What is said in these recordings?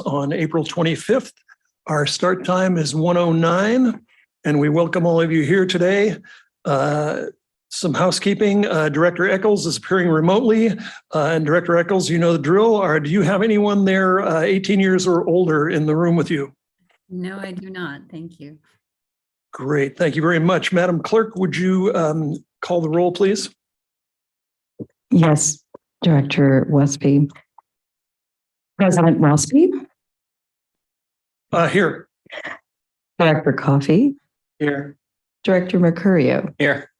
on April 25th. Our start time is 1:09, and we welcome all of you here today. Some housekeeping. Director Eccles is appearing remotely. And Director Eccles, you know the drill. Do you have anyone there 18 years or older in the room with you? No, I do not. Thank you. Great. Thank you very much. Madam Clerk, would you call the roll, please? Yes, Director Westby. President Westby. Here. Director Coffey. Here. Director Mercurio. Here.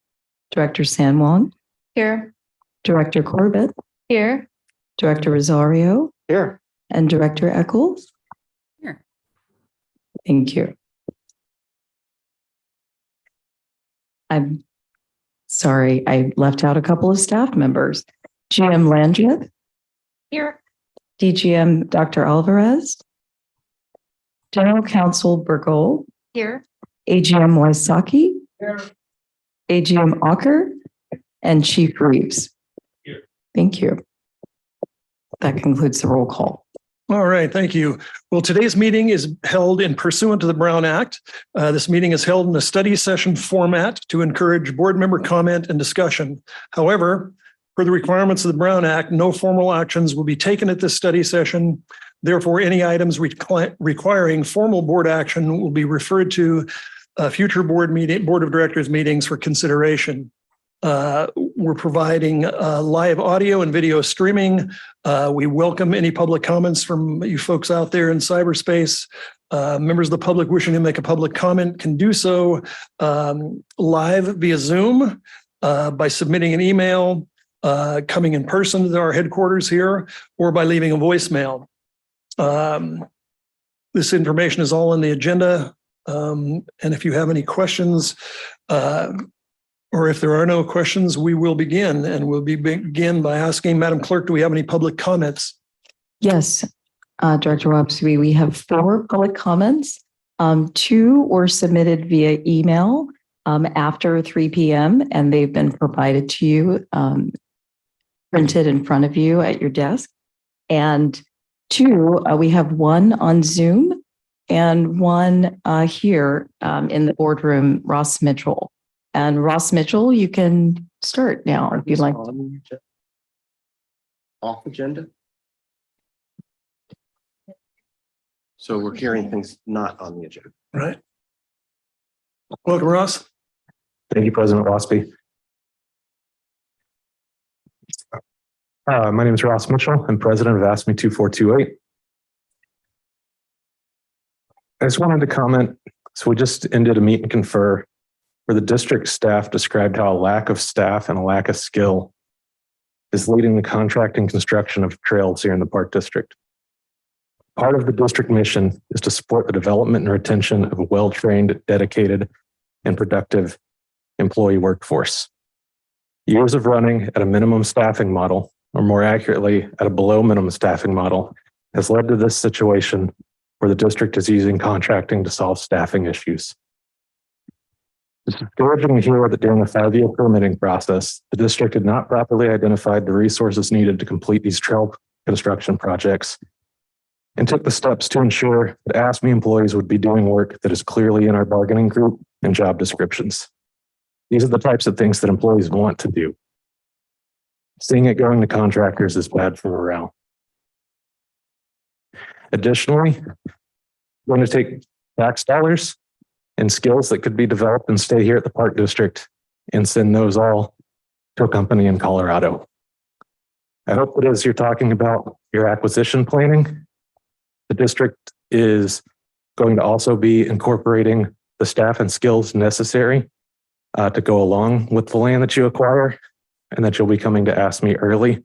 Director San Juan. Here. Director Corbett. Here. Director Rosario. Here. And Director Eccles. Here. Thank you. I'm sorry, I left out a couple of staff members. GM Landreth. Here. DGM Dr. Alvarez. General Counsel Burgol. Here. AGM Wysocki. Here. AGM Ocker. And Chief Reeves. Here. Thank you. That concludes the roll call. All right, thank you. Well, today's meeting is held in pursuant to the Brown Act. This meeting is held in a study session format to encourage board member comment and discussion. However, per the requirements of the Brown Act, no formal actions will be taken at this study session. Therefore, any items requiring formal board action will be referred to future board of directors meetings for consideration. We're providing live audio and video streaming. We welcome any public comments from you folks out there in cyberspace. Members of the public wishing to make a public comment can do so live via Zoom by submitting an email, coming in person to our headquarters here, or by leaving a voicemail. This information is all on the agenda. And if you have any questions, or if there are no questions, we will begin. And we'll begin by asking Madam Clerk, do we have any public comments? Yes, Director Wapsby, we have 4 public comments. 2 were submitted via email after 3 p.m. and they've been provided to you, printed in front of you at your desk. And 2, we have 1 on Zoom and 1 here in the boardroom, Ross Mitchell. And Ross Mitchell, you can start now if you'd like. Off agenda. So we're hearing things not on the agenda. Right. Welcome, Ross. Thank you, President Rossby. My name is Ross Mitchell. I'm president of ASME 2428. I just wanted to comment. So we just ended a meet and confer where the district staff described how a lack of staff and a lack of skill is leading the contracting construction of trails here in the Park District. Part of the district mission is to support the development and retention of a well-trained, dedicated, and productive employee workforce. Years of running at a minimum staffing model, or more accurately, at a below minimum staffing model, has led to this situation where the district is using contracting to solve staffing issues. It's discouraging to hear that during the 5-year permitting process, the district had not properly identified the resources needed to complete these trail construction projects and took the steps to ensure that ASME employees would be doing work that is clearly in our bargaining group and job descriptions. These are the types of things that employees want to do. Seeing it going to contractors is bad for morale. Additionally, we're going to take tax dollars and skills that could be developed and stay here at the Park District and send those all to a company in Colorado. I hope that as you're talking about your acquisition planning, the district is going to also be incorporating the staff and skills necessary to go along with the land that you acquire, and that you'll be coming to ASME early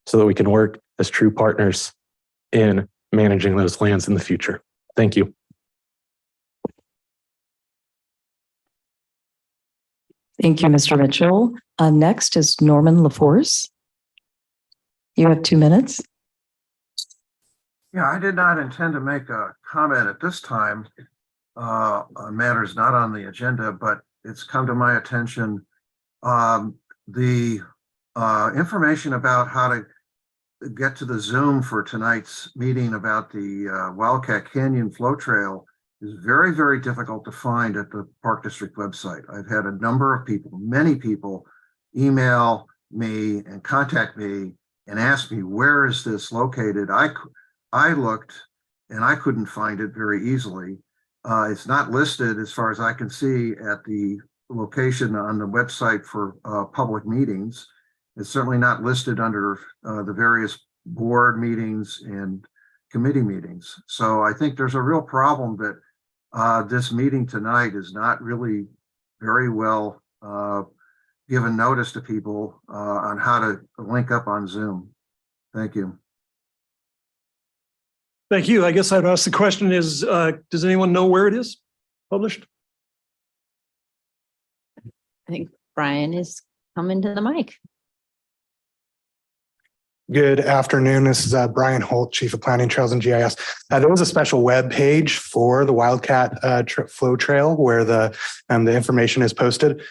so that we can work as true partners in managing those lands in the future. Thank you. Thank you, Mr. Mitchell. Next is Norman LaForce. You have 2 minutes. Yeah, I did not intend to make a comment at this time on matters not on the agenda, but it's come to my attention. The information about how to get to the Zoom for tonight's meeting about the Wildcat Canyon Flow Trail is very, very difficult to find at the Park District website. I've had a number of people, many people, email me and contact me and ask me, where is this located? I looked and I couldn't find it very easily. It's not listed, as far as I can see, at the location on the website for public meetings. It's certainly not listed under the various board meetings and committee meetings. So I think there's a real problem that this meeting tonight is not really very well given notice to people on how to link up on Zoom. Thank you. Thank you. I guess I'd ask the question is, does anyone know where it is published? I think Brian is coming to the mic. Good afternoon. This is Brian Holt, Chief of Planning, Trails and GIS. There was a special web page for the Wildcat Flow Trail where the information is posted.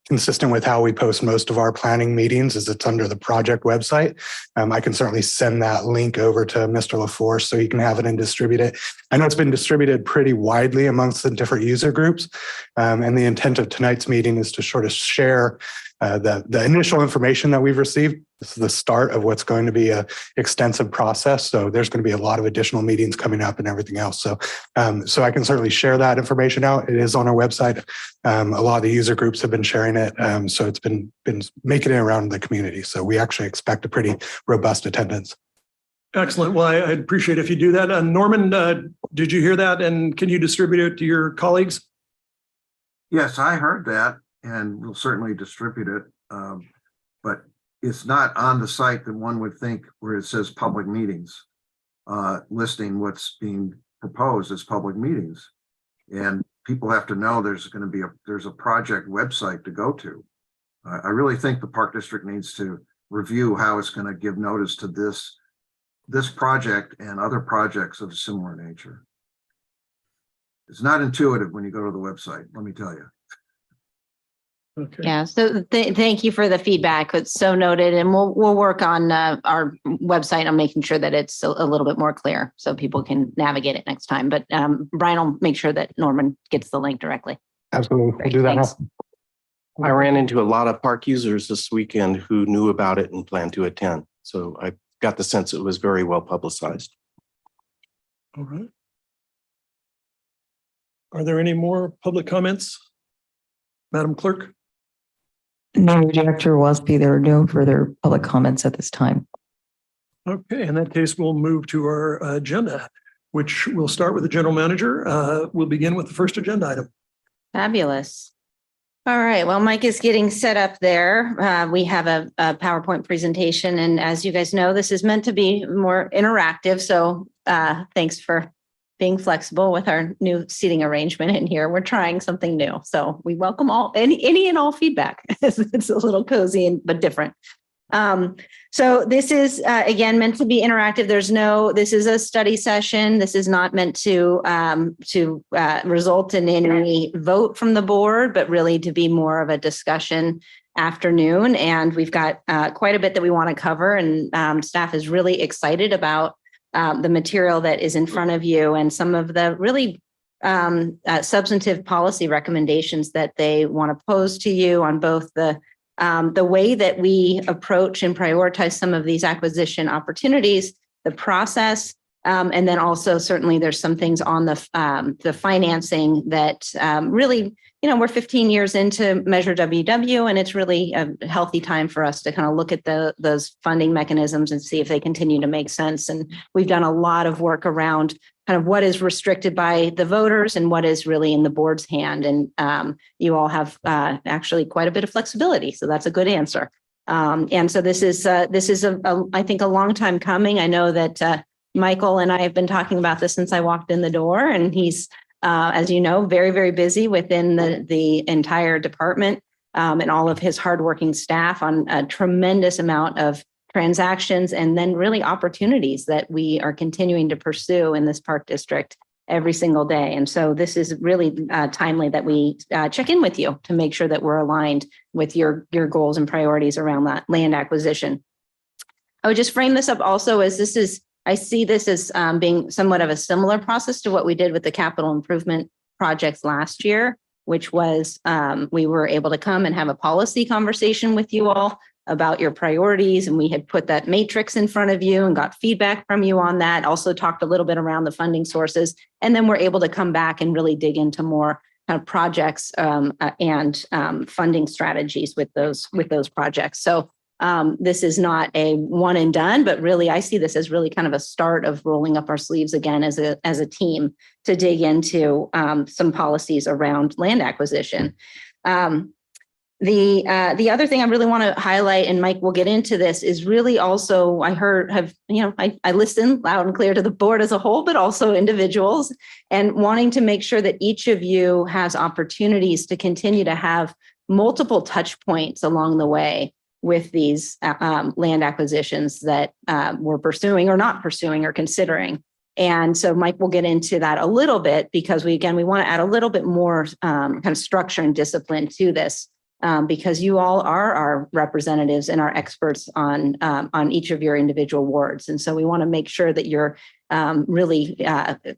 Consistent with how we post most of our planning meetings, is it's under the project website. I can certainly send that link over to Mr. LaForce so he can have it and distribute it. I know it's been distributed pretty widely amongst the different user groups. And the intent of tonight's meeting is to sort of share the initial information that we've received. This is the start of what's going to be an extensive process. So there's going to be a lot of additional meetings coming up and everything else. So I can certainly share that information out. It is on our website. A lot of the user groups have been sharing it. So it's been making it around the community. So we actually expect a pretty robust attendance. Excellent. Well, I'd appreciate if you do that. Norman, did you hear that? And can you distribute it to your colleagues? Yes, I heard that, and we'll certainly distribute it. But it's not on the site that one would think where it says public meetings, listing what's being proposed as public meetings. And people have to know there's a project website to go to. I really think the Park District needs to review how it's going to give notice to this project and other projects of a similar nature. It's not intuitive when you go to the website, let me tell you. Okay. Yeah, so thank you for the feedback. It's so noted, and we'll work on our website on making sure that it's a little bit more clear so people can navigate it next time. But Brian will make sure that Norman gets the link directly. Absolutely. We'll do that Thanks. now. I ran into a lot of park users this weekend who knew about it and planned to attend. So I got the sense it was very well publicized. All right. Are there any more public comments? Madam Clerk? No, Director Wasby, there are no further public comments at this time. Okay, in that case, we'll move to our agenda, which we'll start with the general manager. We'll begin with the first agenda item. Fabulous. All right. Well, Mike is getting set up there. We have a PowerPoint presentation, and as you guys know, this is meant to be more interactive. So thanks for being flexible with our new seating arrangement in here. We're trying something new. So we welcome any and all feedback. It's a little cozy but different. So this is, again, meant to be interactive. This is a study session. This is not meant to result in any vote from the board, but really to be more of a discussion afternoon. And we've got quite a bit that we want to cover, and staff is really excited about the material that is in front of you and some of the really substantive policy recommendations that they want to pose to you on both the way that we approach and prioritize some of these acquisition opportunities, the process, and then also certainly there's some things on the financing that really, we're 15 years into Measure WW, and it's really a healthy time for us to kind of look at those funding mechanisms and see if they continue to make sense. And we've done a lot of work around kind of what is restricted by the voters and what is really in the board's hand. And you all have actually quite a bit of flexibility. So that's a good answer. And so this is I think a long time coming. I know that Michael and I have been talking about this since I walked in the door, and he's, as you know, very, very busy within the entire department and all of his hardworking staff on a tremendous amount of transactions and then really opportunities that we are continuing to pursue in this park district every single day. And so this is really timely that we check in with you to make sure that we're aligned with your goals and priorities around that land acquisition. I would just frame this up also as I see this as being somewhat of a similar process to what we did with the capital improvement projects last year, which was we were able to come and have a policy conversation with you all about your priorities. And we had put that matrix in front of you and got feedback from you on that. Also talked a little bit around the funding sources. And then we're able to come back and really dig into more kind of projects and funding strategies with those projects. So this is not a one and done, but really I see this as really kind of a start of rolling up our sleeves again as a team to dig into some policies around land acquisition. The other thing I really want to highlight, and Mike will get into this, is really also I listen loud and clear to the board as a whole, but also individuals, and wanting to make sure that each of you has opportunities to continue to have multiple touch points along the way with these land acquisitions that we're pursuing or not pursuing or considering. And so Mike will get into that a little bit because we want to add a little bit more kind of structure and discipline to this. Because you all are our representatives and our experts on each of your individual wards. And so we want to make sure that you're really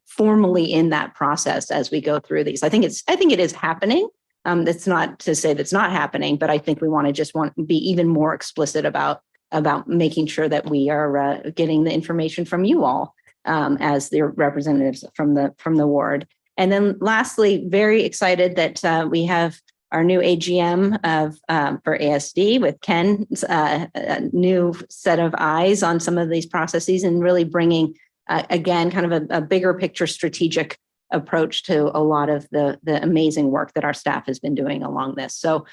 formally in that process as we go through these. I think it is happening. That's not to say that's not happening, but I think we want to be even more explicit about making sure that we are getting the information from you all as the representatives from the ward. And then lastly, very excited that we have our new AGM for ASD with Ken's a new set of eyes on some of these processes and really bringing, again, kind of a bigger picture strategic approach to a lot of the amazing work that our staff has been doing along this. So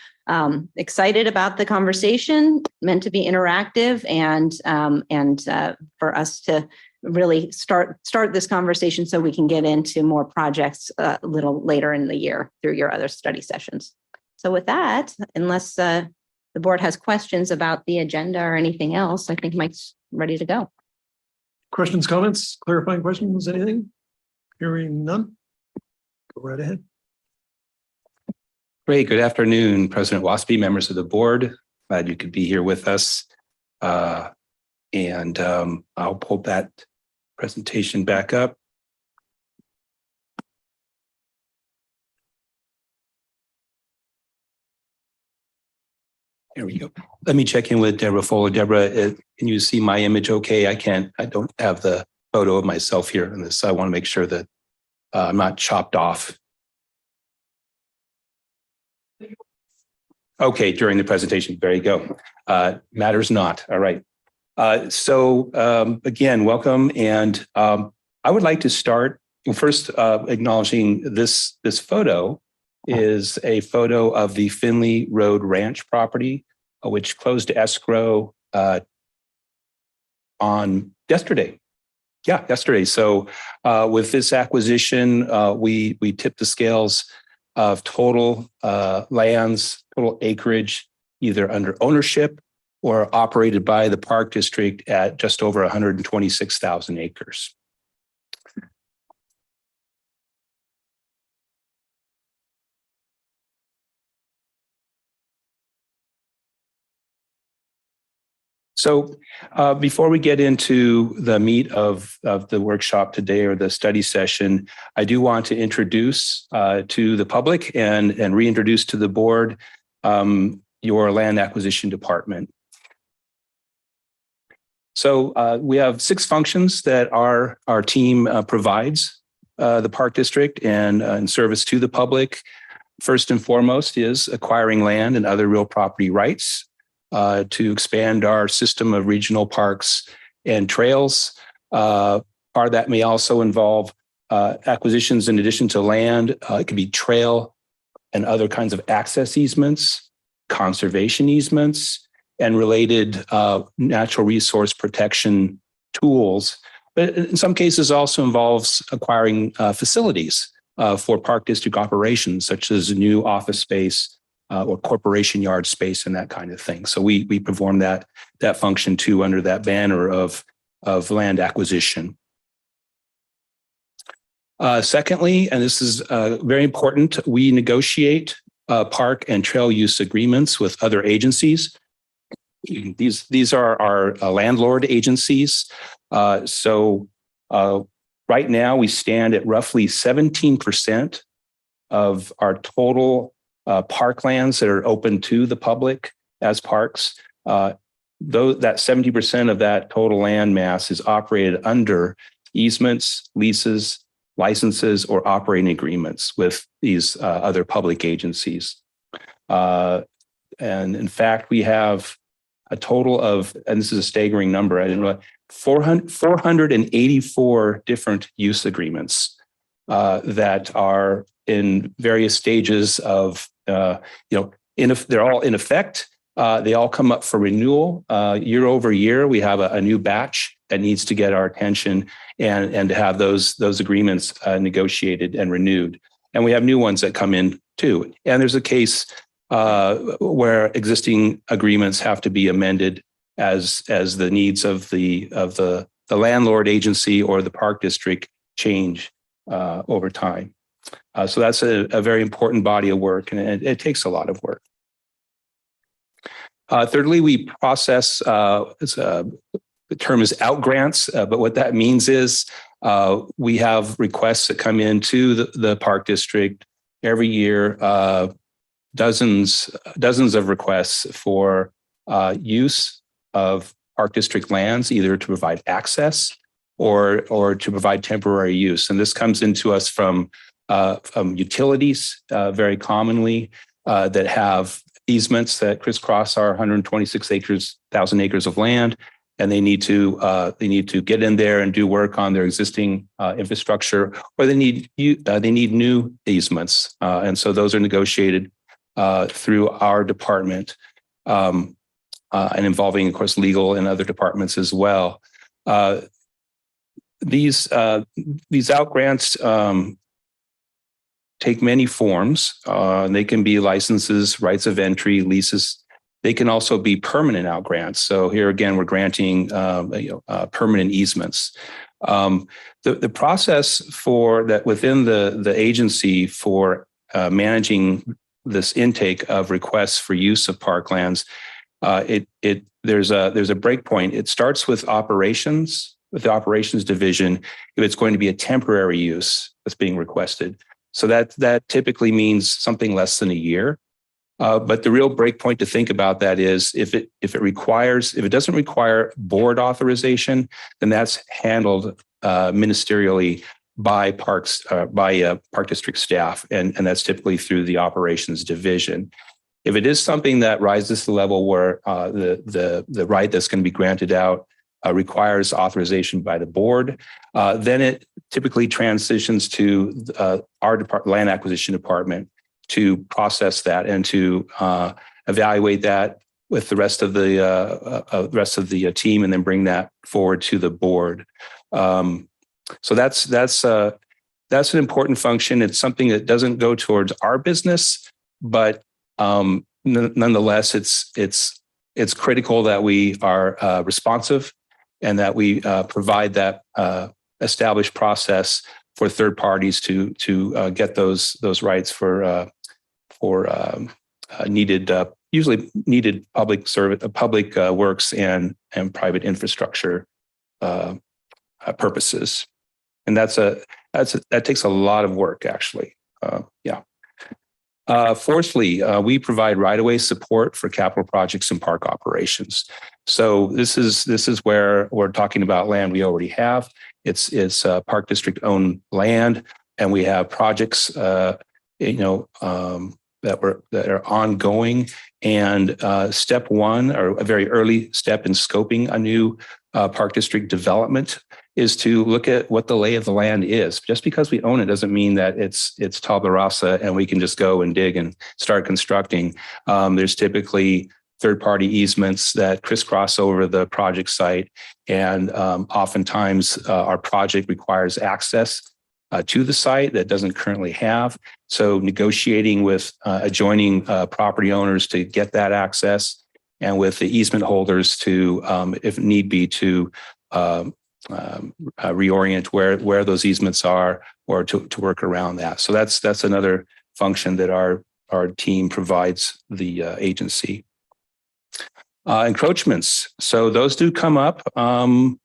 excited about the conversation, meant to be interactive and for us to really start this conversation so we can get into more projects a little later in the year through your other study sessions. So with that, unless the board has questions about the agenda or anything else, I think Mike's ready to go. Questions, comments, clarifying questions, anything? Hearing none. Go right ahead. Great. Good afternoon, President Waspy, members of the board. Glad you could be here with us. I'll pull that presentation back up. There we go. Let me check in with Deborah Fuller. Deborah, can you see my image okay? I don't have the photo of myself here in this. So I want to make sure that I'm not chopped off. Okay, during the presentation. There you go. Matters not. All right. Again, welcome. And I would like to start first acknowledging this photo is a photo of the Finley Road Ranch property, which closed to escrow on yesterday. Yeah, yesterday. So with this acquisition, we tipped the scales of total lands, total acreage, either under ownership or operated by the Park District at just over 126,000 acres. So before we get into the meat of the workshop today or the study session, I do want to introduce to the public and reintroduce to the board your land acquisition department. So we have 6 functions that our team provides the Park District and in service to the public. First and foremost is acquiring land and other real property rights to expand our system of regional parks and trails. Part of that may also involve acquisitions in addition to land. It could be trail and other kinds of access easements, conservation easements, and related natural resource protection tools. But in some cases also involves acquiring facilities for Park District operations, such as new office space, or corporation yard space and that kind of thing. So we perform that function too under that banner of land acquisition. Secondly, and this is very important, we negotiate park and trail use agreements with other agencies These are our landlord agencies. So right now we stand at roughly 17% of our total parklands that are open to the public as parks. Though that 70% of that total land mass is operated under easements, leases, licenses, or operating agreements with these other public agencies. And in fact, we have a total of, and this is a staggering number, I didn't know, 484 different use agreements that are in various stages of, they're all in effect. They all come up for renewal year over year. We have a new batch that needs to get our attention and to have those agreements negotiated and renewed. And we have new ones that come in too. And there's a case where existing agreements have to be amended as the needs of the landlord agency or the park district change over time. So that's a very important body of work, and it takes a lot of work. Thirdly, we process, the term is outgrants, but what that means is we have requests that come into the park district every year, dozens of requests for use of park district lands, either to provide access or to provide temporary use. And this comes into us from utilities very commonly that have easements that crisscross our 126,000 acres of land, and they need to get in there and do work on their existing infrastructure, or they need new easements, and so those are negotiated through our department, and involving, of course, legal and other departments as well. These outgrants take many forms. They can be licenses, rights of entry, leases. They can also be permanent outgrants. So here again, we're granting permanent easements. The process for that within the agency for managing this intake of requests for use of parklands, there's a break point. It starts with operations, with the operations division, if it's going to be a temporary use that's being requested. So that typically means something less than a year. But the real break point to think about that is if it doesn't require board authorization, then that's handled ministerially by park district staff, and that's typically through the operations division. If it is something that rises to the level where the right that's going to be granted out requires authorization by the board, then it typically transitions to our land acquisition department to process that and to evaluate that with the rest of the team, and then bring that forward to the board. So that's an important function. It's something that doesn't go towards our business, but nonetheless, it's critical that we are responsive and that we provide that established process for third parties to get those rights for usually needed public service, public works and private infrastructure purposes. And that takes a lot of work, actually. Fourthly, we provide right-of-way support for capital projects and park operations. So this is where we're talking about land we already have. It's park district owned land, and we have projects that are ongoing. And step one, or a very early step in scoping a new park district development, is to look at what the lay of the land is. Just because we own it doesn't mean that it's tabula rasa and we can just go and dig and start constructing. There's typically third-party easements that crisscross over the project site, and oftentimes our project requires access to the site that doesn't currently have. So negotiating with adjoining property owners to get that access, and with the easement holders to, if need be, to reorient where those easements are, or to work around that. So that's another function that our team provides the agency. Encroachments. So those do come up from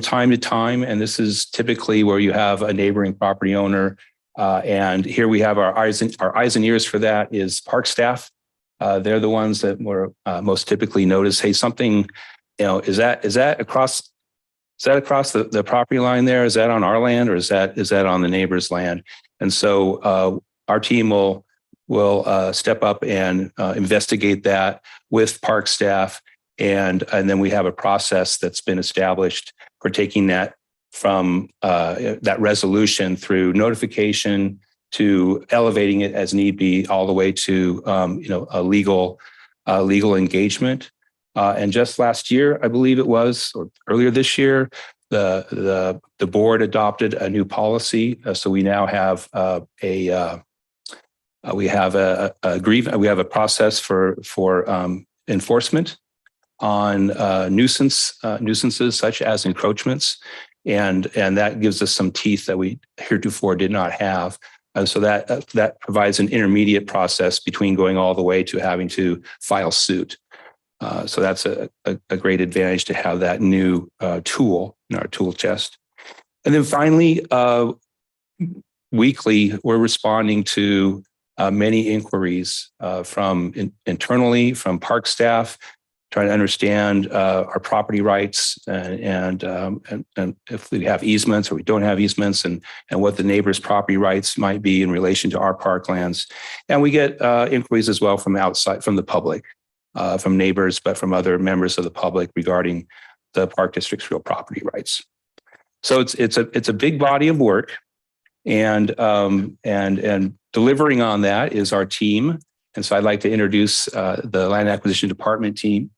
time to time. And this is typically where you have a neighboring property owner. And here we have our eyes and ears for that is park staff. They're the ones that were most typically notice, hey, something, is that across the property line there? Is that on our land, or is that on the neighbor's land? And so our team will step up and investigate that with park staff. And then we have a process that's been established for taking that from that resolution through notification to elevating it as need be, all the way to a legal engagement. And just last year, I believe it was, or earlier this year, the board adopted a new policy. So we now have we have a process for enforcement on nuisances such as encroachments, and that gives us some teeth that we heretofore did not have. And so that provides an intermediate process between going all the way to having to file suit. So that's a great advantage to have that new tool in our tool chest. And then finally, weekly, we're responding to many inquiries from internally, from park staff, trying to understand our property rights and if we have easements or we don't have easements, and what the neighbor's property rights might be in relation to our parklands. And we get inquiries as well from outside, from the public, from neighbors, but from other members of the public regarding the park district's real property rights. So it's a big body of work, and delivering on that is our team. And so I'd like to introduce the Land Acquisition Department team.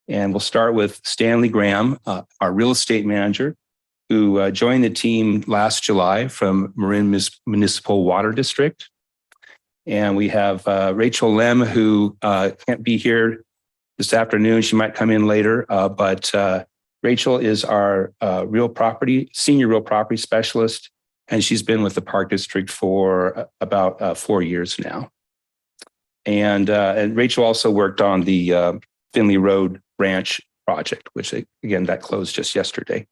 And we'll start with Stanley Graham, our real estate manager, who joined the team last July from Marin Municipal Water District. And we have Rachel Lem, who can't be here this afternoon. She might come in later, but Rachel is our senior real property specialist, and she's been with the Park District for about 4 years now. And Rachel also worked on the Finley Road Branch project, which again, that closed just yesterday.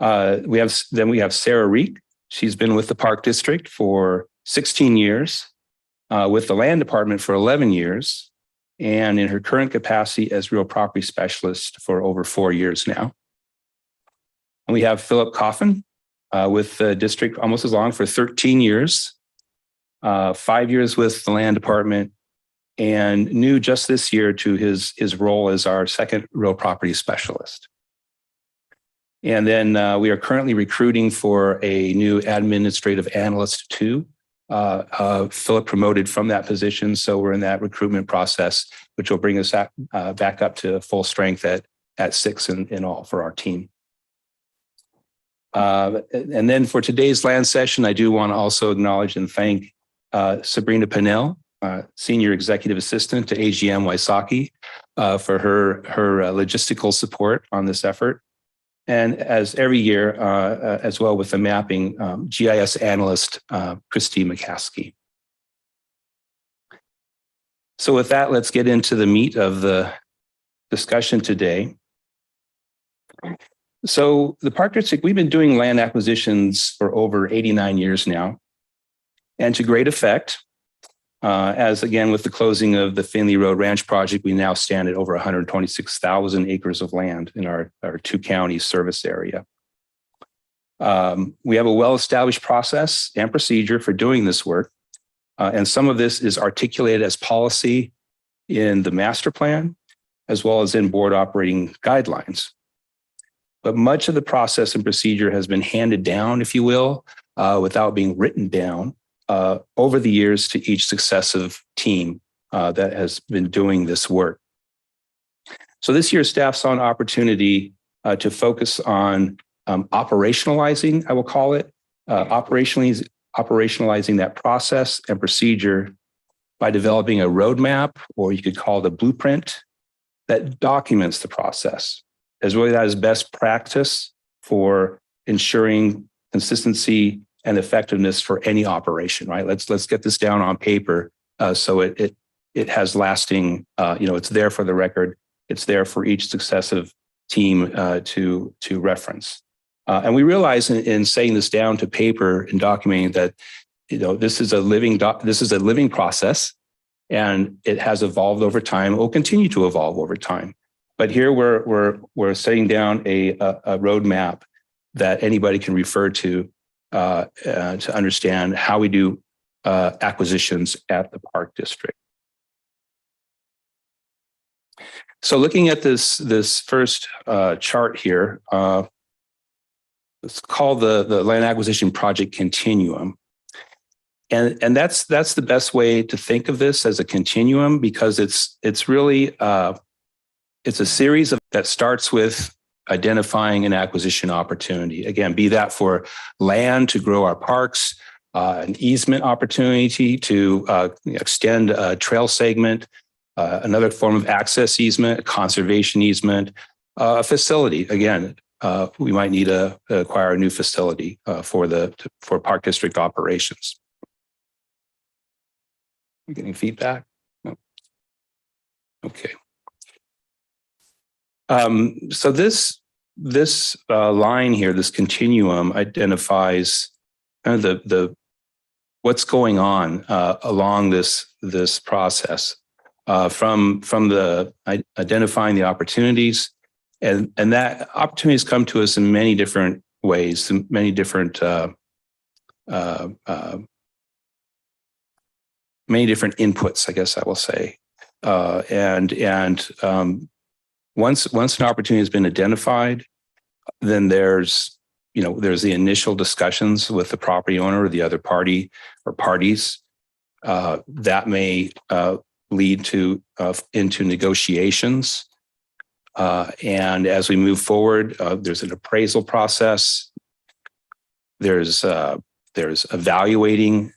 We have Sarah Reek. She's been with the Park District for 16 years, with the Land Department for 11 years, and in her current capacity as real property specialist for over 4 years now. And we have Philip Coffin with the district almost as long, for 13 years, 5 years with the Land Department, and new just this year to his role as our second real property specialist. And then we are currently recruiting for a new administrative analyst too. Philip promoted from that position, so we're in that recruitment process, which will bring us back up to full strength at 6 in all for our team. And then for today's land session, I do want to also acknowledge and thank Sabrina Pinnell, Senior Executive Assistant to AGM Wysocki, for her logistical support on this effort. And as every year, as well with the mapping, GIS analyst, Christy McCaskey. So with that, let's get into the meat of the discussion today. So the Park District, we've been doing land acquisitions for over 89 years now, and to great effect. As again, with the closing of the Finley Road Ranch project, we now stand at over 126,000 acres of land in our 2 counties service area. We have a well-established process and procedure for doing this work. And some of this is articulated as policy in the master plan, as well as in board operating guidelines. But much of the process and procedure has been handed down, if you will, without being written down, over the years to each successive team that has been doing this work. So this year, staff saw an opportunity to focus on operationalizing, I will call it, operationalizing that process and procedure by developing a roadmap, or you could call it a blueprint, that documents the process, as really that is best practice for ensuring consistency and effectiveness for any operation, right? Let's get this down on paper so it it has lasting, it's there for the record. It's there for each successive team to reference. And we realize in saying this down to paper and documenting that, this is a living process, and it has evolved over time. It will continue to evolve over time. But here we're setting down a roadmap that anybody can refer to understand how we do acquisitions at the Park District. So looking at this first chart here, it's called the Land Acquisition Project Continuum. And that's the best way to think of this, as a continuum, because it's really it's a series that starts with identifying an acquisition opportunity. Again, be that for land to grow our parks, an easement opportunity to extend a trail segment, another form of access easement, a conservation easement, a facility. Again, we might need to acquire a new facility for Park District operations. You getting feedback? No. Okay. So this line here, this continuum, identifies kind of the what's going on along this process, from the identifying the opportunities, and that opportunities come to us in many different ways, many different inputs, I guess I will say, Once an opportunity has been identified, then there's the initial discussions with the property owner or the other party or parties that may lead to into negotiations. And as we move forward, there's an appraisal process. There's evaluating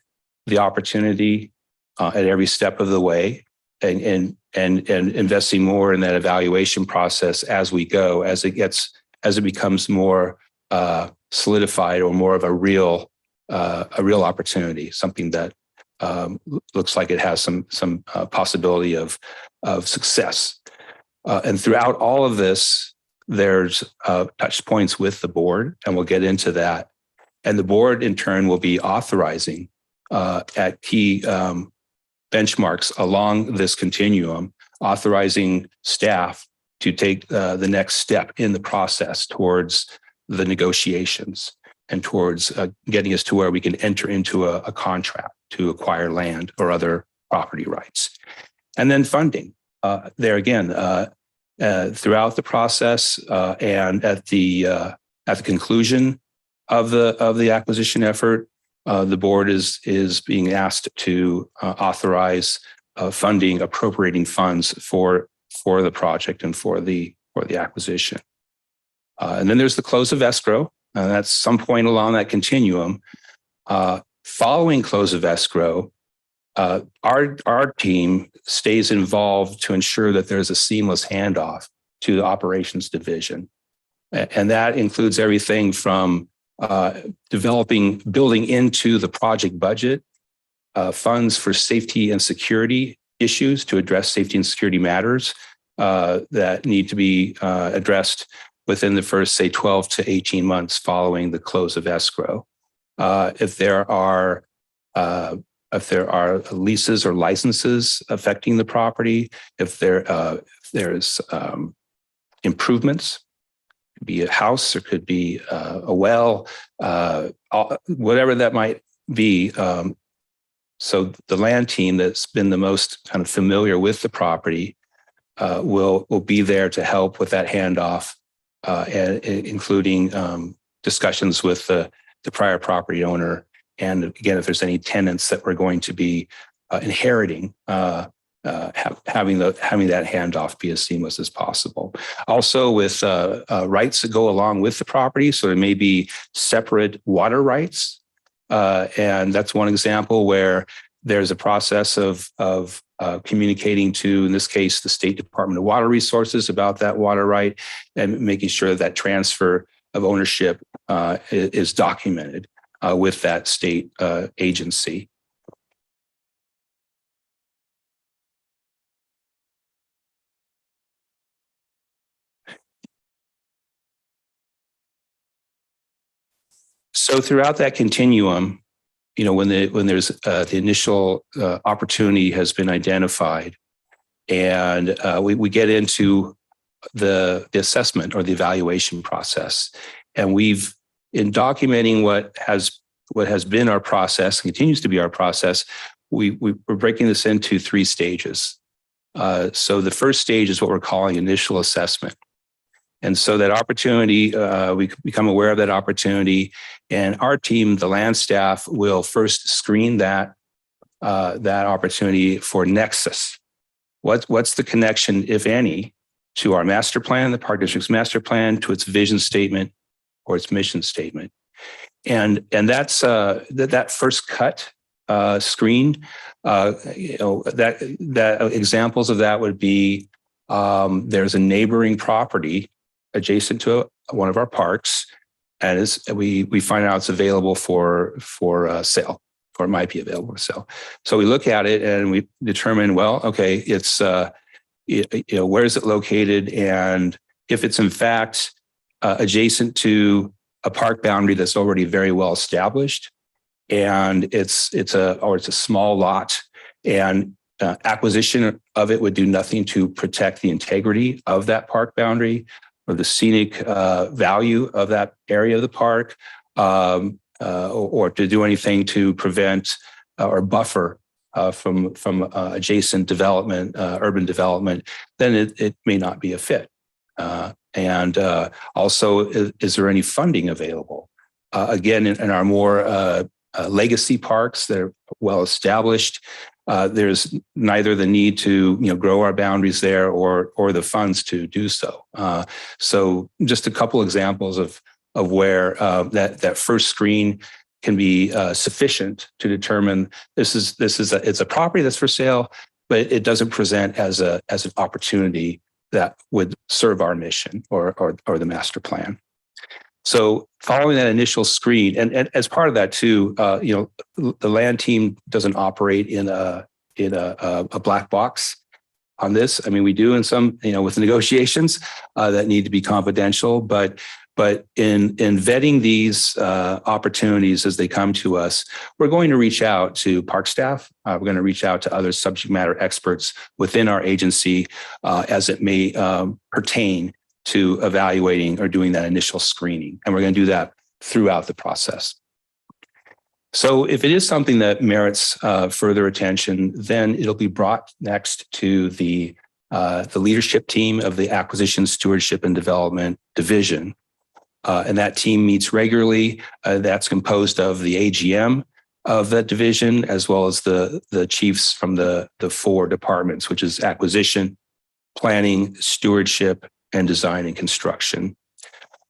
the opportunity at every step of the way, and investing more in that evaluation process as we go, as it becomes more solidified, or more of a real opportunity, something that looks like it has some possibility of success. And throughout all of this, there's touch points with the board, and we'll get into that. And the board, in turn, will be authorizing at key benchmarks along this continuum, authorizing staff to take the next step in the process towards the negotiations and towards getting us to where we can enter into a contract to acquire land or other property rights. And then funding. There again, throughout the process and at the conclusion of the acquisition effort, the board is being asked to authorize funding, appropriating funds for the project and for the acquisition. And then there's the close of escrow. That's some point along that continuum. Following close of escrow, our team stays involved to ensure that there's a seamless handoff to the operations division. And that includes everything from building into the project budget, funds for safety and security issues to address safety and security matters that need to be addressed within the first, say, 12 to 18 months following the close of escrow. If there are leases or licenses affecting the property, if there's improvements, could be a house, or could be a well, whatever that might be. So the land team that's been the most kind of familiar with the property will be there to help with that handoff, and including discussions with the prior property owner. And again, if there's any tenants that we're going to be inheriting, having that handoff be as seamless as possible. Also with rights that go along with the property. So there may be separate water rights. And that's one example where there's a process of communicating to, in this case, the State Department of Water Resources about that water right, and making sure that transfer of ownership is documented with that state agency. So throughout that continuum, when there's the initial opportunity has been identified, and we get into the assessment or the evaluation process, and in documenting what has been our process, continues to be our process, we're breaking this into 3 stages. So the first stage is what we're calling initial assessment. And so that opportunity, we become aware of that opportunity, and our team, the land staff, will first screen that opportunity for nexus. What's the connection, if any, to our master plan, the Park District's master plan, to its vision statement or its mission statement? And that's that first cut screen. That examples of that would be there's a neighboring property adjacent to one of our parks, and we find out it's available for sale, or it might be available for sale. So we look at it and we determine, well, okay, it's where is it located, and if it's in fact adjacent to a park boundary that's already very well established, and it's a small lot, and acquisition of it would do nothing to protect the integrity of that park boundary or the scenic value of that area of the park, or to do anything to prevent or buffer from adjacent development, urban development, then it may not be a fit. And also, is there any funding available? Again, in our more legacy parks that are well established, there's neither the need to grow our boundaries there or the funds to do so. So just a couple examples of where that first screen can be sufficient to determine it's a property that's for sale, but it doesn't present as an opportunity that would serve our mission or the master plan. So following that initial screen, and as part of that too, the land team doesn't operate in a black box on this. I mean, we do in some, with negotiations that need to be confidential, but in vetting these opportunities as they come to us, we're going to reach out to park staff. We're going to reach out to other subject matter experts within our agency as it may pertain to evaluating or doing that initial screening. And we're going to do that throughout the process. So if it is something that merits further attention, then it'll be brought next to the leadership team of the Acquisition, Stewardship, and Development Division. And that team meets regularly. That's composed of the AGM of that division, as well as the chiefs from the 4 departments, which is acquisition, planning, stewardship, and design and construction.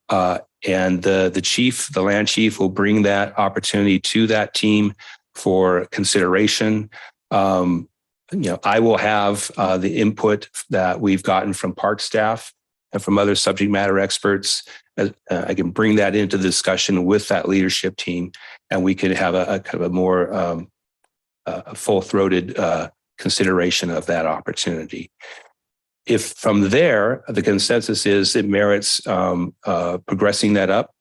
And the land chief will bring that opportunity to that team for consideration. I will have the input that we've gotten from park staff and from other subject matter experts. I can bring that into the discussion with that leadership team, and we can have a kind of a more full-throated consideration of that opportunity. If from there, the consensus is it merits progressing that up,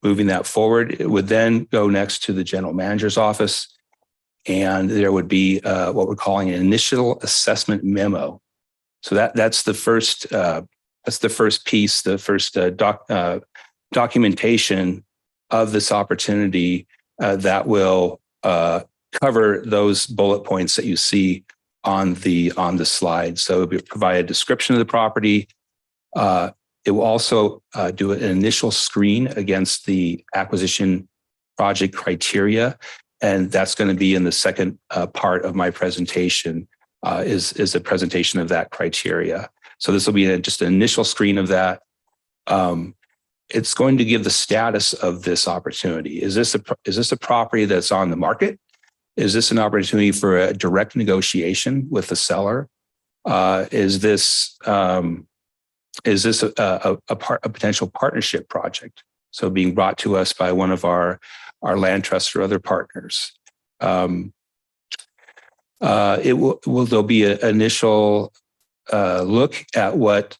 moving that forward, it would then go next to the general manager's office, and there would be what we're calling an initial assessment memo. So that's the first piece, the first documentation of this opportunity that will cover those bullet points that you see on the slide. So it will provide a description of the property. It will also do an initial screen against the acquisition project criteria, and that's going to be in the second part of my presentation. Is a presentation of that criteria. So this will be just an initial screen of that. It's going to give the status of this opportunity. Is this a property that's on the market? Is this an opportunity for a direct negotiation with the seller? Is this a potential partnership project? So being brought to us by one of our land trusts or other partners. There'll be an initial look at what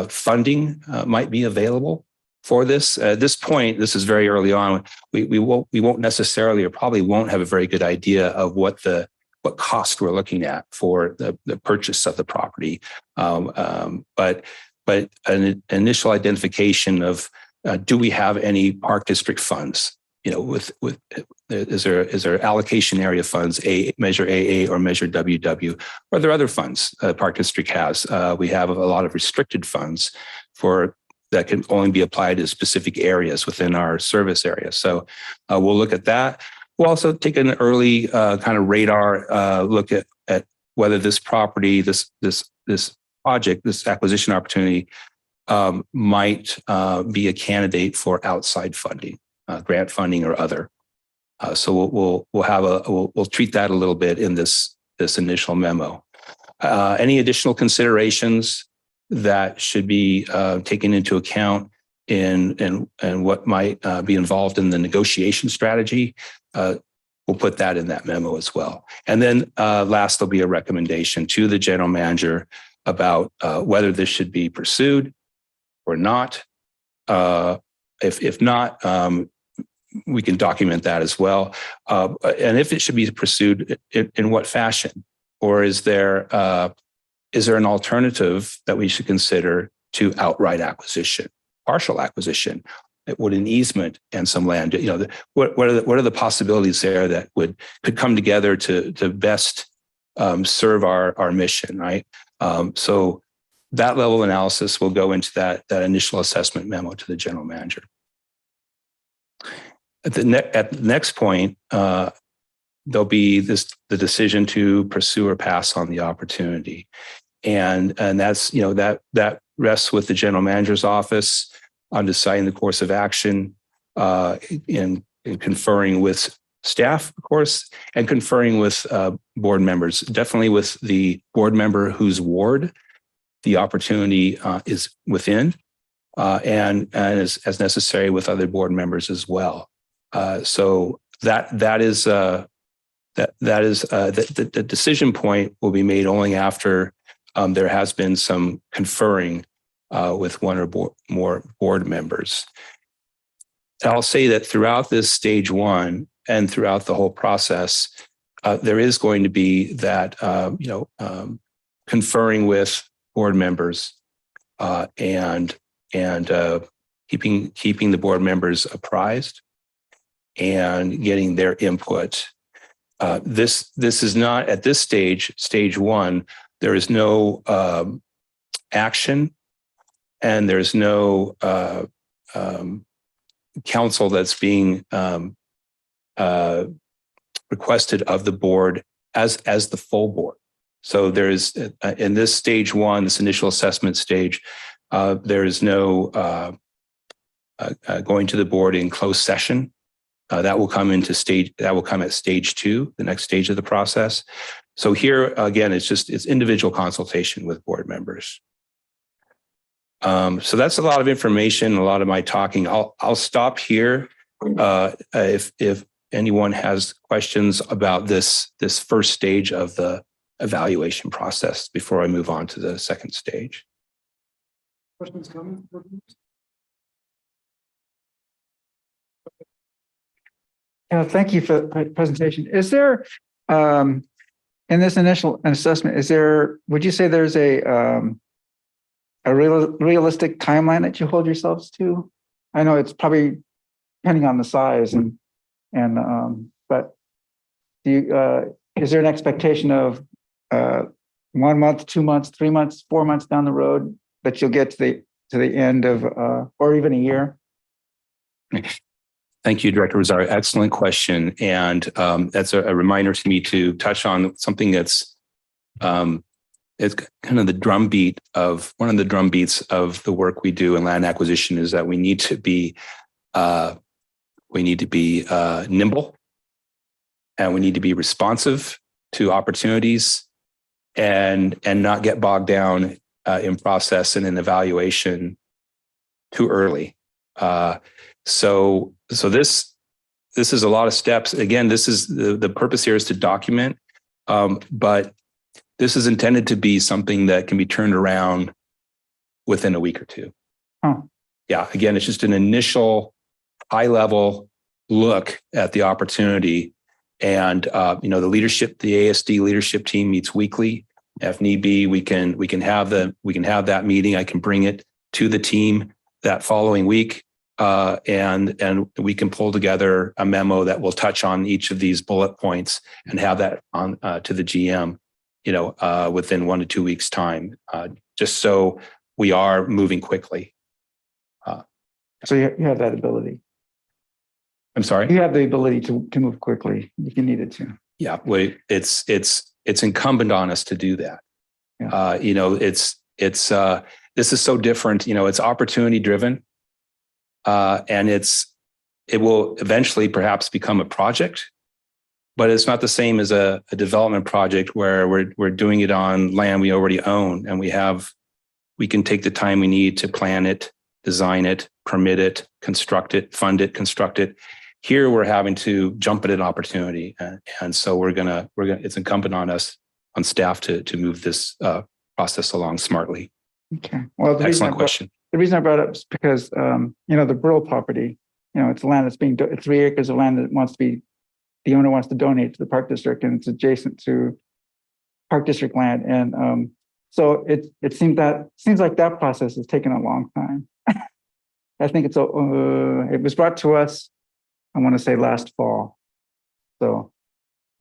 funding might be available for this. At this point, this is very early on. We won't necessarily, or probably won't have a very good idea of what cost we're looking at for the purchase of the property. But an initial identification of do we have any park district funds? You know, is there allocation area funds, measure AA or measure WW? Or are there other funds Park District has? We have a lot of restricted funds that can only be applied to specific areas within our service area. So we'll look at that. We'll also take an early kind of radar look at whether this property, this project, this acquisition opportunity might be a candidate for outside funding. Grant funding or other. So we'll treat that a little bit in this initial memo. Any additional considerations that should be taken into account in what might be involved in the negotiation strategy, we'll put that in that memo as well. And then last, there'll be a recommendation to the general manager about whether this should be pursued or not. If not, we can document that as well. And if it should be pursued, in what fashion? Or is there an alternative that we should consider to outright acquisition, partial acquisition? Would an easement and some land, you know, what are the possibilities there that could come together to best serve our mission, right? So that level of analysis will go into that initial assessment memo to the general manager. At the next point, there'll be the decision to pursue or pass on the opportunity, and that's, you know, that rests with the general manager's office on deciding the course of action, in conferring with staff, of course, and conferring with board members. Definitely with the board member whose ward the opportunity is within, and as necessary with other board members as well. So that is the decision point will be made only after there has been some conferring with one or more board members. I'll say that throughout this stage one and throughout the whole process, there is going to be that conferring with board members and keeping the board members apprised and getting their input. This is not at this stage one, there is no action and there's no counsel that's being requested of the board as the full board. So there is, in this stage one, this initial assessment stage, there is no going to the board in closed session. That will come at stage two, the next stage of the process. So here again, it's individual consultation with board members. So that's a lot of information, a lot of my talking. I'll stop here. If anyone has questions about this first stage of the evaluation process before I move on to the second stage. Questions, comments? Thank you for the presentation. Is there, in this initial assessment, would you say there's a realistic timeline that you hold yourselves to? I know it's probably depending on the size but is there an expectation of 1 month, 2 months, 3 months, 4 months down the road that you'll get to the end of, or even a year? Thank you, Director Rosario. Excellent question. And that's a reminder to me to touch on something that's it's kind of the drumbeat of one of the drumbeats of the work we do in land acquisition is that we need to be nimble, and we need to be responsive to opportunities, and not get bogged down in process and in evaluation too early. So this is a lot of steps. Again, this is the purpose here is to document, but this is intended to be something that can be turned around within a week or two. Oh. yeah, again, it's just an initial high level look at the opportunity. And, the leadership, the ASD leadership team meets weekly. If need be, we can have that meeting. I can bring it to the team that following week. And we can pull together a memo that will touch on each of these bullet points and have that on to the GM, within 1 to 2 weeks time, just so we are moving quickly. So you have that ability. I'm sorry. You have the ability to move quickly if you needed to. Yeah, it's incumbent on us to do that. Yeah. This is so different. It's opportunity driven, and it will eventually perhaps become a project, but it's not the same as a development project where we're doing it on land we already own, and we can take the time we need to plan it, design it, permit it, construct it, fund it, construct it. Here we're having to jump at an opportunity, and so it's incumbent on us, on staff, to move this process along smartly. Okay. Well, Excellent question. The reason I brought it up is because the Brill property, it's land that's it's 3 acres of land that the owner wants to donate to the Park District, and it's adjacent to Park District land, and so it seems like that process has taken a long time. I think it was brought to us, I want to say, last fall. So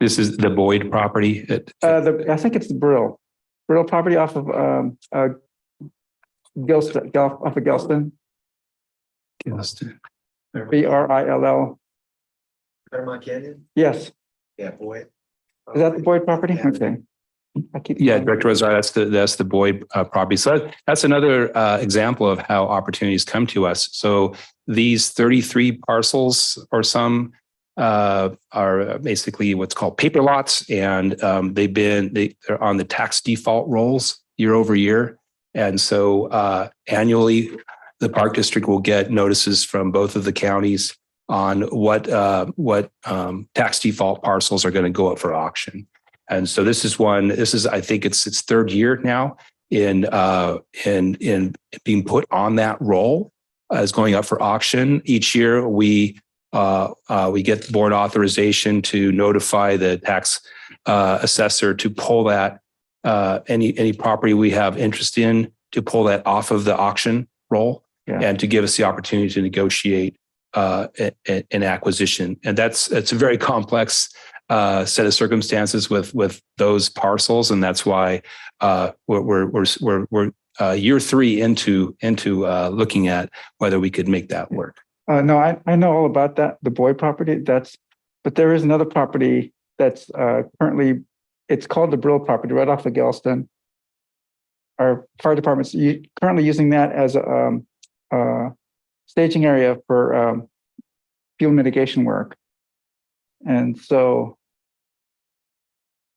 This is the Boyd property. I think it's the Brill property off of Gilston, off of Gelston. Brill. Paramount Canyon? Yes. Yeah, Boyd. Is that the Boyd property? Yeah. Okay. Director Rosar, that's the Boyd property. So that's another example of how opportunities come to us. So these 33 parcels or some are basically what's called paper lots, and they're on the tax default rolls year over year. And so annually, the Park District will get notices from both of the counties on what tax default parcels are going to go up for auction. And so this is I think it's its third year now in being put on that roll as going up for auction. Each year we get board authorization to notify the tax assessor to pull that any property we have interest in, to pull that off of the auction roll, and to give us the opportunity to negotiate an acquisition. And it's a very complex set of circumstances with those parcels, and that's why we're year 3 into looking at whether we could make that work. No, I know all about that, the Boyd property. But there is another property that's currently, it's called the Brill property, right off of Gelston. Our fire department's currently using that as a staging area for fuel mitigation work. And so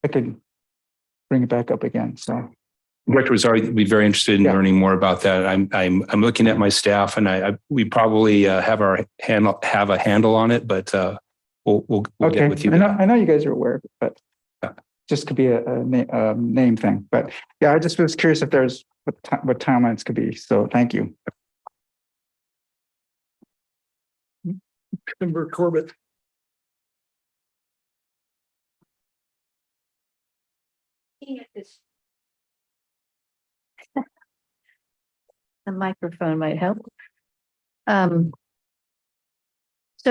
I could bring it back up again. So Director Rosar would be very interested in learning more about that. I'm looking at my staff, and we probably have a handle on it, but we'll get with you. I know you guys are aware of it, but just could be a name thing. But yeah, I just was curious if there's what timelines could be. So thank you. Member Corbett. The microphone might help. So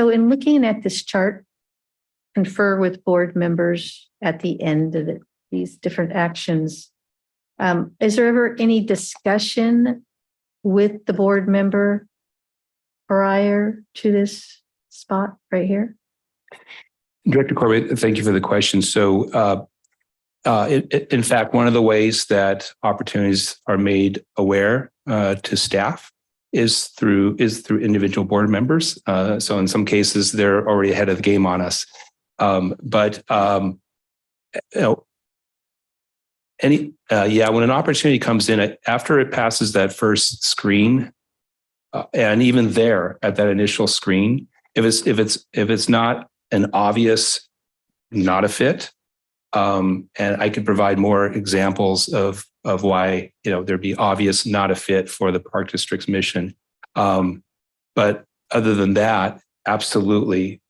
in looking at this chart, confer with board members at the end of these different actions. Is there ever any discussion with the board member prior to this spot right here? Director Corbett, thank you for the question. So in fact, one of the ways that opportunities are made aware to staff is through individual board members. So in some cases, they're already ahead of the game on us. But when an opportunity comes in, after it passes that first screen, and even there at that initial screen, if it's not an obvious not a fit, and I could provide more examples of why there'd be obvious not a fit for the Park District's mission. But other than that, absolutely,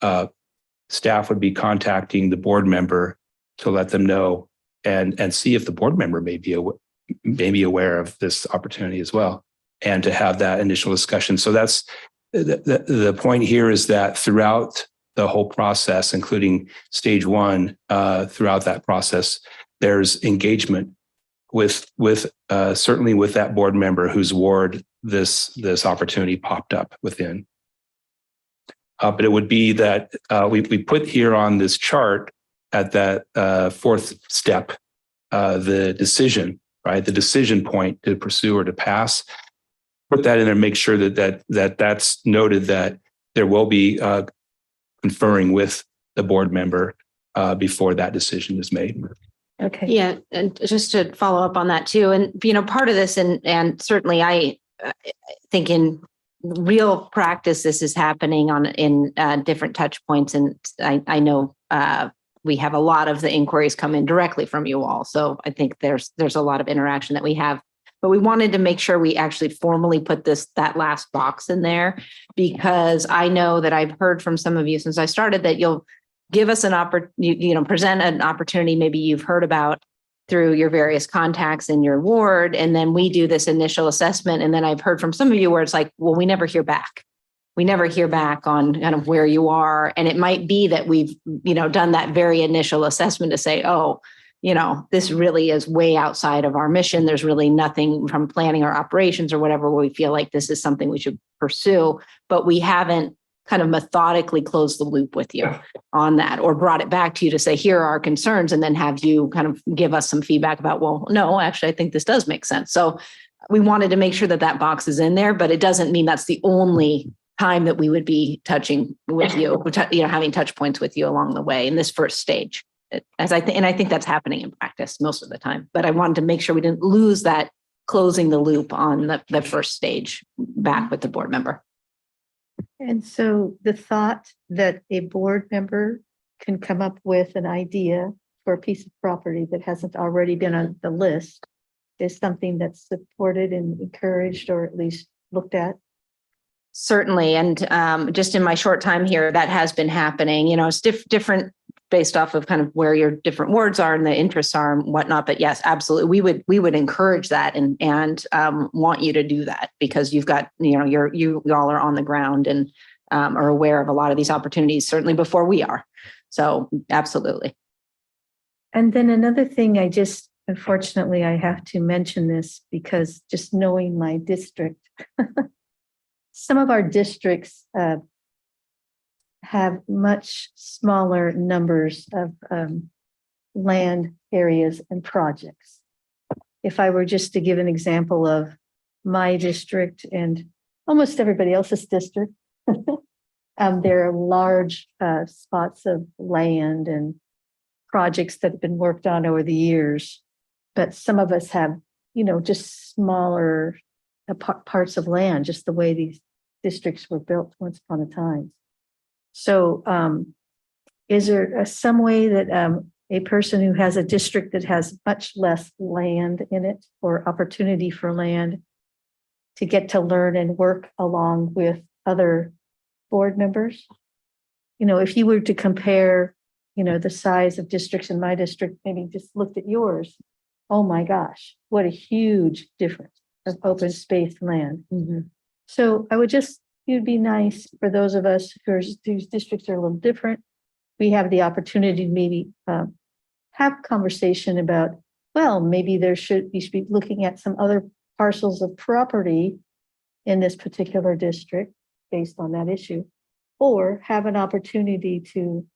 staff would be contacting the board member to let them know and see if the board member may be aware of this opportunity as well, and to have that initial discussion. So that's the point here, is that throughout the whole process, including stage one, throughout that process, there's engagement with certainly with that board member whose ward this opportunity popped up within. But it would be that we put here on this chart at that fourth step, the decision, right? The decision point to pursue or to pass. Put that in there, make sure that's noted, that there will be conferring with the board member before that decision is made. Okay. Yeah, and just to follow up on that too, and part of this, and certainly I think in real practice, this is happening in different touch points, and I know we have a lot of the inquiries come in directly from you all, so I think there's a lot of interaction that we have. But we wanted to make sure we actually formally put that last box in there, because I know that I've heard from some of you since I started that you'll give us an present an opportunity maybe you've heard about through your various contacts in your ward, and then we do this initial assessment. And then I've heard from some of you where it's like, well, we never hear back. We never hear back on kind of where you are. And it might be that we've, done that very initial assessment to say, oh, this really is way outside of our mission. There's really nothing from planning or operations or whatever where we feel like this is something we should pursue, but we haven't kind of methodically closed the loop with you on that, or brought it back to you to say, here are our concerns, and then have you kind of give us some feedback about, well, no, actually, I think this does make sense. So we wanted to make sure that box is in there, but it doesn't mean that's the only time that we would be touching with you, having touch points with you along the way in this first stage. And I think that's happening in practice most of the time, but I wanted to make sure we didn't lose that closing the loop on the first stage back with the board member. And so the thought that a board member can come up with an idea for a piece of property that hasn't already been on the list is something that's supported and encouraged, or at least looked at. Certainly. And just in my short time here, that has been happening. It's different based off of kind of where your different wards are and the interests are and whatnot. But yes, absolutely. We would encourage that and want you to do that, because you've got, you all are on the ground and are aware of a lot of these opportunities, certainly before we are. So absolutely. And then another thing, unfortunately, I have to mention this because just knowing my district, some of our districts have much smaller numbers of land areas and projects. If I were just to give an example of my district and almost everybody else's district, there are large spots of land and projects that have been worked on over the years, but some of us have, just smaller parts of land, just the way these districts were built once upon a time. So is there some way that a person who has a district that has much less land in it, or opportunity for land, to get to learn and work along with other board members? If you were to compare, the size of districts in my district, maybe just looked at yours, oh my gosh, what a huge difference of open space land. Mm-hmm. So it'd be nice for those of us whose districts are a little different. We have the opportunity to maybe have conversation about, well, maybe you should be looking at some other parcels of property in this particular district based on that issue, or have an opportunity to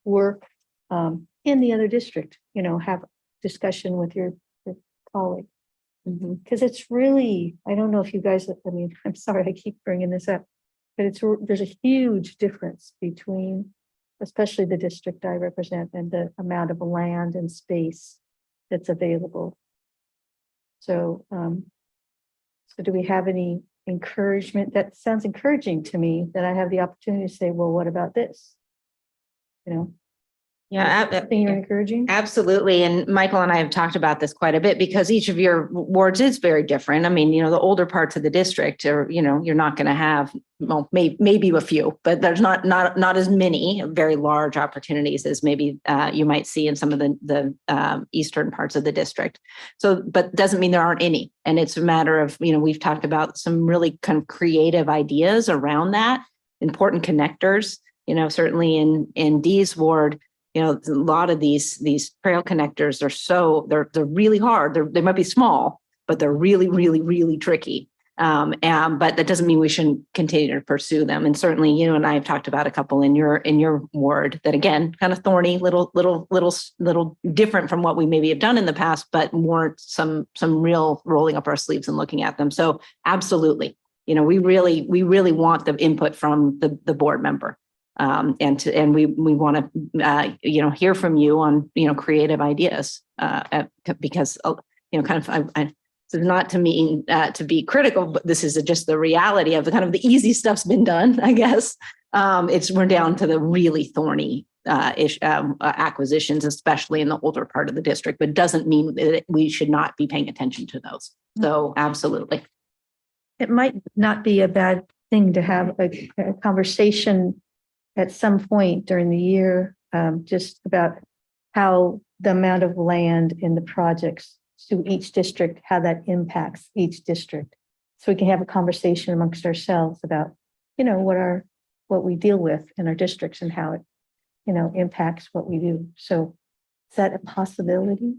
work in the other district, have discussion with your colleague. Because it's really, I don't know if you guys, I'm sorry, I keep bringing this up, but there's a huge difference between, especially the district I represent, and the amount of land and space that's available. So, so do we have any encouragement? That sounds encouraging to me, that I have the opportunity to say, well, what about this? Yeah, Something you're encouraging? absolutely. And Michael and I have talked about this quite a bit because each of your wards is very different. I mean, the older parts of the district are, you're not going to have, well, maybe a few, but there's not as many very large opportunities as maybe you might see in some of the eastern parts of the district. So, but doesn't mean there aren't any. And it's a matter of, we've talked about some really kind of creative ideas around that, important connectors, certainly in Dee's ward. A lot of these trail connectors are they're really hard. They might be small, but they're really, really, really tricky. But that doesn't mean we shouldn't continue to pursue them. And certainly, you and I have talked about a couple in your ward that, again, kind of thorny, little different from what we maybe have done in the past, but warrant some real rolling up our sleeves and looking at them. So absolutely, we really want the input from the board member. And we want to hear from you on creative ideas because so not to mean to be critical, but this is just the reality of the easy stuff's been done, I guess. We're down to the really thorny acquisitions, especially in the older part of the district, but doesn't mean that we should not be paying attention to those. So absolutely. It might not be a bad thing to have a conversation at some point during the year, just about how the amount of land in the projects to each district, how that impacts each district. So we can have a conversation amongst ourselves about, what we deal with in our districts and how it, impacts what we do. So is that a possibility?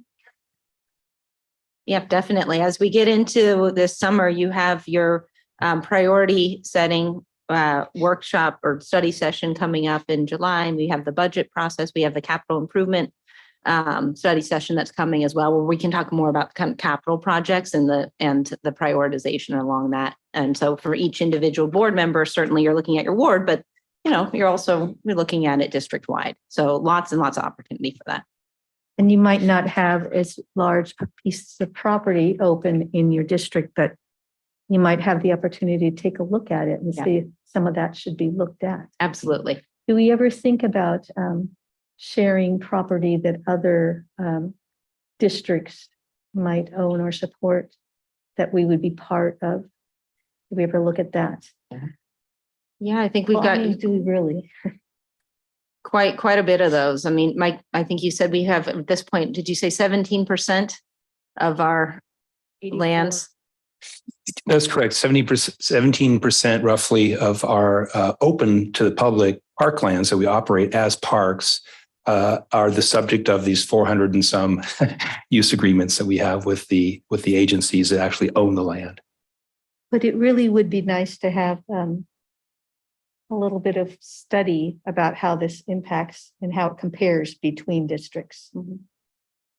Yep, definitely. As we get into this summer, you have your priority setting workshop or study session coming up in July, and we have the budget process. We have the capital improvement study session that's coming as well, where we can talk more about kind of capital projects and the prioritization along that. And so for each individual board member, certainly you're looking at your ward, but you're looking at it district wide. So lots and lots of opportunity for that. And you might not have as large pieces of property open in your district, but you might have the opportunity to take a look at it and see if some of that should be looked at. Absolutely. Do we ever think about sharing property that other districts might own or support that we would be part of? Do we ever look at that? Yeah, I think we've got do we really? quite a bit of those. I mean, Mike, I think you said we have at this point, did you say 17% of our 84. lands? That's correct. 17% roughly of our open to the public parklands that we operate as parks are the subject of these 400 and some use agreements that we have with the agencies that actually own the land. But it really would be nice to have a little bit of study about how this impacts and how it compares between districts.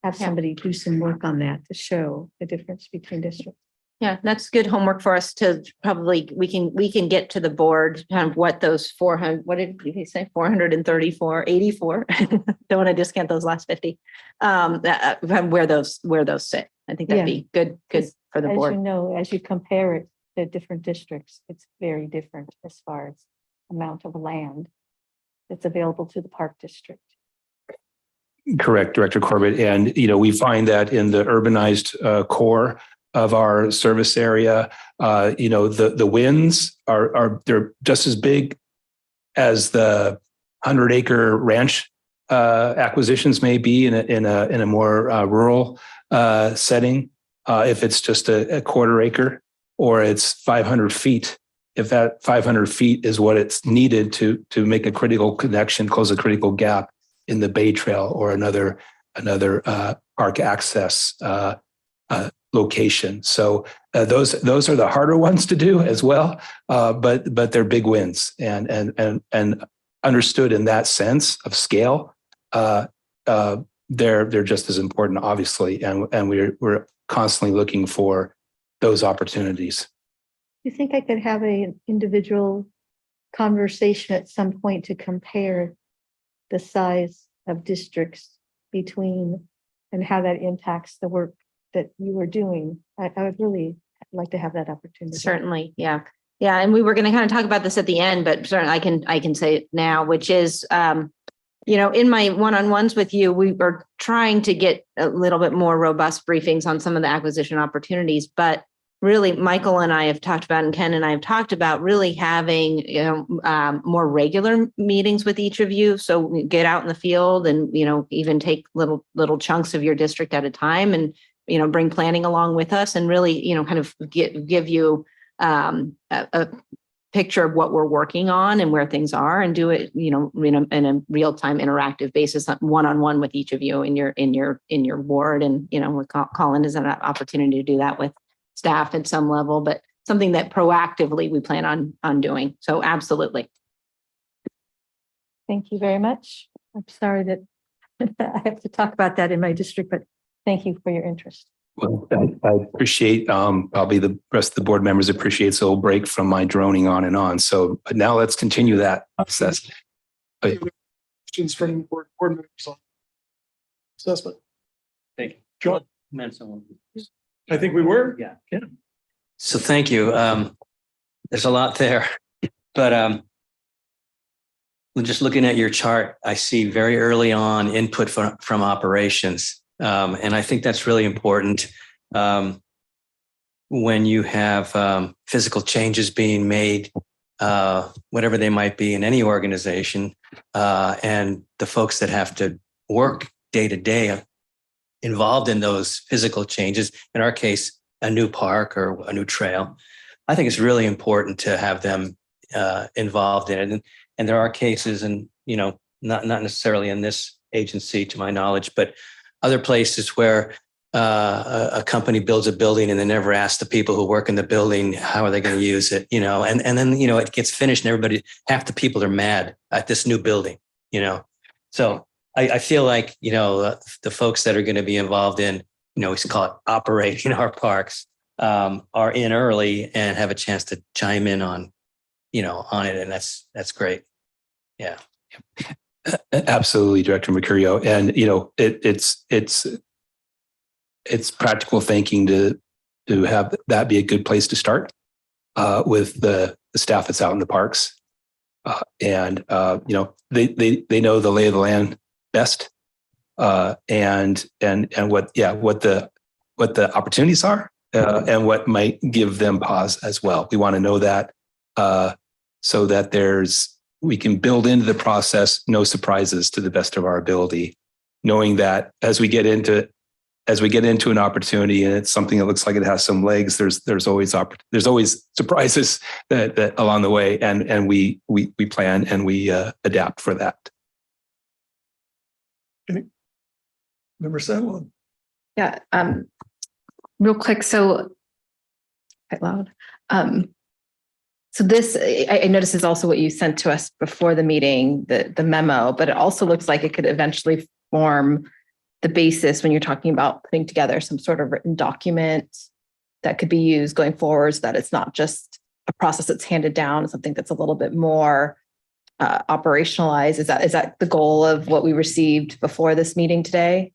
Have somebody do some work on that to show the difference between districts. Yeah, that's good homework for us to probably, we can get to the board kind of what those 400, what did he say? 434, 84. Don't want to discount those last 50. Where those sit. I think that'd be good for the board. As you know, as you compare it to different districts, it's very different as far as amount of land that's available to the park district. Correct, Director Corbett. And, we find that in the urbanized core of our service area, the wins they're just as big as the 100-acre ranch acquisitions may be in a more rural setting. If it's just a quarter acre or it's 500 feet, if that 500 feet is what it's needed to make a critical connection, close a critical gap in the Bay Trail or another park access location. So those are the harder ones to do as well, but they're big wins and understood in that sense of scale. They're just as important, obviously, and we're constantly looking for those opportunities. Do you think I could have an individual conversation at some point to compare the size of districts between and how that impacts the work that you are doing? I would really like to have that opportunity. Certainly. Yeah. Yeah. And we were going to kind of talk about this at the end, but certainly I can say it now, which is, in my one-on-ones with you, we were trying to get a little bit more robust briefings on some of the acquisition opportunities, but really Michael and I have talked about, and Ken and I have talked about really having, more regular meetings with each of you. So we get out in the field and, even take little chunks of your district at a time and, bring planning along with us and really, kind of give you a picture of what we're working on and where things are, and do it, in a real-time interactive basis, one-on-one with each of you in your ward. And, with Colin is an opportunity to do that with staff at some level, but something that proactively we plan on doing. So absolutely. Thank you very much. I'm sorry that I have to talk about that in my district, but thank you for your interest. Well, I appreciate, probably the rest of the board members appreciates a little break from my droning on and on. So but now let's continue that process. Questions from board members on assessment? Thank you. John? I think we were. Yeah. So thank you. There's a lot there, but just looking at your chart, I see very early on input from operations. And I think that's really important when you have physical changes being made, whatever they might be in any organization, and the folks that have to work day to day involved in those physical changes, in our case, a new park or a new trail. I think it's really important to have them involved in it. And there are cases, and not necessarily in this agency to my knowledge, but other places where a company builds a building and they never ask the people who work in the building, how are they going to use it? And then, it gets finished and half the people are mad at this new building, So I feel like, the folks that are going to be involved in, we call it operating our parks, are in early and have a chance to chime in on it. And that's great. Yeah. Absolutely, Director Mercurio. And, it's practical thinking to have that be a good place to start with the staff that's out in the parks. And they know the lay of the land best, and what the opportunities are, and what might give them pause as well. We want to know that so that we can build into the process no surprises to the best of our ability, knowing that as we get into an opportunity and it's something that looks like it has some legs, there's always surprises that along the way, and we plan and we adapt for that. Member Sandlin. Yeah. Real quick. So quite loud. So this, I noticed, is also what you sent to us before the meeting, the memo, but it also looks like it could eventually form the basis when you're talking about putting together some sort of written document that could be used going forward, so that it's not just a process that's handed down, it's something that's a little bit more operationalized. Is that the goal of what we received before this meeting today?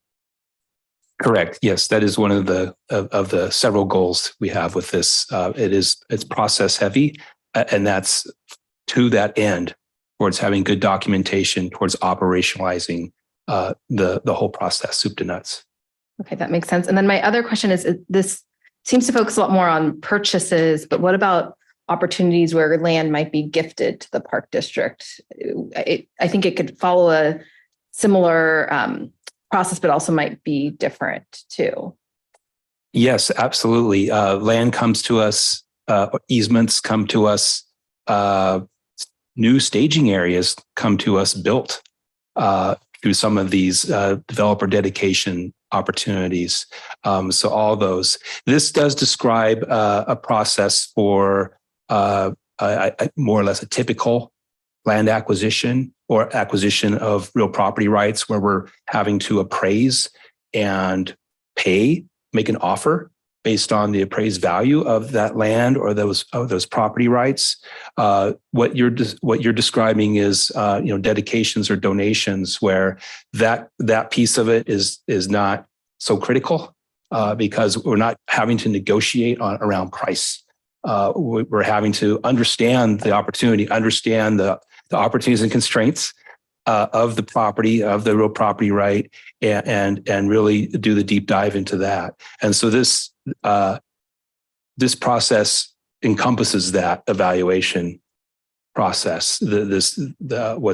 Correct. Yes, that is one of the several goals we have with this. It's process heavy, and that's to that end, towards having good documentation, towards operationalizing the whole process, soup to nuts. Okay, that makes sense. And then my other question is, this seems to focus a lot more on purchases, but what about opportunities where land might be gifted to the park district? I think it could follow a similar process, but also might be different too. Yes, absolutely. Land comes to us, easements come to us, new staging areas come to us built through some of these developer dedication opportunities. So all those. This does describe a process for more or less a typical land acquisition or acquisition of real property rights, where we're having to appraise and make an offer based on the appraised value of that land or those property rights. What you're describing is dedications or donations, where that piece of it is not so critical because we're not having to negotiate around price. We're having to understand the opportunity, understand the opportunities and constraints, of the property, of the real property right, and really do the deep dive into that. And so this process encompasses that evaluation process. What's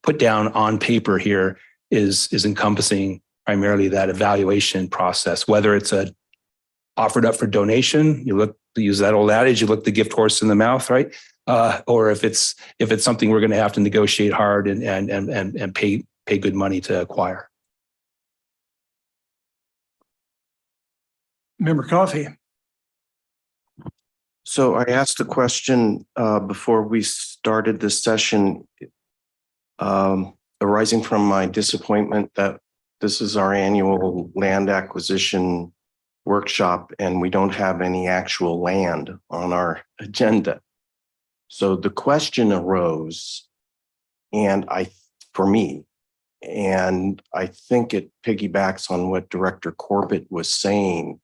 put down on paper here is encompassing primarily that evaluation process, whether it's offered up for donation, you use that old adage, you look the gift horse in the mouth, right? Or if it's something we're going to have to negotiate hard and pay good money to acquire. Member Coffey. So I asked a question before we started this session, arising from my disappointment that this is our annual land acquisition workshop and we don't have any actual land on our agenda. So the question arose, for me, and I think it piggybacks on what Director Corbett was saying,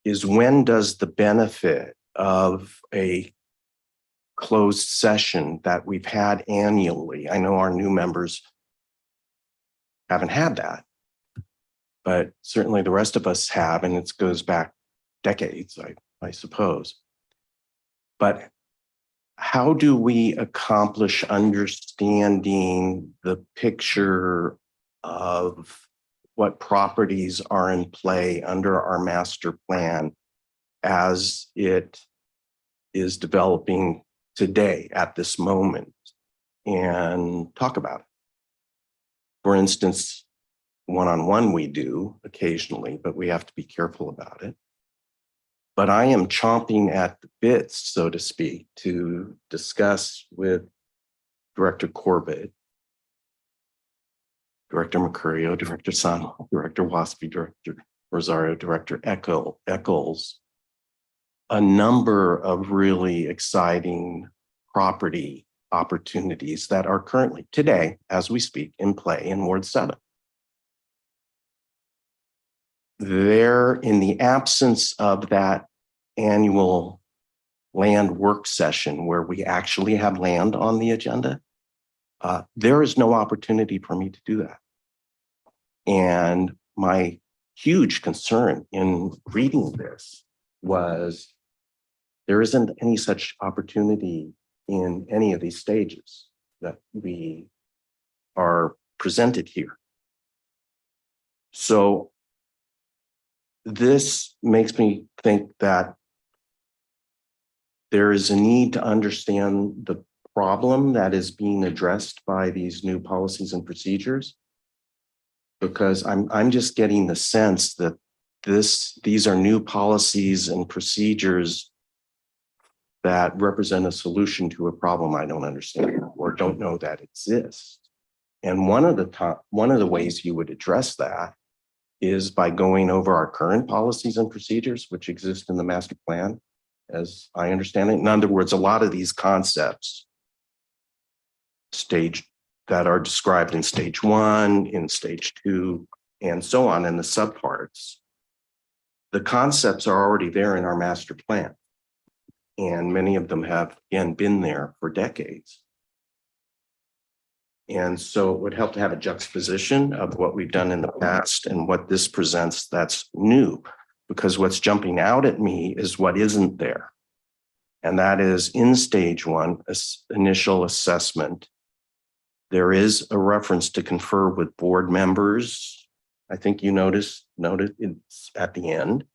is when does the benefit of a closed session that we've had annually, I know our new members haven't had that, but certainly the rest of us have, and it goes back decades, I suppose. But how do we accomplish understanding the picture of what properties are in play under our master plan as it is developing today at this moment, and talk about it? For instance, one-on-one we do occasionally, but we have to be careful about it. But I am chomping at the bits, so to speak, to discuss with Director Corbett, Director Mercurio, Director Sano, Director Waspy, Director Rosario, Director Eccles, a number of really exciting property opportunities that are currently today, as we speak, in play in Ward 7. There, in the absence of that annual land work session where we actually have land on the agenda, there is no opportunity for me to do that. And my huge concern in reading this was there isn't any such opportunity in any of these stages that we are presented here. So this makes me think that there is a need to understand the problem that is being addressed by these new policies and procedures, because I'm just getting the sense that these are new policies and procedures that represent a solution to a problem I don't understand or don't know that exists. And one of the ways you would address that is by going over our current policies and procedures, which exist in the master plan, as I understand it. In other words, a lot of these concepts that are described in stage 1, in stage 2, and so on in the subparts, the concepts are already there in our master plan. And many of them have, again, been there for decades. And so it would help to have a juxtaposition of what we've done in the past and what this presents that's new, because what's jumping out at me is what isn't there. And that is in stage 1, initial assessment. There is a reference to confer with board members. I think you noted it's at the end.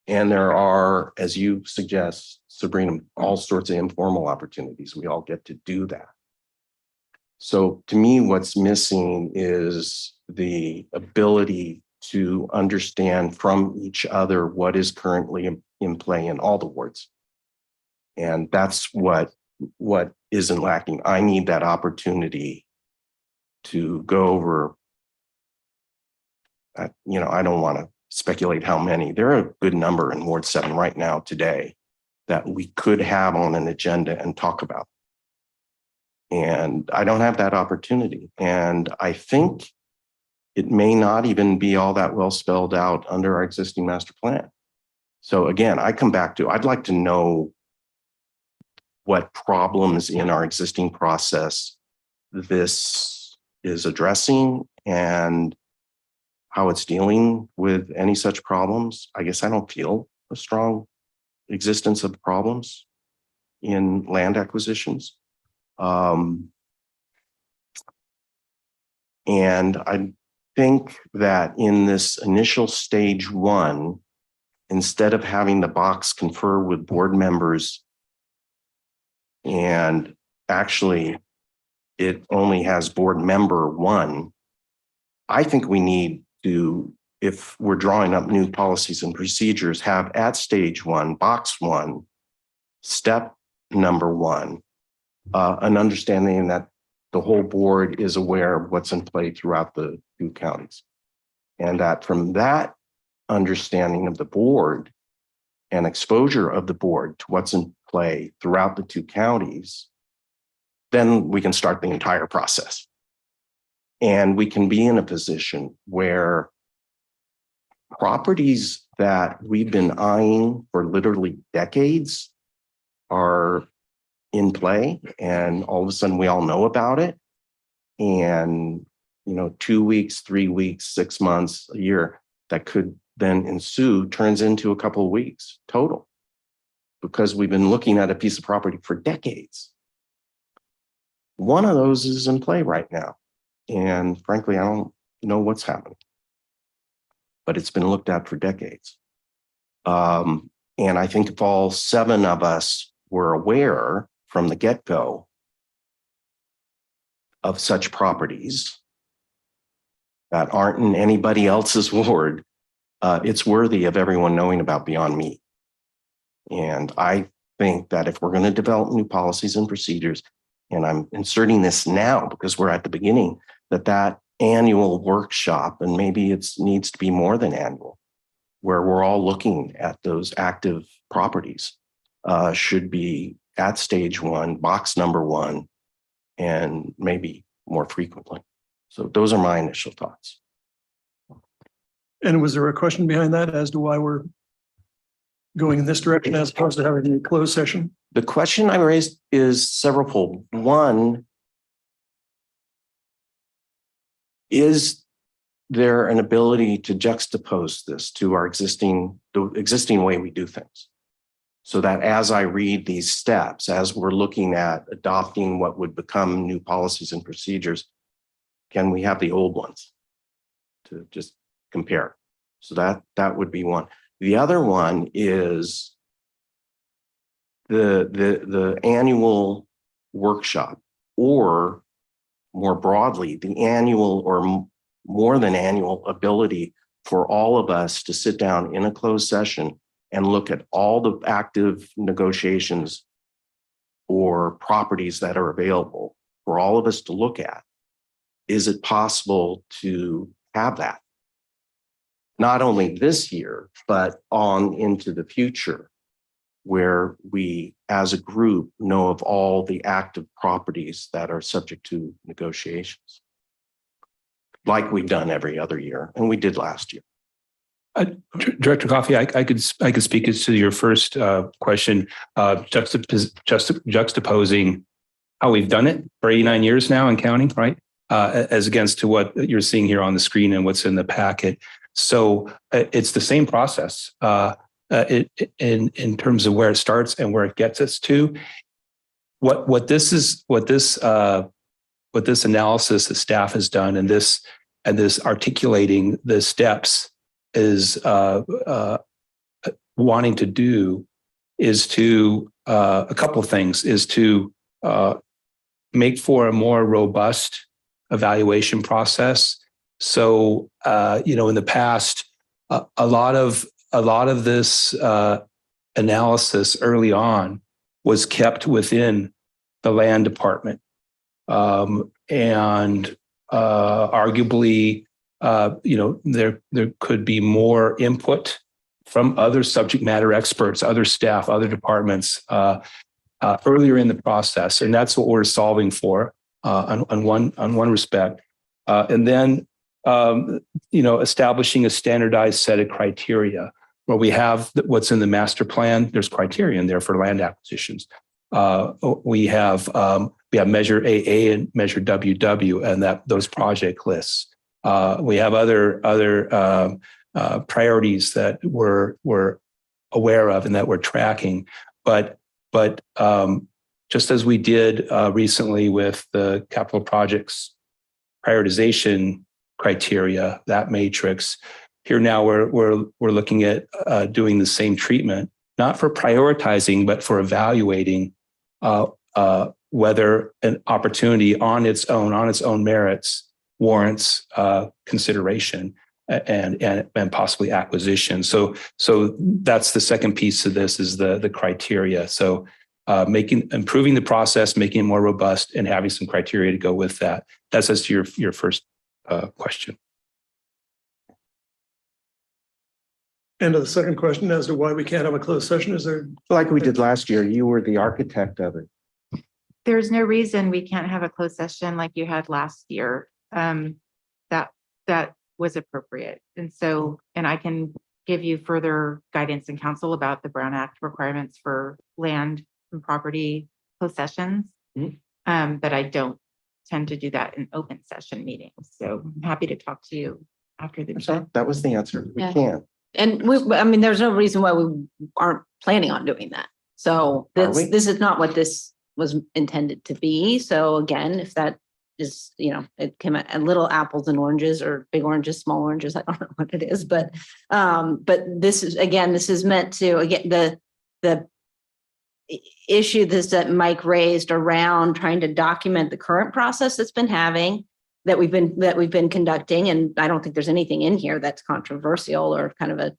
And there are, as you suggest, Sabrina, all sorts of informal opportunities. We all get to do that. So to me, what's missing is the ability to understand from each other what is currently in play in all the wards. And that's what isn't lacking. I need that opportunity to go over, I don't want to speculate how many. There are a good number in Ward 7 right now today that we could have on an agenda and talk about. And I don't have that opportunity. And I think it may not even be all that well spelled out under our existing master plan. So again, I come back to, I'd like to know what problems in our existing process this is addressing and how it's dealing with any such problems. I guess I don't feel a strong existence of problems in land acquisitions. And I think that in this initial stage one, instead of having the box confer with board members, and actually it only has board member one, I think we need to, if we're drawing up new policies and procedures, have at stage one, box one, step number one, an understanding that the whole board is aware of what's in play throughout the 2 counties. And that from that understanding of the board and exposure of the board to what's in play throughout the 2 counties, then we can start the entire process. And we can be in a position where properties that we've been eyeing for literally decades are in play, and all of a sudden we all know about it. And, 2 weeks, 3 weeks, 6 months, a year, that could then ensue turns into a couple of weeks total, because we've been looking at a piece of property for decades. One of those is in play right now. And frankly, I don't know what's happening, but it's been looked at for decades. And I think if all 7 of us were aware from the get-go of such properties that aren't in anybody else's ward, it's worthy of everyone knowing about beyond me. And I think that if we're going to develop new policies and procedures, and I'm inserting this now because we're at the beginning, that annual workshop, and maybe it needs to be more than annual, where we're all looking at those active properties, should be at stage one, box number one, and maybe more frequently. So those are my initial thoughts. And was there a question behind that as to why we're going in this direction as opposed to having a closed session? The question I raised is severalfold. One, is there an ability to juxtapose this to the existing way we do things? So that as I read these steps, as we're looking at adopting what would become new policies and procedures, can we have the old ones to just compare? So that would be one. The other one is the annual workshop, or more broadly, the annual or more than annual ability for all of us to sit down in a closed session and look at all the active negotiations or properties that are available for all of us to look at. Is it possible to have that? Not only this year, but on into the future, where we as a group know of all the active properties that are subject to negotiations, like we've done every other year, and we did last year. Director Coffey, I could speak as to your first question, juxtaposing how we've done it for 89 years now and counting, right? As against to what you're seeing here on the screen and what's in the packet. So it's the same process in terms of where it starts and where it gets us to. What this analysis that staff has done and this articulating the steps is wanting to do is to a couple of things, is to make for a more robust evaluation process. So in the past, a lot of this analysis early on was kept within the land department, and arguably, there could be more input from other subject matter experts, other staff, other departments earlier in the process, and that's what we're solving for on one respect, and then establishing a standardized set of criteria where we have what's in the master plan. There's criteria in there for land acquisitions. We have Measure AA and Measure WW, and those project lists. We have other priorities that we're aware of and that we're tracking, but just as we did recently with the capital projects prioritization criteria, that matrix, here now we're looking at doing the same treatment, not for prioritizing, but for evaluating whether an opportunity on its own merits warrants consideration and possibly acquisition. So that's the second piece of this, is the criteria. So improving the process, making it more robust, and having some criteria to go with that. That's as to your first question. And to the second question as to why we can't have a closed session, is there? Like we did last year, you were the architect of it. There's no reason we can't have a closed session like you had last year. That was appropriate. And I can give you further guidance and counsel about the Brown Act requirements for land and property closed sessions. But I don't tend to do that in open session meetings. So I'm happy to talk to you after the meeting. That was the answer. We Yeah. can. And there's no reason why we aren't planning on doing that. So this is not what this was intended to be. So again, if that is, it came at little apples and oranges, or big oranges, small oranges, I don't know what it is, but this is meant to, again, the issue that Mike raised around trying to document the current process that's been that we've been conducting. And I don't think there's anything in here that's controversial or kind of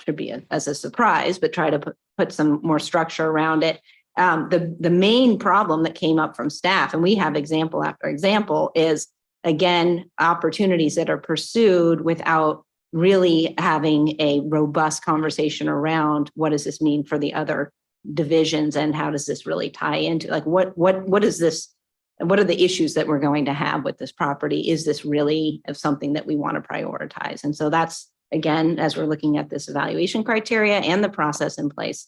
should be as a surprise, but try to put some more structure around it. The main problem that came up from staff, and we have example after example, is again, opportunities that are pursued without really having a robust conversation around what does this mean for the other divisions, and how does this really tie into, like, what is this? What are the issues that we're going to have with this property? Is this really something that we want to prioritize? And so that's, again, as we're looking at this evaluation criteria and the process in place,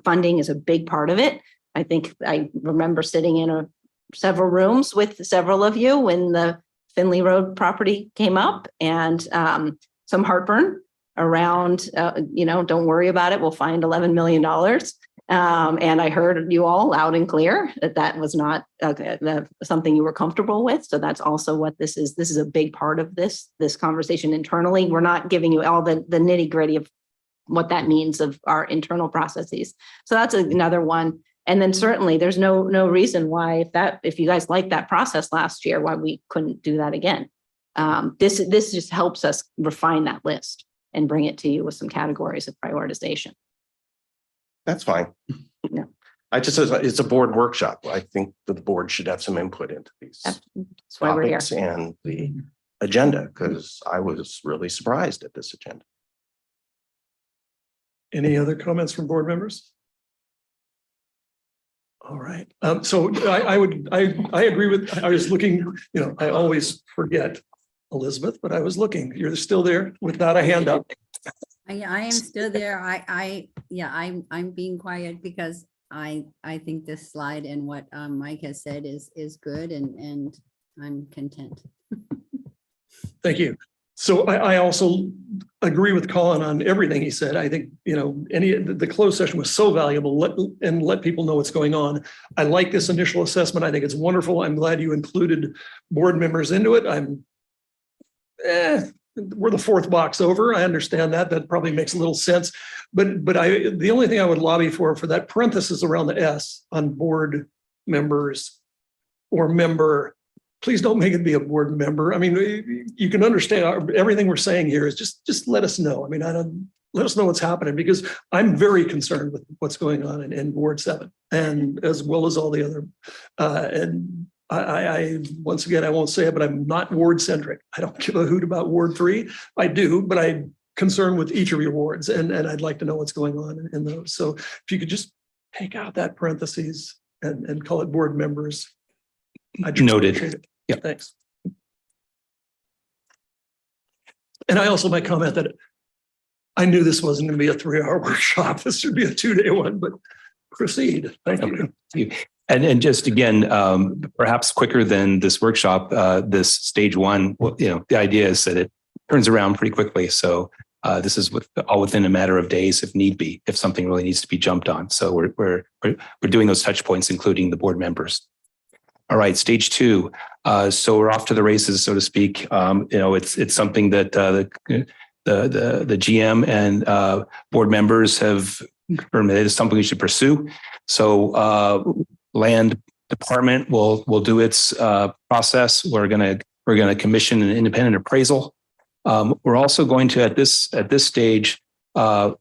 funding is a big part of it. I think I remember sitting in several rooms with several of you when the Finley Road property came up, and some heartburn around, don't worry about it, we'll find $11 million. And I heard you all loud and clear that was not something you were comfortable with. So that's also what this is. This is a big part of this conversation internally. We're not giving you all the nitty gritty of what that means of our internal processes. So that's another one. And then certainly there's no reason why, if you guys liked that process last year, why we couldn't do that again. This just helps us refine that list and bring it to you with some categories of prioritization. That's fine. Yeah. It's a board workshop. I think the board should have some input into these That's why we're here. topics and the agenda, because I was really surprised at this agenda. Any other comments from board members? All right. So I agree with, I was looking, I always forget Elizabeth, but I was looking. You're still there without a hand up. I am still there. I'm being quiet because I think this slide and what Mike has said is good, and I'm content. Thank you. So I also agree with Colin on everything he said. I think, the closed session was so valuable, let people know what's going on. I like this initial assessment. I think it's wonderful. I'm glad you included board members into it. We're the fourth box over. I understand that. That probably makes a little sense. But the only thing I would lobby for that parenthesis around the S on board members or member, please don't make it be a board member. I mean, you can understand everything we're saying here is just let us know. I mean, let us know what's happening, because I'm very concerned with what's going on in Ward 7, and as well as all the other. And I once again, I won't say it, but I'm not ward centric. I don't give a hoot about Ward 3. I do, but I'm concerned with each of your wards, and I'd like to know what's going on in those. So if you could just take out that parentheses and call it board members. I'd Noted. appreciate it. Yeah. Thanks. And I also might comment that I knew this wasn't going to be a 3-hour workshop. This should be a 2-day one, but proceed. Thank you. And just again, perhaps quicker than this workshop, this stage one, the idea is that it turns around pretty quickly. So this is all within a matter of days, if need be, if something really needs to be jumped on. So we're doing those touch points, including the board members. All right, stage two. So we're off to the races, so to speak. It's something that the GM and board members have confirmed it is something we should pursue. So land department will do its process. We're gonna commission an independent appraisal. We're also going to at this stage have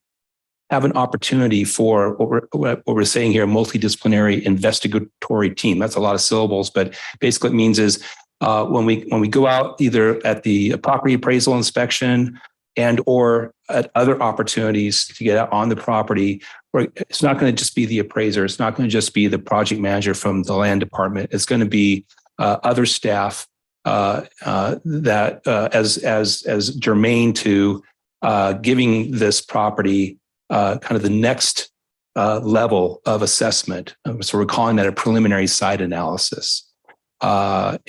an opportunity for what we're saying here, a multidisciplinary investigatory team. That's a lot of syllables, but basically it means is when we go out either at the property appraisal inspection and or at other opportunities to get out on the property, it's not going to just be the appraiser. It's not going to just be the project manager from the land department. It's going to be other staff that as germane to giving this property kind of the next level of assessment. So we're calling that a preliminary site analysis. The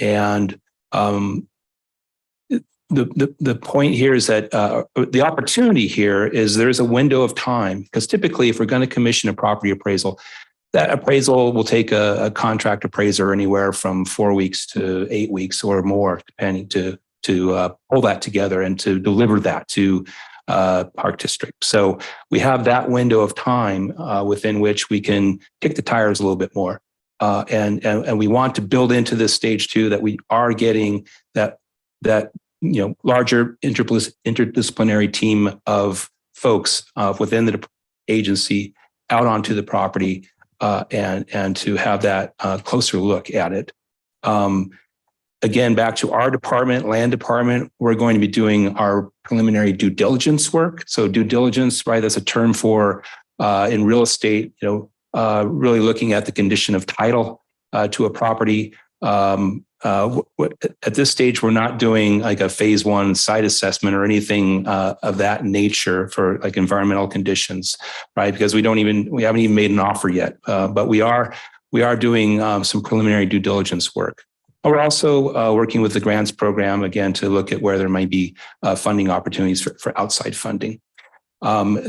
point here is that the opportunity here is there's a window of time, because typically if we're going to commission a property appraisal, that appraisal will take a contract appraiser anywhere from 4 weeks to 8 weeks or more, depending to pull that together and to deliver that to Park District. So we have that window of time within which we can kick the tires a little bit more. And we want to build into this stage two that we are getting that larger interdisciplinary team of folks within the agency out onto the property and to have that closer look at it. Again, back to our department, land department, we're going to be doing our preliminary due diligence work. So due diligence, right, that's a term for in real estate, really looking at the condition of title to a property. At this stage, we're not doing like a phase one site assessment or anything of that nature for like environmental conditions, right? Because we haven't even made an offer yet, but we are doing some preliminary due diligence work. We're also working with the grants program again to look at where there might be funding opportunities for outside funding.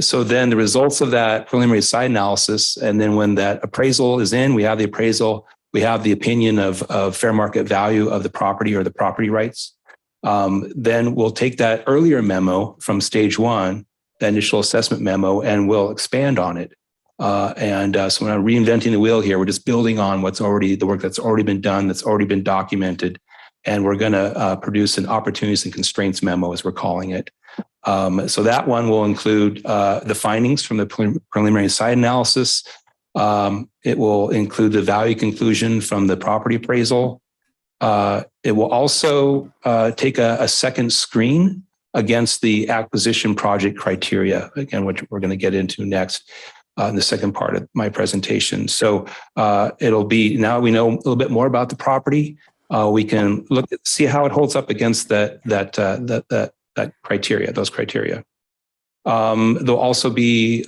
So then the results of that preliminary site analysis, and then when that appraisal is in, we have the appraisal. We have the opinion of fair market value of the property or the property rights. Then we'll take that earlier memo from stage one, the initial assessment memo, and we'll expand on it. So we're not reinventing the wheel here. We're just building on the work that's already been done, that's already been documented. And we're going to produce an opportunities and constraints memo, as we're calling it. So that one will include the findings from the preliminary site analysis. It will include the value conclusion from the property appraisal. It will also take a second screen against the acquisition project criteria, again, which we're going to get into next in the second part of my presentation. So it'll be, now we know a little bit more about the property. We can see how it holds up against that criteria, those criteria. There'll also be,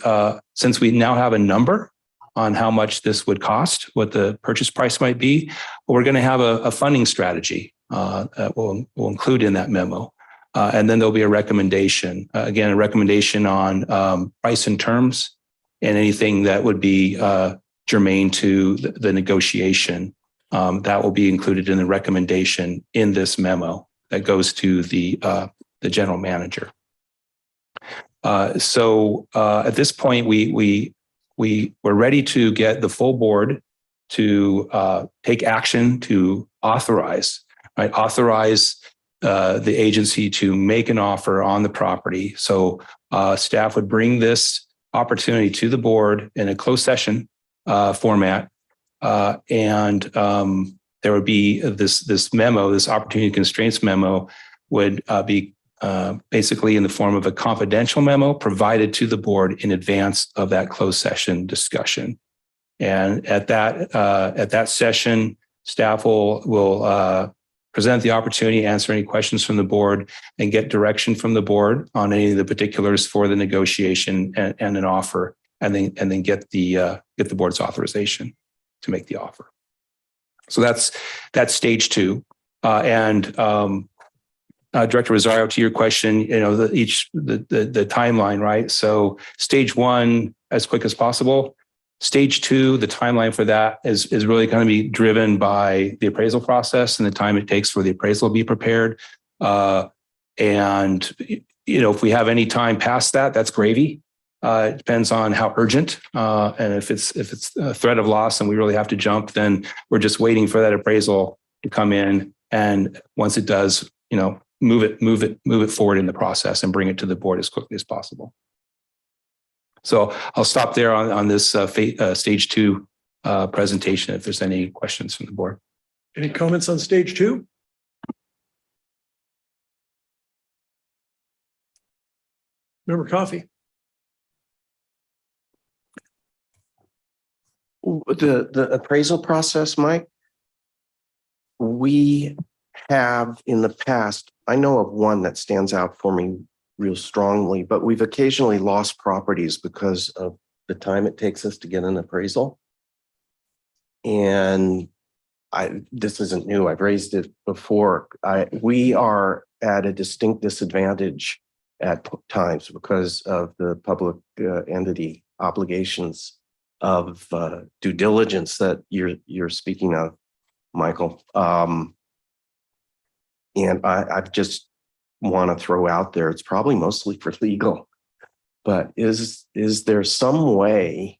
since we now have a number on how much this would cost, what the purchase price might be, we're going to have a funding strategy that we'll include in that memo. And then there'll be a recommendation, again, a recommendation on price and terms and anything that would be germane to the negotiation. That will be included in the recommendation in this memo that goes to the general manager. So at this point, we're ready to get the full board to take action to authorize the agency to make an offer on the property. So staff would bring this opportunity to the board in a closed session format, and there would be this memo, this opportunity constraints memo would be basically in the form of a confidential memo provided to the board in advance of that closed session discussion. And at that session, staff will present the opportunity, answer any questions from the board, and get direction from the board on any of the particulars for the negotiation and an offer and then get the board's authorization to make the offer. So that's stage two. Director Rosario, to your question, the timeline, right? So stage one, as quick as possible. Stage two, the timeline for that is really going to be driven by the appraisal process and the time it takes for the appraisal to be prepared. And if we have any time past that, that's gravy. It depends on how urgent. And if it's a threat of loss and we really have to jump, then we're just waiting for that appraisal to come in. And once it does, move it forward in the process and bring it to the board as quickly as possible. So I'll stop there on this stage two presentation if there's any questions from the board. Any comments on stage two? Member Coffey. The appraisal process, Mike, we have in the past, I know of one that stands out for me real strongly, but we've occasionally lost properties because of the time it takes us to get an appraisal. And this isn't new. I've raised it before. We are at a distinct disadvantage at times because of the public entity obligations of due diligence that you're speaking of, Michael. And I just want to throw out there, it's probably mostly for legal, but is there some way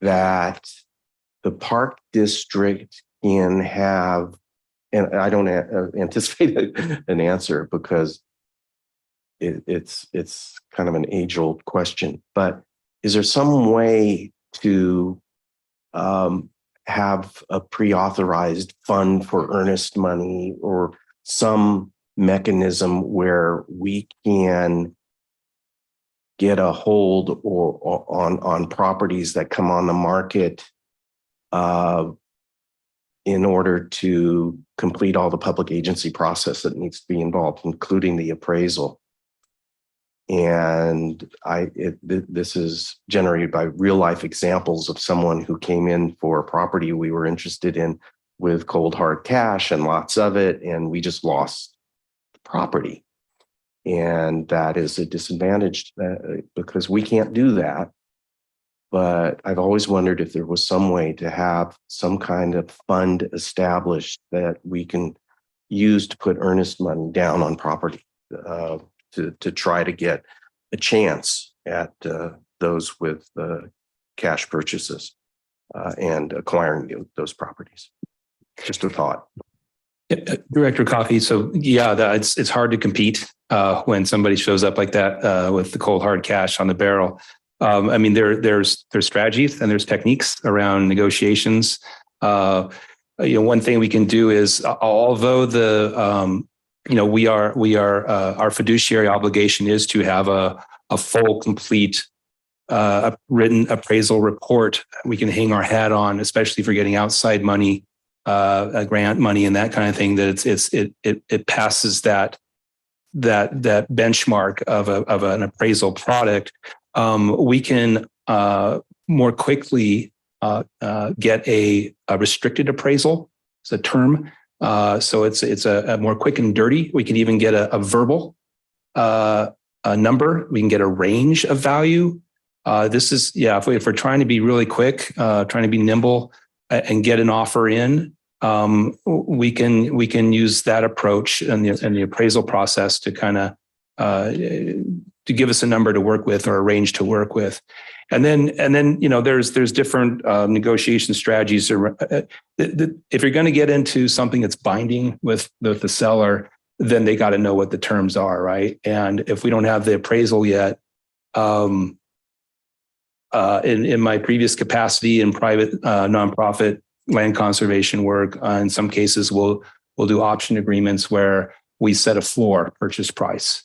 that the park district can have, and I don't anticipate an answer because it's kind of an age-old question, but is there some way to have a pre-authorized fund for earnest money or some mechanism where we can get a hold or on properties that come on the market in order to complete all the public agency process that needs to be involved, including the appraisal? And this is generated by real life examples of someone who came in for a property we were interested in with cold hard cash and lots of it, and we just lost the property. And that is a disadvantage because we can't do that. But I've always wondered if there was some way to have some kind of fund established that we can use to put earnest money down on property to try to get a chance at those with cash purchases and acquiring those properties. Just a thought. Director Coffey. So yeah, it's hard to compete when somebody shows up like that with the cold hard cash on the barrel. I mean, there's strategies and there's techniques around negotiations. One thing we can do is, although our fiduciary obligation is to have a full, complete written appraisal report we can hang our hat on, especially for getting outside money, grant money and that kind of thing, that it passes that benchmark of an appraisal product. We can more quickly get a restricted appraisal. It's a term. So it's a more quick and dirty. We can even get a verbal number. We can get a range of value. This is, if we're trying to be really quick, trying to be nimble and get an offer in, we can use that approach and the appraisal process to kind of to give us a number to work with or a range to work with. And then there's different negotiation strategies. If you're going to get into something that's binding with the seller, then they got to know what the terms are, right? And if we don't have the appraisal yet, in my previous capacity in private nonprofit land conservation work, in some cases we'll do option agreements where we set a floor purchase price.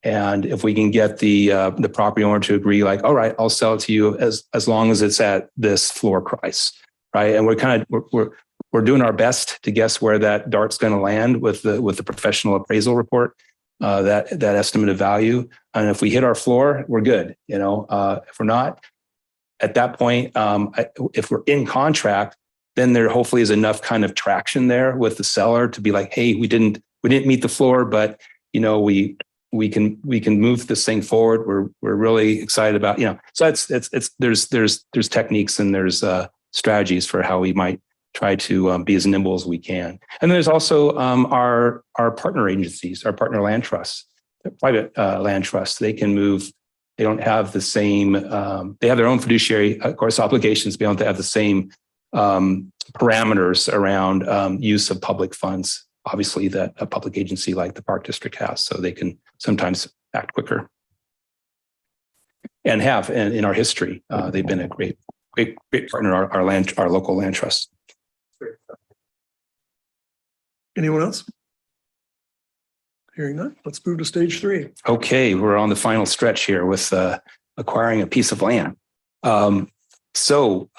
And if we can get the property owner to agree, like, all right, I'll sell it to you as long as it's at this floor price, right? And we're doing our best to guess where that dart's going to land with the professional appraisal report, that estimate of value. And if we hit our floor, we're good. If we're not, at that point, if we're in contract, then there hopefully is enough kind of traction there with the seller to be like, hey, we didn't meet the floor, but we can move this thing forward. We're really excited about, so there's techniques and there's strategies for how we might try to be as nimble as we can. And there's also our partner agencies, our partner land trusts, private land trusts. They can move. They don't have the same, they have their own fiduciary, of course, obligations. They don't have the same parameters around use of public funds, obviously, that a public agency like the Park District has. So they can sometimes act quicker and have in our history. They've been a great partner, our local land trust. Anyone else? Hearing none, let's move to stage 3. Okay, we're on the final stretch here with acquiring a piece of land. So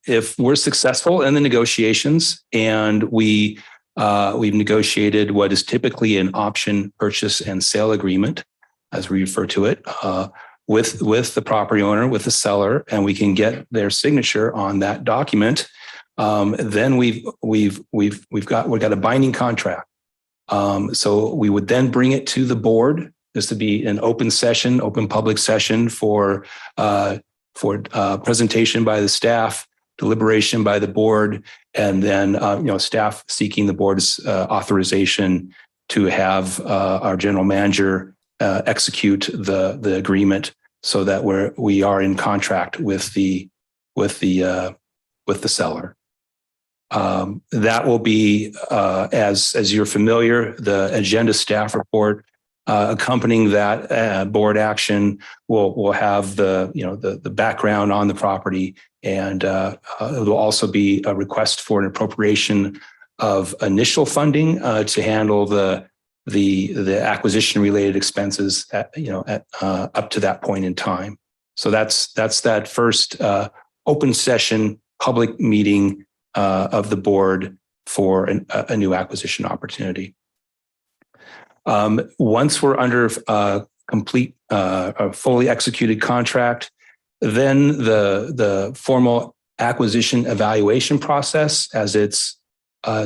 if we're successful in the negotiations and we've negotiated what is typically an option purchase and sale agreement, as we refer to it, with the property owner, with the seller, and we can get their signature on that document, then we've got a binding contract. So we would then bring it to the board. This would be an open session, open public session for presentation by the staff, deliberation by the board, and then staff seeking the board's authorization to have our general manager execute the agreement so that we are in contract with the seller. That will be, as you're familiar, the agenda staff report accompanying that board action will have the background on the property, and it will also be a request for an appropriation of initial funding to handle the acquisition related expenses up to that point in time. So that's that first open session public meeting of the board for a new acquisition opportunity. Once we're under complete, a fully executed contract, then the formal acquisition evaluation process, as it's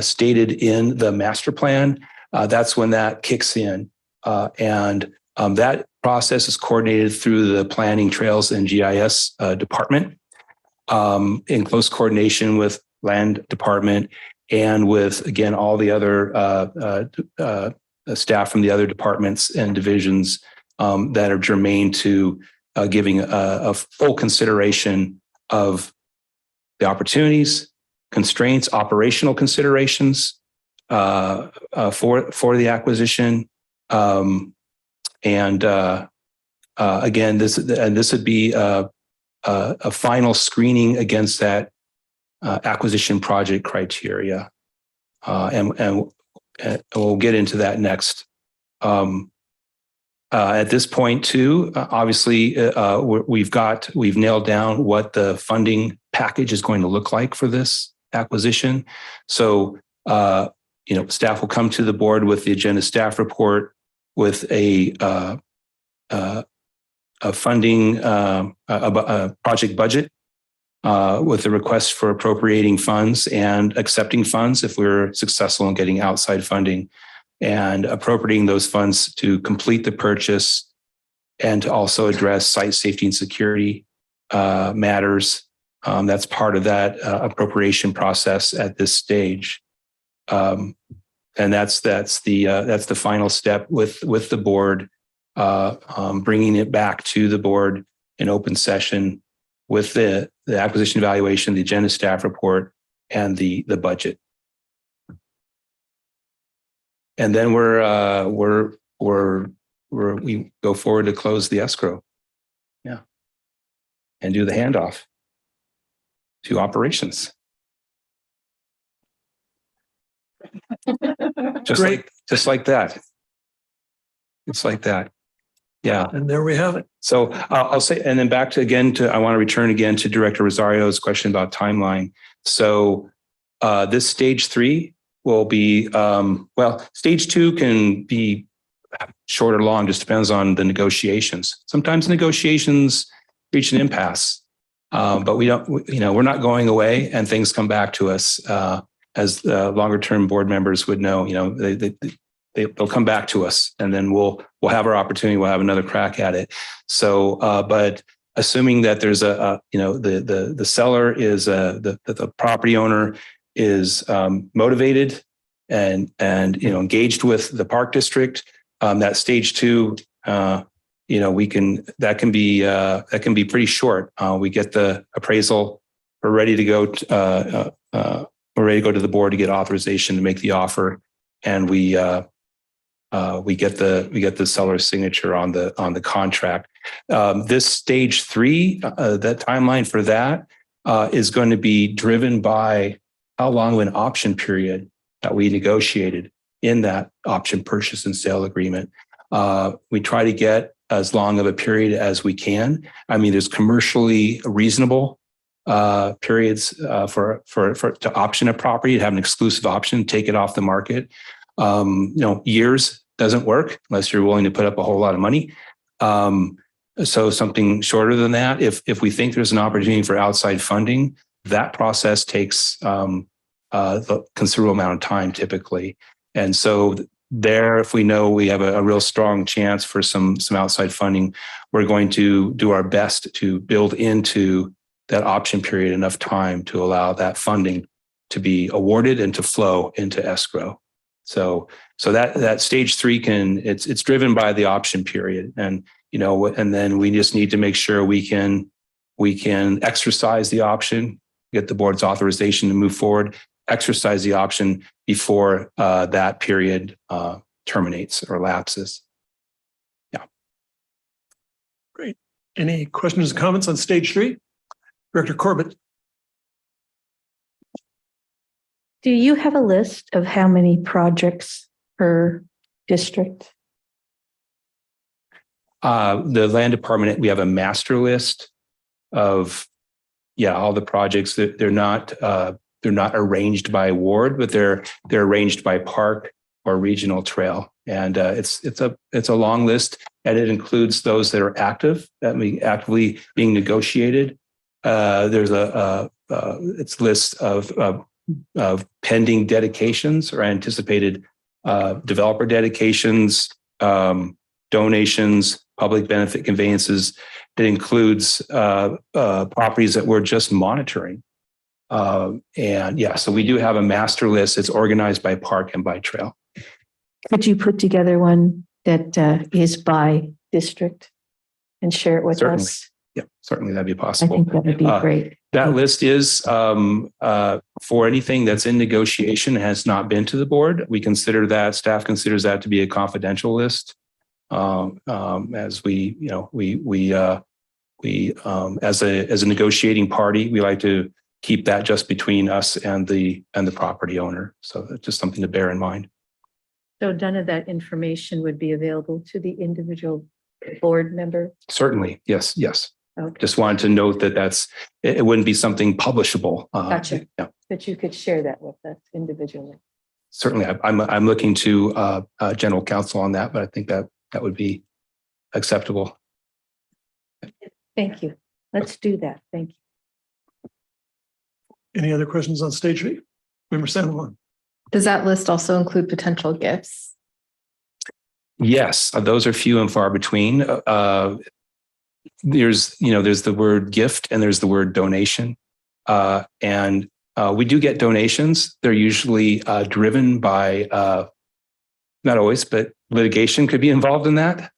stated in the master plan, that's when that kicks in. And that process is coordinated through the Planning, Trails, and GIS department in close coordination with Land Department and with, again, all the other staff from the other departments and divisions that are germane to giving a full consideration of the opportunities, constraints, operational considerations for the acquisition. Again, this would be a final screening against that acquisition project criteria, and we'll get into that next. At this point, too, obviously, we've nailed down what the funding package is going to look like for this acquisition. So, staff will come to the board with the agenda staff report with a funding, a project budget, with a request for appropriating funds and accepting funds if we're successful in getting outside funding, and appropriating those funds to complete the purchase and to also address site safety and security matters. That's part of that appropriation process at this stage. And that's the final step with the board, bringing it back to the board in open session with the acquisition evaluation, the agenda staff report, and the budget. And then we go forward to close the escrow. Yeah. And do the handoff to operations. Just like that. It's like that. Yeah. And there we have it. So I'll say, and then back to I want to return again to Director Rosario's question about timeline. So this stage 3 will be, stage 2 can be short or long, just depends on the negotiations. Sometimes negotiations reach an impasse. But we don't, we're not going away, and things come back to us as longer term board members would know. They'll come back to us, and then we'll have our opportunity. We'll have another crack at it. So, but assuming that there's the seller is the property owner is motivated and engaged with the park district, that stage 2, that can be pretty short. We get the appraisal. We're ready to go. We're ready to go to the board to get authorization to make the offer, and we get the seller's signature on the contract. This stage 3, that timeline for that is going to be driven by how long of an option period that we negotiated in that option purchase and sale agreement. We try to get as long of a period as we can. I mean, there's commercially reasonable periods to option a property, to have an exclusive option, take it off the market. Years doesn't work unless you're willing to put up a whole lot of money. So something shorter than that. If we think there's an opportunity for outside funding, that process takes a considerable amount of time typically. And so there, if we know we have a real strong chance for some outside funding, we're going to do our best to build into that option period enough time to allow that funding to be awarded and to flow into escrow. So that stage 3 it's driven by the option period, and then we just need to make sure we can exercise the option, get the board's authorization to move forward, exercise the option before that period terminates or lapses. Yeah. Great. Any questions or comments on stage 3? Director Corbett. Do you have a list of how many projects per district? The land department, we have a master list of all the projects that they're not arranged by ward, but they're arranged by park or regional trail. And it's a long list, and it includes those that are actively being negotiated. There's it's list of pending dedications or anticipated developer dedications, donations, public benefit conveyances. It includes properties that we're just monitoring. So we do have a master list. It's organized by park and by trail. Could you put together one that is by district and share it with us? Yeah, certainly that'd be I possible. think that would be great. That list is for anything that's in negotiation and has not been to the board. We consider that, staff considers that to be a confidential list. As we as a negotiating party, we like to keep that just between us and the property owner. So that's just something to bear in mind. So none of that information would be available to the individual board member? Certainly, yes. Okay. Just wanted to note that it wouldn't be something publishable. Gotcha. Yeah. That you could share that with us individually. Certainly, I'm looking to general counsel on that, but I think that would be acceptable. Thank you. Let's do that. Thank you. Any other questions on stage 3? Member Sandoval. Does that list also include potential gifts? Yes, those are few and far between. There's the word gift and there's the word donation. And we do get donations. They're usually driven by, not always, but litigation could be involved in that.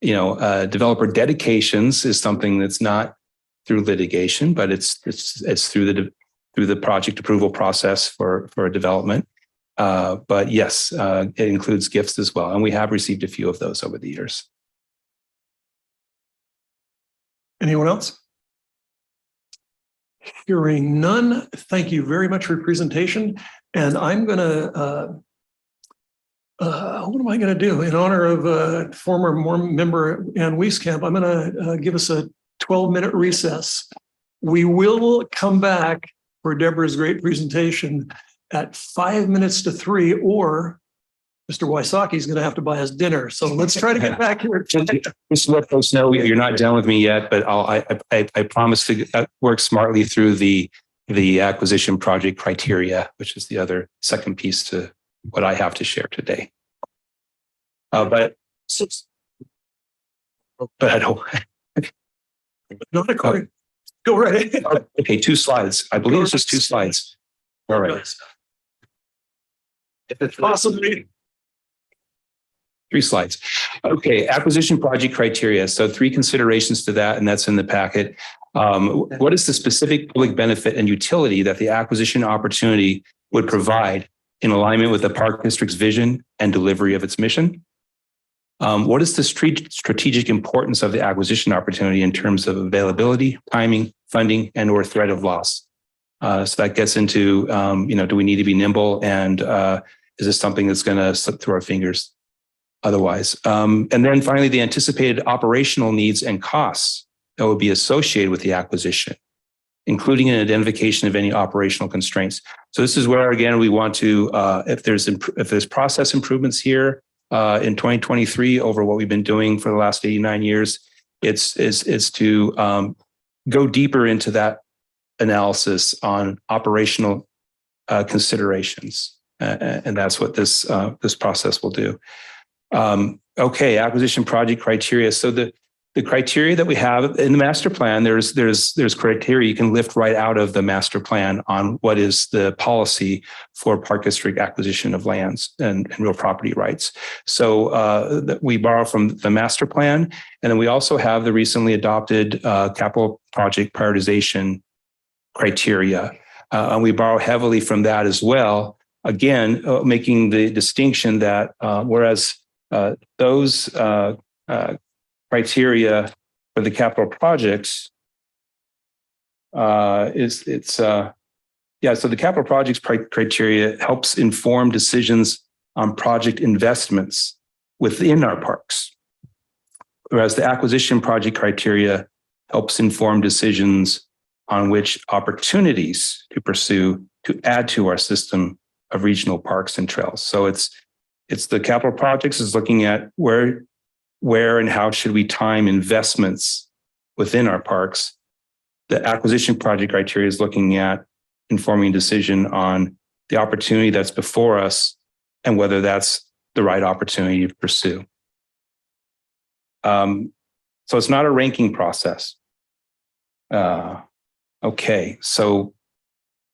Developer dedications is something that's not through litigation, but it's through the project approval process for a development. But yes, it includes gifts as well. And we have received a few of those over the years. Anyone else? Hearing none, thank you very much for your presentation. And I'm going to, what am I going to do? In honor of former member Ann Wieskamp, I'm going to give us a 12-minute recess. We will come back for Deborah's great presentation at 3:05, or Mr. Wysocki is going to have to buy us dinner. So let's try to get back here. Just let folks know you're not done with me yet, but I promise to work smartly through the acquisition project criteria, which is the other second piece to what I have to share today. But I don't. Not according. Go right ahead. Okay, 2 slides. I believe it's just 2 slides. All right. If it's possibly. 3 slides. Okay, acquisition project criteria. So 3 considerations to that, and that's in the packet. What is the specific public benefit and utility that the acquisition opportunity would provide in alignment with the Park District's vision and delivery of its mission? What is the strategic importance of the acquisition opportunity in terms of availability, timing, funding, and or threat of loss? So that gets into, do we need to be nimble, and is this something that's going to slip through our fingers otherwise? And then finally, the anticipated operational needs and costs that would be associated with the acquisition, including an identification of any operational constraints. So this is where, again, we want to, if there's process improvements here in 2023 over what we've been doing for the last 89 years, it's to go deeper into that analysis on operational considerations, and that's what this process will do. Okay, acquisition project criteria. So the criteria that we have in the master plan, there's criteria you can lift right out of the master plan on what is the policy for Park District acquisition of lands and real property rights. So we borrow from the master plan, and then we also have the recently adopted capital project prioritization criteria. And we borrow heavily from that as well. Again, making the distinction that whereas those criteria for the capital projects so the capital projects criteria helps inform decisions on project investments within our parks, whereas the acquisition project criteria helps inform decisions on which opportunities to pursue to add to our system of regional parks and trails. So it's the capital projects is looking at where and how should we time investments within our parks. The acquisition project criteria is looking at informing decision on the opportunity that's before us and whether that's the right opportunity to pursue. So it's not a ranking process. Okay, so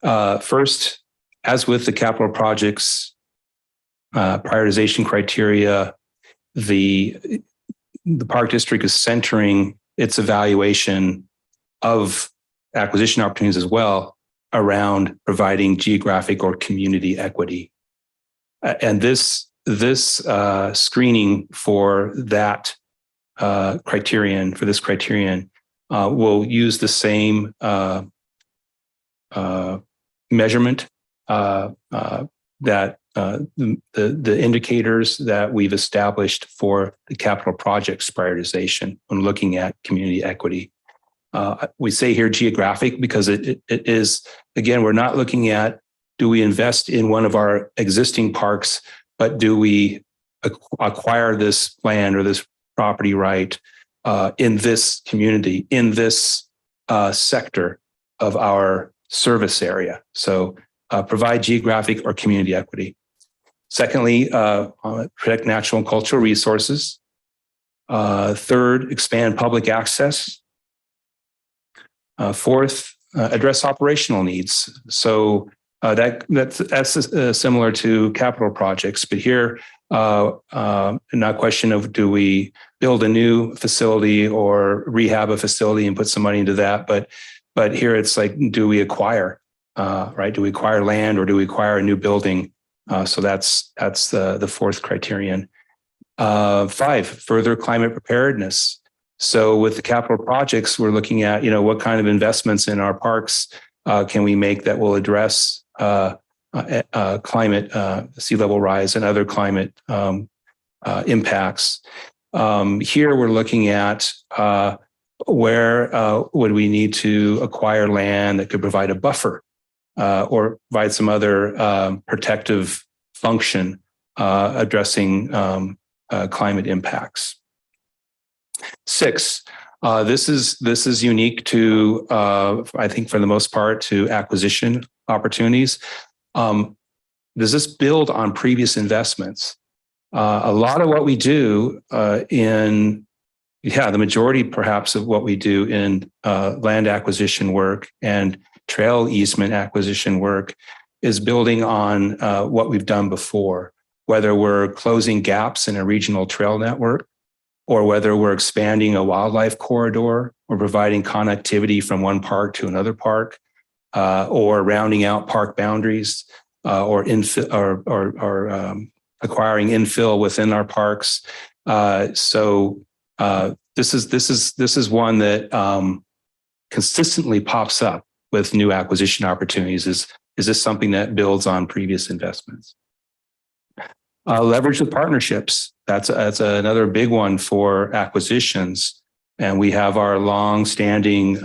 first, as with the capital projects prioritization criteria, the Park District is centering its evaluation of acquisition opportunities as well around providing geographic or community equity. And this screening for that criterion will use the same measurement that the indicators that we've established for the capital projects prioritization when looking at community equity. We say here geographic because it is, again, we're not looking at do we invest in one of our existing parks, but do we acquire this land or this property right in this community, in this sector of our service area. So provide geographic or community equity. Secondly, protect natural and cultural resources. Third, expand public access. Fourth, address operational needs. So that's similar to capital projects, but here, not question of do we build a new facility or rehab a facility and put some money into that, but here it's like, do we acquire, right? Do we acquire land or do we acquire a new building? So that's the fourth criterion. 5, further climate preparedness. So with the capital projects, we're looking at, what kind of investments in our parks can we make that will address climate, sea level rise and other climate impacts. Here we're looking at where would we need to acquire land that could provide a buffer or provide some other protective function addressing climate impacts. 6, this is unique to, I think for the most part, to acquisition opportunities. Does this build on previous investments? A lot of what we do the majority perhaps of what we do in land acquisition work and trail easement acquisition work is building on what we've done before, whether we're closing gaps in a regional trail network, or whether we're expanding a wildlife corridor or providing connectivity from one park to another park, or rounding out park boundaries, or acquiring infill within our parks. This is one that consistently pops up with new acquisition opportunities. Is this something that builds on previous investments? Leverage with partnerships. That's another big one for acquisitions. And we have our long-standing,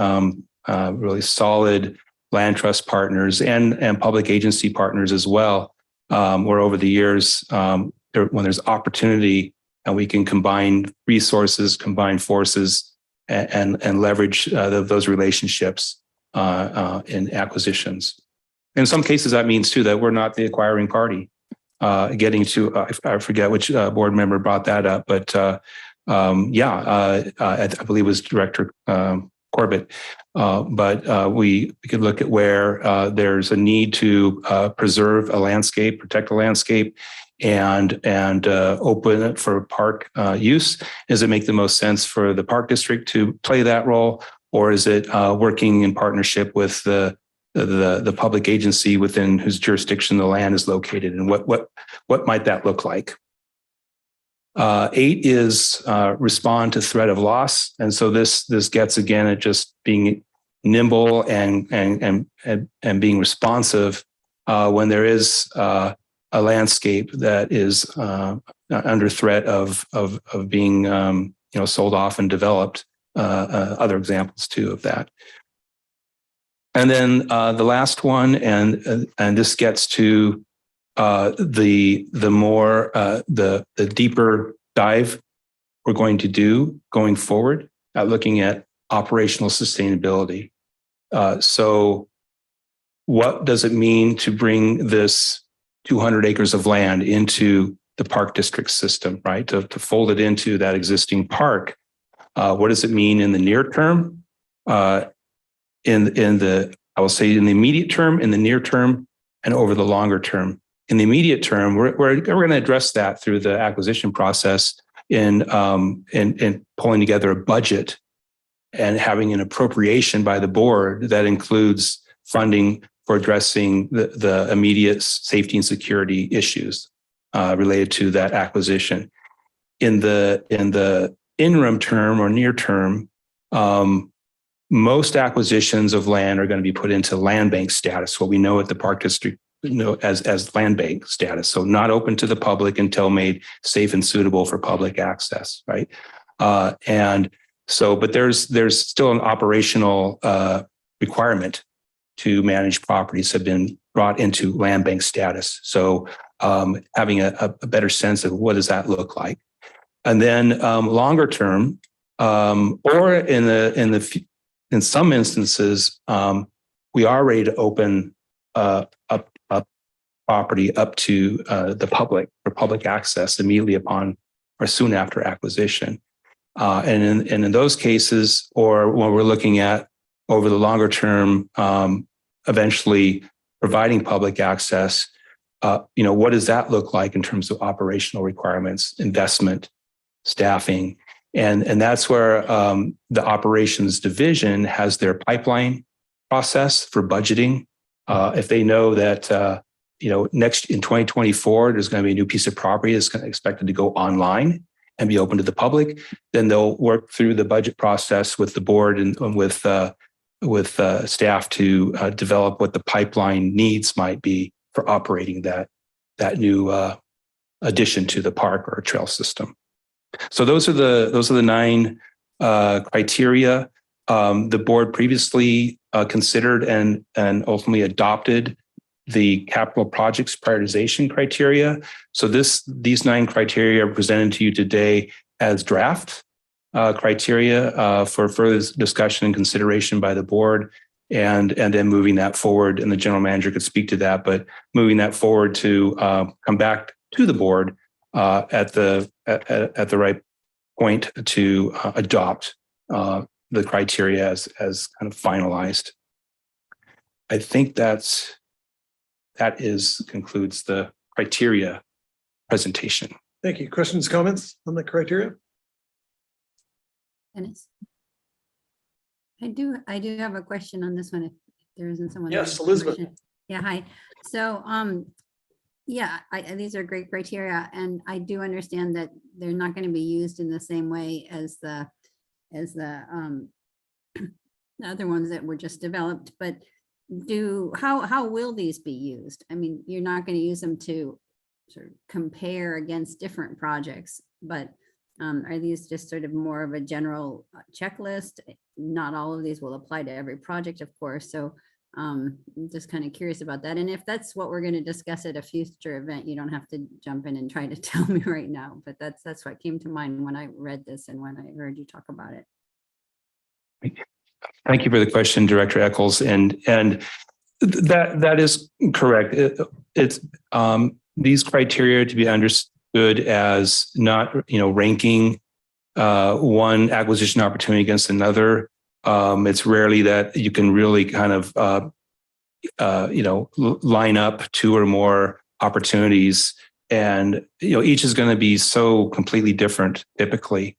really solid land trust partners and public agency partners as well, where over the years, when there's opportunity and we can combine resources, combine forces, and leverage those relationships in acquisitions. In some cases, that means too that we're not the acquiring party. Getting to, I forget which board member brought that up, but I believe it was Director Corbett. But we could look at where there's a need to preserve a landscape, protect a landscape, and open it for park use. Does it make the most sense for the park district to play that role, or is it working in partnership with the public agency within whose jurisdiction the land is located, and what might that look like? 8 is respond to threat of loss, and so this gets again at just being nimble and being responsive when there is a landscape that is under threat of being sold off and developed. Other examples too of that. And then the last one, and this gets to the more the deeper dive we're going to do going forward, looking at operational sustainability. So, what does it mean to bring this 200 acres of land into the park district system, right? To fold it into that existing park. What does it mean in the near term? I will say in the immediate term, in the near term, and over the longer term. In the immediate term, we're going to address that through the acquisition process in pulling together a budget and having an appropriation by the board that includes funding for addressing the immediate safety and security issues related to that acquisition. In the interim term or near term, most acquisitions of land are going to be put into land bank status, what we know at the Park District as land bank status. So not open to the public until made safe and suitable for public access, right? But there's still an operational requirement to manage properties have been brought into land bank status. So having a better sense of what does that look like. And then longer term, or in some instances, we are ready to open up property up to the public for public access immediately upon or soon after acquisition. And in those cases, or when we're looking at over the longer term, eventually providing public access, what does that look like in terms of operational requirements, investment, staffing? And that's where the operations division has their pipeline process for budgeting. If they know that next in 2024 there's going to be a new piece of property that's expected to go online and be open to the public, then they'll work through the budget process with the board and with staff to develop what the pipeline needs might be for operating that new addition to the park or trail system. So those are the 9 criteria the board previously considered and ultimately adopted the capital projects prioritization criteria. So these 9 criteria are presented to you today as draft criteria for further discussion and consideration by the board, and then moving that forward. And the general manager could speak to that, but moving that forward to come back to the board at the right point to adopt the criteria as kind of finalized. I think that concludes the criteria presentation. Thank you. Questions, comments on the criteria? Dennis? I do have a question on this one, if there isn't someone. Yes, that has a Elizabeth. question. Yeah, hi. So, yeah, these are great criteria, and I do understand that they're not going to be used in the same way as the other ones that were just developed, but how will these be used? I mean, you're not going to use them to sort of compare against different projects, but are these just sort of more of a general checklist? Not all of these will apply to every project, of course. So I'm just kind of curious about that. And if that's what we're going to discuss at a future event, you don't have to jump in and try to tell me right now, but that's what came to mind when I read this and when I heard you talk about it. Thank you for the question, Director Eccles. And that is correct. It's these criteria to be understood as not, ranking one acquisition opportunity against another. It's rarely that you can really kind of, line up 2 or more opportunities, and each is going to be so completely different typically.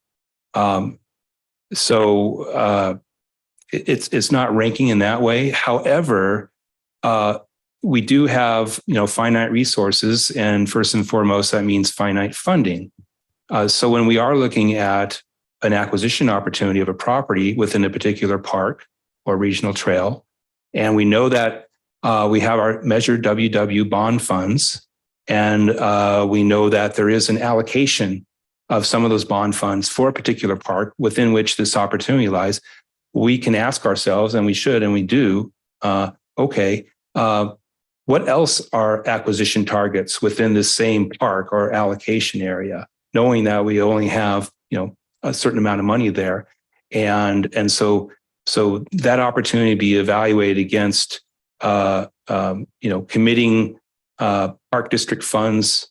So it's not ranking in that way. However, we do have finite resources, and first and foremost, that means finite funding. So when we are looking at an acquisition opportunity of a property within a particular park or regional trail, and we know that we have our measured WW bond funds, and we know that there is an allocation of some of those bond funds for a particular park within which this opportunity lies, we can ask ourselves, and we should, and we do, what else are acquisition targets within the same park or allocation area, knowing that we only have, a certain amount of money there. And so that opportunity be evaluated against, committing park district funds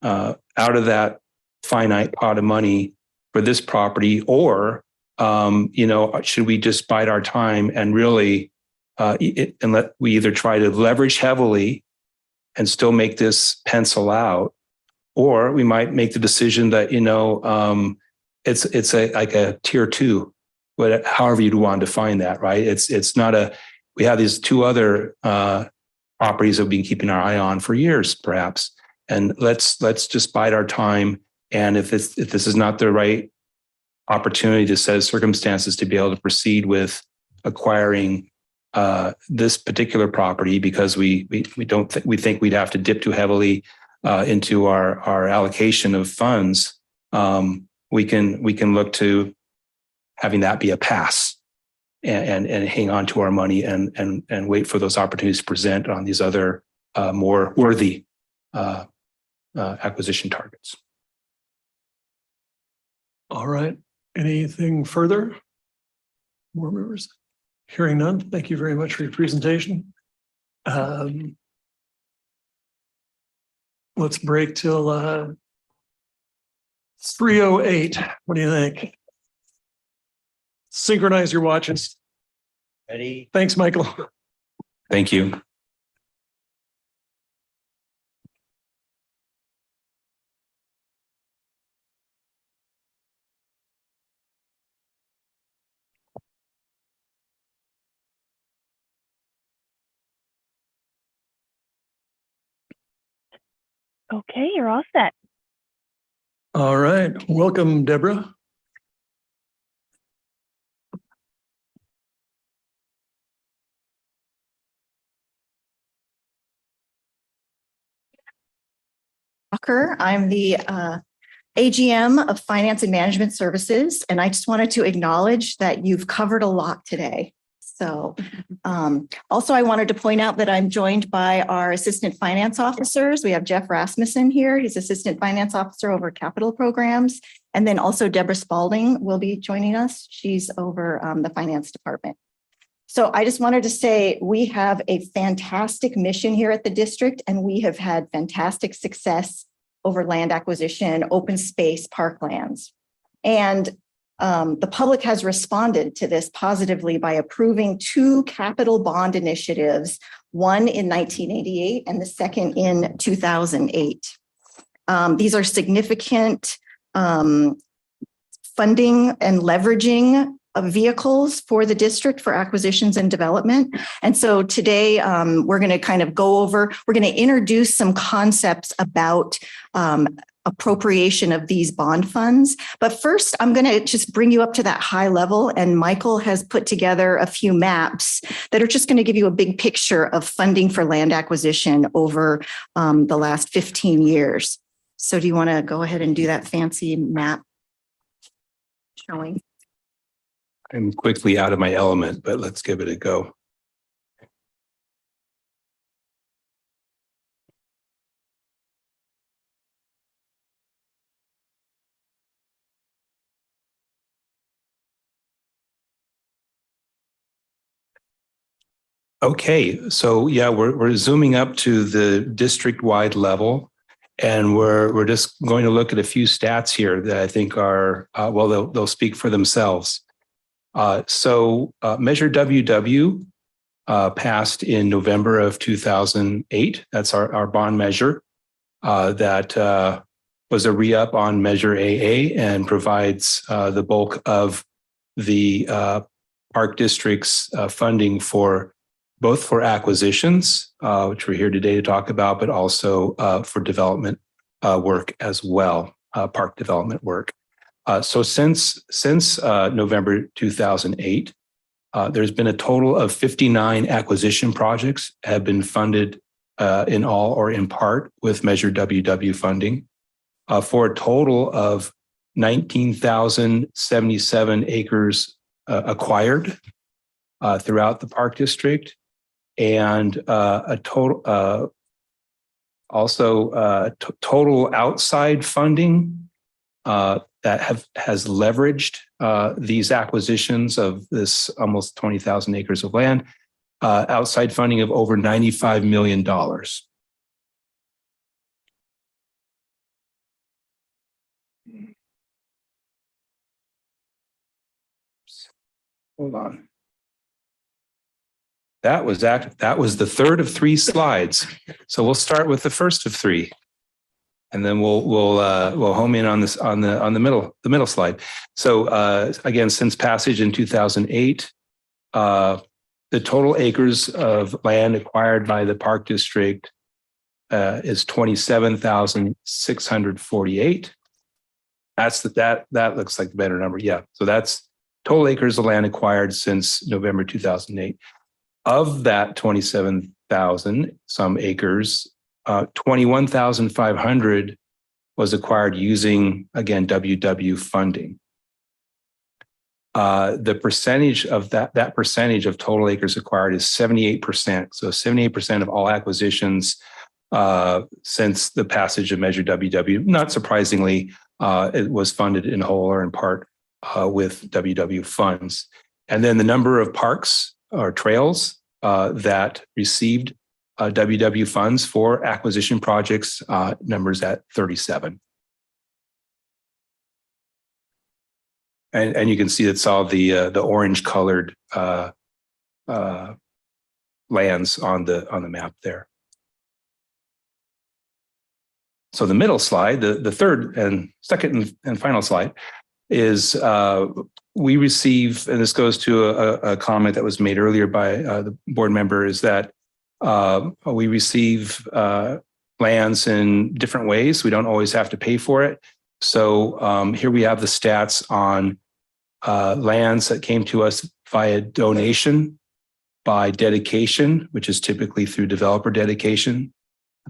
out of that finite pot of money for this property, or, should we just bide our time and really, and we either try to leverage heavily and still make this pencil out, or we might make the decision that, it's like a tier 2, but however you'd want to define that, right? It's not we have these 2 other properties that we've been keeping our eye on for years, perhaps. And let's just bide our time. And if this is not the right opportunity to set of circumstances to be able to proceed with acquiring this particular property, because we think we'd have to dip too heavily into our allocation of funds, we can look to having that be a pass and hang on to our money and wait for those opportunities to present on these other more worthy acquisition targets. All right. Anything further? More members? Hearing none. Thank you very much for your presentation. Let's break till 3:08. What do you think? Synchronize your watches. Ready? Thanks, Michael. Thank you. Okay, you're all set. All right. Welcome, Deborah. I'm the AGM of Finance and Management Services, and I just wanted to acknowledge that you've covered a lot today. So also, I wanted to point out that I'm joined by our assistant finance officers. We have Jeff Rasmussen here. He's assistant finance officer over capital programs. And then also Deborah Spalding will be joining us. She's over the finance department. So I just wanted to say we have a fantastic mission here at the district, and we have had fantastic success over land acquisition, open space, parklands. And the public has responded to this positively by approving 2 capital bond initiatives, one in 1988 and the second in 2008. These are significant funding and leveraging of vehicles for the district for acquisitions and development. And so today we're going to kind of we're going to introduce some concepts about appropriation of these bond funds. But first, I'm going to just bring you up to that high level. And Michael has put together a few maps that are just going to give you a big picture of funding for land acquisition over the last 15 years. So do you want to go ahead and do that fancy map showing? I'm quickly out of my element, but let's give it a go. Okay, so yeah, we're zooming up to the district-wide level, and we're just going to look at a few stats here that I think are well, they'll speak for themselves. So Measure WW passed in November of 2008. That's our bond measure that was a re-up on Measure AA and provides the bulk of the Park District's funding for both for acquisitions, which we're here today to talk about, but also for development work as well, park development work. So since November 2008, there's been a total of 59 acquisition projects have been funded in all or in part with Measure WW funding for a total of 19,077 acres acquired throughout the Park District, and a total total outside funding that has leveraged these acquisitions of this almost 20,000 acres of land, outside funding of over $95 million. Hold on. That was the third of 3 slides. So we'll start with the first of 3. And then we'll home in on this on the middle slide. So again, since passage in 2008, the total acres of land acquired by the Park District is 27,648. That looks like the better number. Yeah. So that's total acres of land acquired since November 2008. Of that 27,000 some acres, 21,500 was acquired using, again, WW funding. The percentage of that percentage of total acres acquired is 78%. So 78% of all acquisitions since the passage of Measure WW. Not surprisingly, it was funded in whole or in part with WW funds. And then the number of parks or trails that received WW funds for acquisition projects, numbers at 37. And you can see it's all the orange colored lands on the map there. So the middle slide, the third and second and final slide, is we receive, and this goes to a comment that was made earlier by the board member, is that we receive lands in different ways. We don't always have to pay for it. So here we have the stats on lands that came to us via donation, by dedication, which is typically through developer dedication,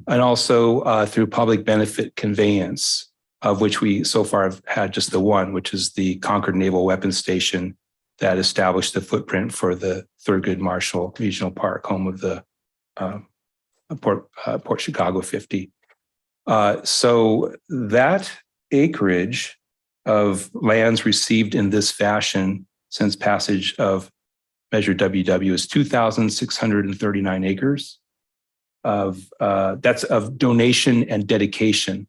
and also through public benefit conveyance, of which we so far have had just the one, which is the Concord Naval Weapons Station that established the footprint for the Thurgood Marshall Regional Park, home of the Port Chicago 50. So that acreage of lands received in this fashion since passage of Measure WW is 2,639 acres of that's of donation and dedication.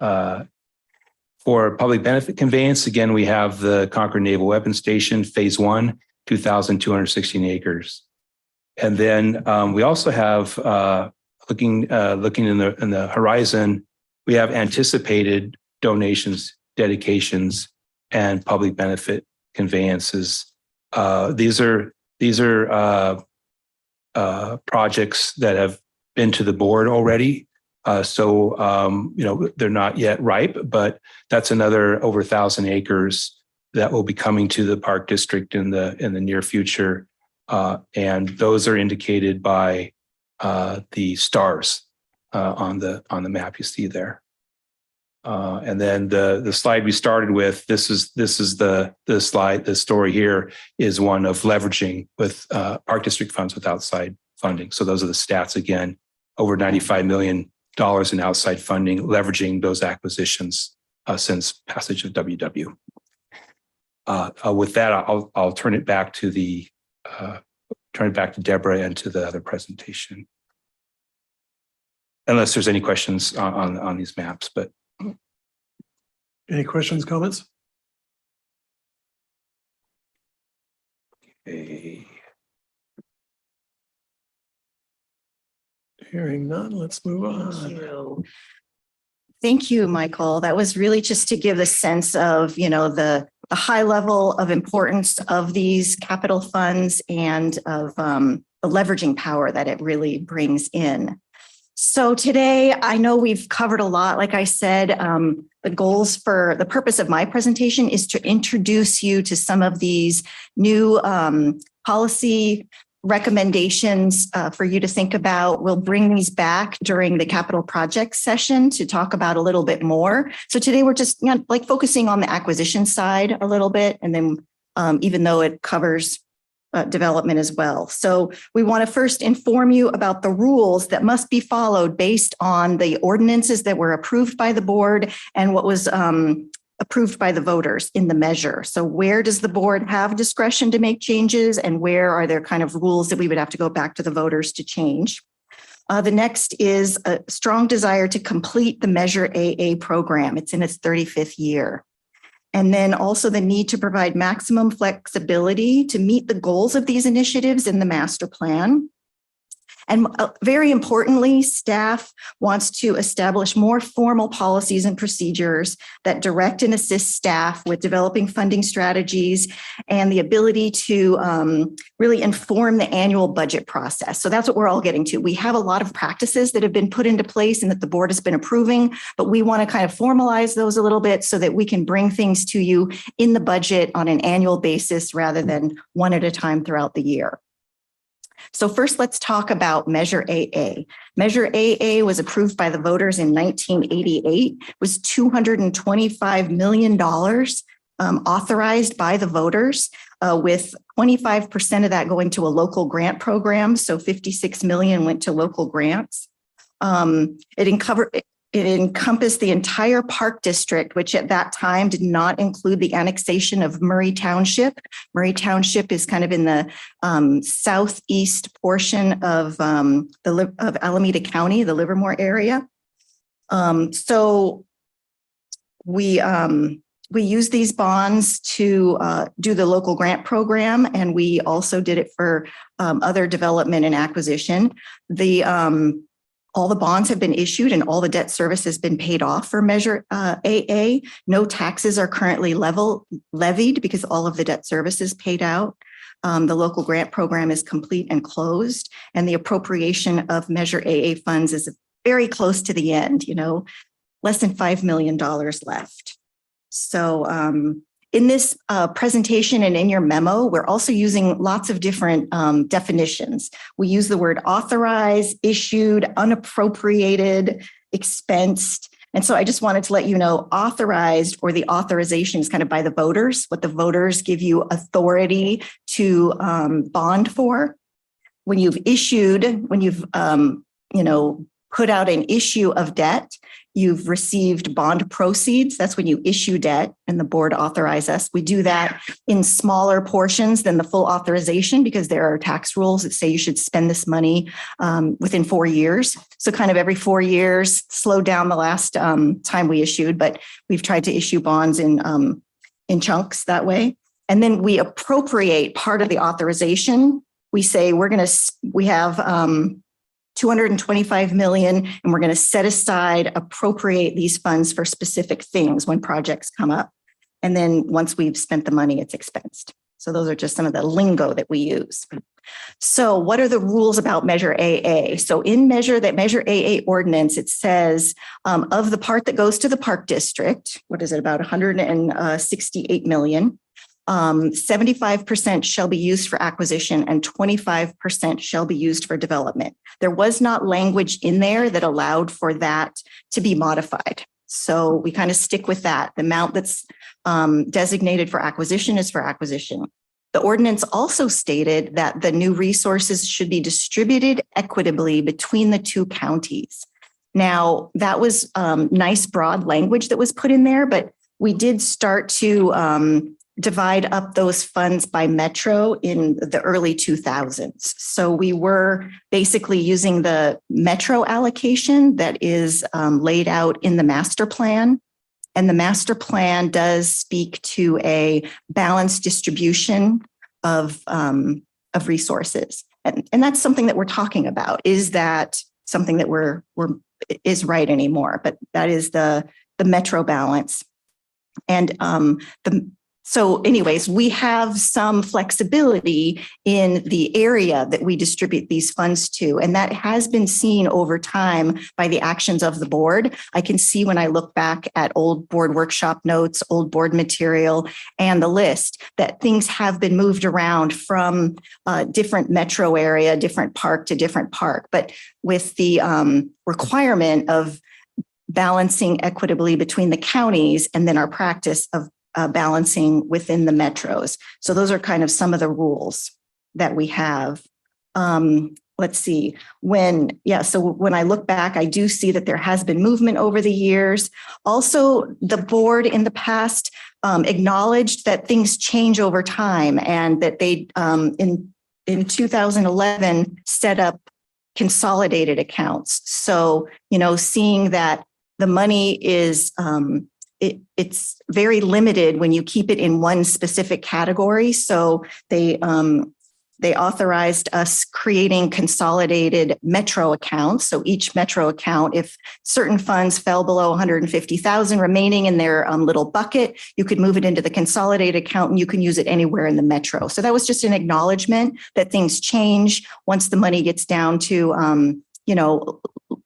For public benefit conveyance, again, we have the Concord Naval Weapons Station, Phase 1, 2,216 acres. And then we also have, looking in the horizon, we have anticipated donations, dedications, and public benefit conveyances. These are projects that have been to the board already. They're not yet ripe, but that's another over 1,000 acres that will be coming to the Park District in the near future. And those are indicated by the stars on the map you see there. And then the slide we started with, this is the slide. The story here is one of leveraging with Park District funds with outside funding. So those are the stats again, over $95 million in outside funding, leveraging those acquisitions since passage of WW. With that, I'll turn it back to Deborah and to the other presentation. Unless there's any questions on these maps, but. Any questions, comments? Okay. Hearing none, let's move on. Thank you, Michael. That was really just to give a sense of, the high level of importance of these capital funds and of the leveraging power that it really brings in. So today, I know we've covered a lot. Like I said, the purpose of my presentation is to introduce you to some of these new policy recommendations for you to think about. We'll bring these back during the capital projects session to talk about a little bit more. So today we're just focusing on the acquisition side a little bit, and then even though it covers development as well. So we want to first inform you about the rules that must be followed based on the ordinances that were approved by the board and what was approved by the voters in the measure. So where does the board have discretion to make changes, and where are there kind of rules that we would have to go back to the voters to change? The next is a strong desire to complete the Measure AA program. It's in its 35th year. And then also the need to provide maximum flexibility to meet the goals of these initiatives in the master plan. And very importantly, staff wants to establish more formal policies and procedures that direct and assist staff with developing funding strategies and the ability to really inform the annual budget process. So that's what we're all getting to. We have a lot of practices that have been put into place and that the board has been approving, but we want to kind of formalize those a little bit so that we can bring things to you in the budget on an annual basis rather than one at a time throughout the year. So first, let's talk about Measure AA. Measure AA was approved by the voters in 1988. It was $225 million authorized by the voters, with 25% of that going to a local grant program. So 56 million went to local grants. It encompassed the entire Park District, which at that time did not include the annexation of Murray Township. Murray Township is kind of in the southeast portion of Alameda County, the Livermore area. So we use these bonds to do the local grant program, and we also did it for other development and acquisition. All the bonds have been issued and all the debt service has been paid off for Measure AA. No taxes are currently levied because all of the debt service is paid out. The local grant program is complete and closed, and the appropriation of Measure AA funds is very close to the end, less than $5 million left. So in this presentation and in your memo, we're also using lots of different definitions. We use the word authorized, issued, unappropriated, expensed, And so I just wanted to let you know, authorized or the authorization is kind of by the voters, what the voters give you authority to bond for. When you've put out an issue of debt, you've received bond proceeds. That's when you issue debt and the board authorize us. We do that in smaller portions than the full authorization because there are tax rules that say you should spend this money within 4 years. So kind of every 4 years, slowed down the last time we issued, but we've tried to issue bonds in chunks that way. And then we appropriate part of the authorization. We say we have 225 million, and we're going to set aside, appropriate these funds for specific things when projects come up. And then once we've spent the money, it's expensed. So those are just some of the lingo that we use. So what are the rules about Measure AA? So in Measure AA ordinance, it says of the part that goes to the park district, what is it, about 168 million, 75% shall be used for acquisition and 25% shall be used for development. There was not language in there that allowed for that to be modified. So we kind of stick with that. The amount that's designated for acquisition is for acquisition. The ordinance also stated that the new resources should be distributed equitably between the two counties. Now, that was nice broad language that was put in there, but we did start to divide up those funds by metro in the early 2000s. So we were basically using the metro allocation that is laid out in the master plan. And the master plan does speak to a balanced distribution of resources. And that's something that we're talking about. Is that something that is right anymore? But that is the metro balance. And so anyways, we have some flexibility in the area that we distribute these funds to, and that has been seen over time by the actions of the board. I can see when I look back at old board workshop notes, old board material, and the list that things have been moved around from different metro area, different park to different park, but with the requirement of balancing equitably between the counties and then our practice of balancing within the metros. So those are kind of some of the rules that we have. Let's see. So when I look back, I do see that there has been movement over the years. Also, the board in the past acknowledged that things change over time and that they, in 2011, set up consolidated accounts. So, seeing that the money is, it's very limited when you keep it in one specific category. So they authorized us creating consolidated metro accounts. So each metro account, if certain funds fell below 150,000 remaining in their little bucket, you could move it into the consolidated account and you can use it anywhere in the metro. So that was just an acknowledgement that things change. Once the money gets down to,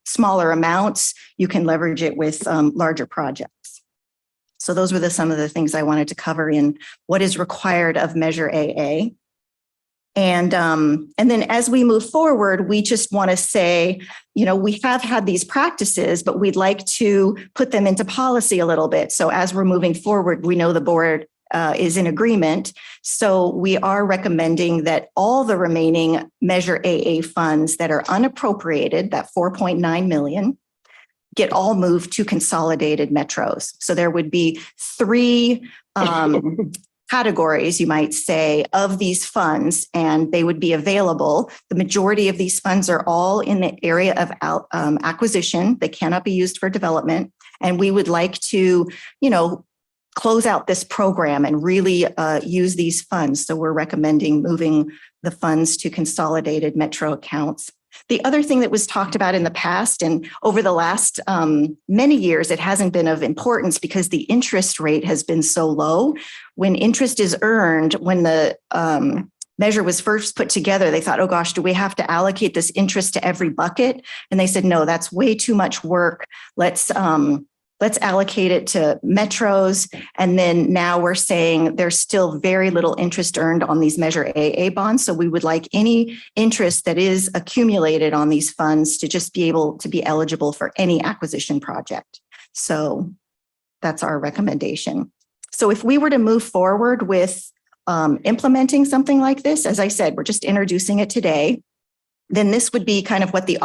smaller amounts, you can leverage it with larger projects. So those were some of the things I wanted to cover in what is required of Measure AA. And then as we move forward, we just want to say, we have had these practices, but we'd like to put them into policy a little bit. So as we're moving forward, we know the board is in agreement. So we are recommending that all the remaining Measure AA funds that are unappropriated, that 4.9 million, get all moved to consolidated metros. So there would be 3 categories, you might say, of these funds, and they would be available. The majority of these funds are all in the area of acquisition. They cannot be used for development. And we would like to, close out this program and really use these funds. So we're recommending moving the funds to consolidated metro accounts. The other thing that was talked about in the past and over the last many years, it hasn't been of importance because the interest rate has been so low. When interest is earned, when the measure was first put together, they thought, oh gosh, do we have to allocate this interest to every bucket? And they said, no, that's way too much work. Let's allocate it to metros. And then now we're saying there's still very little interest earned on these Measure AA bonds. So we would like any interest that is accumulated on these funds to just be able to be eligible for any acquisition project. So that's our recommendation. So if we were to move forward with implementing something like this, as I said, we're just introducing it today, then this would be kind of what the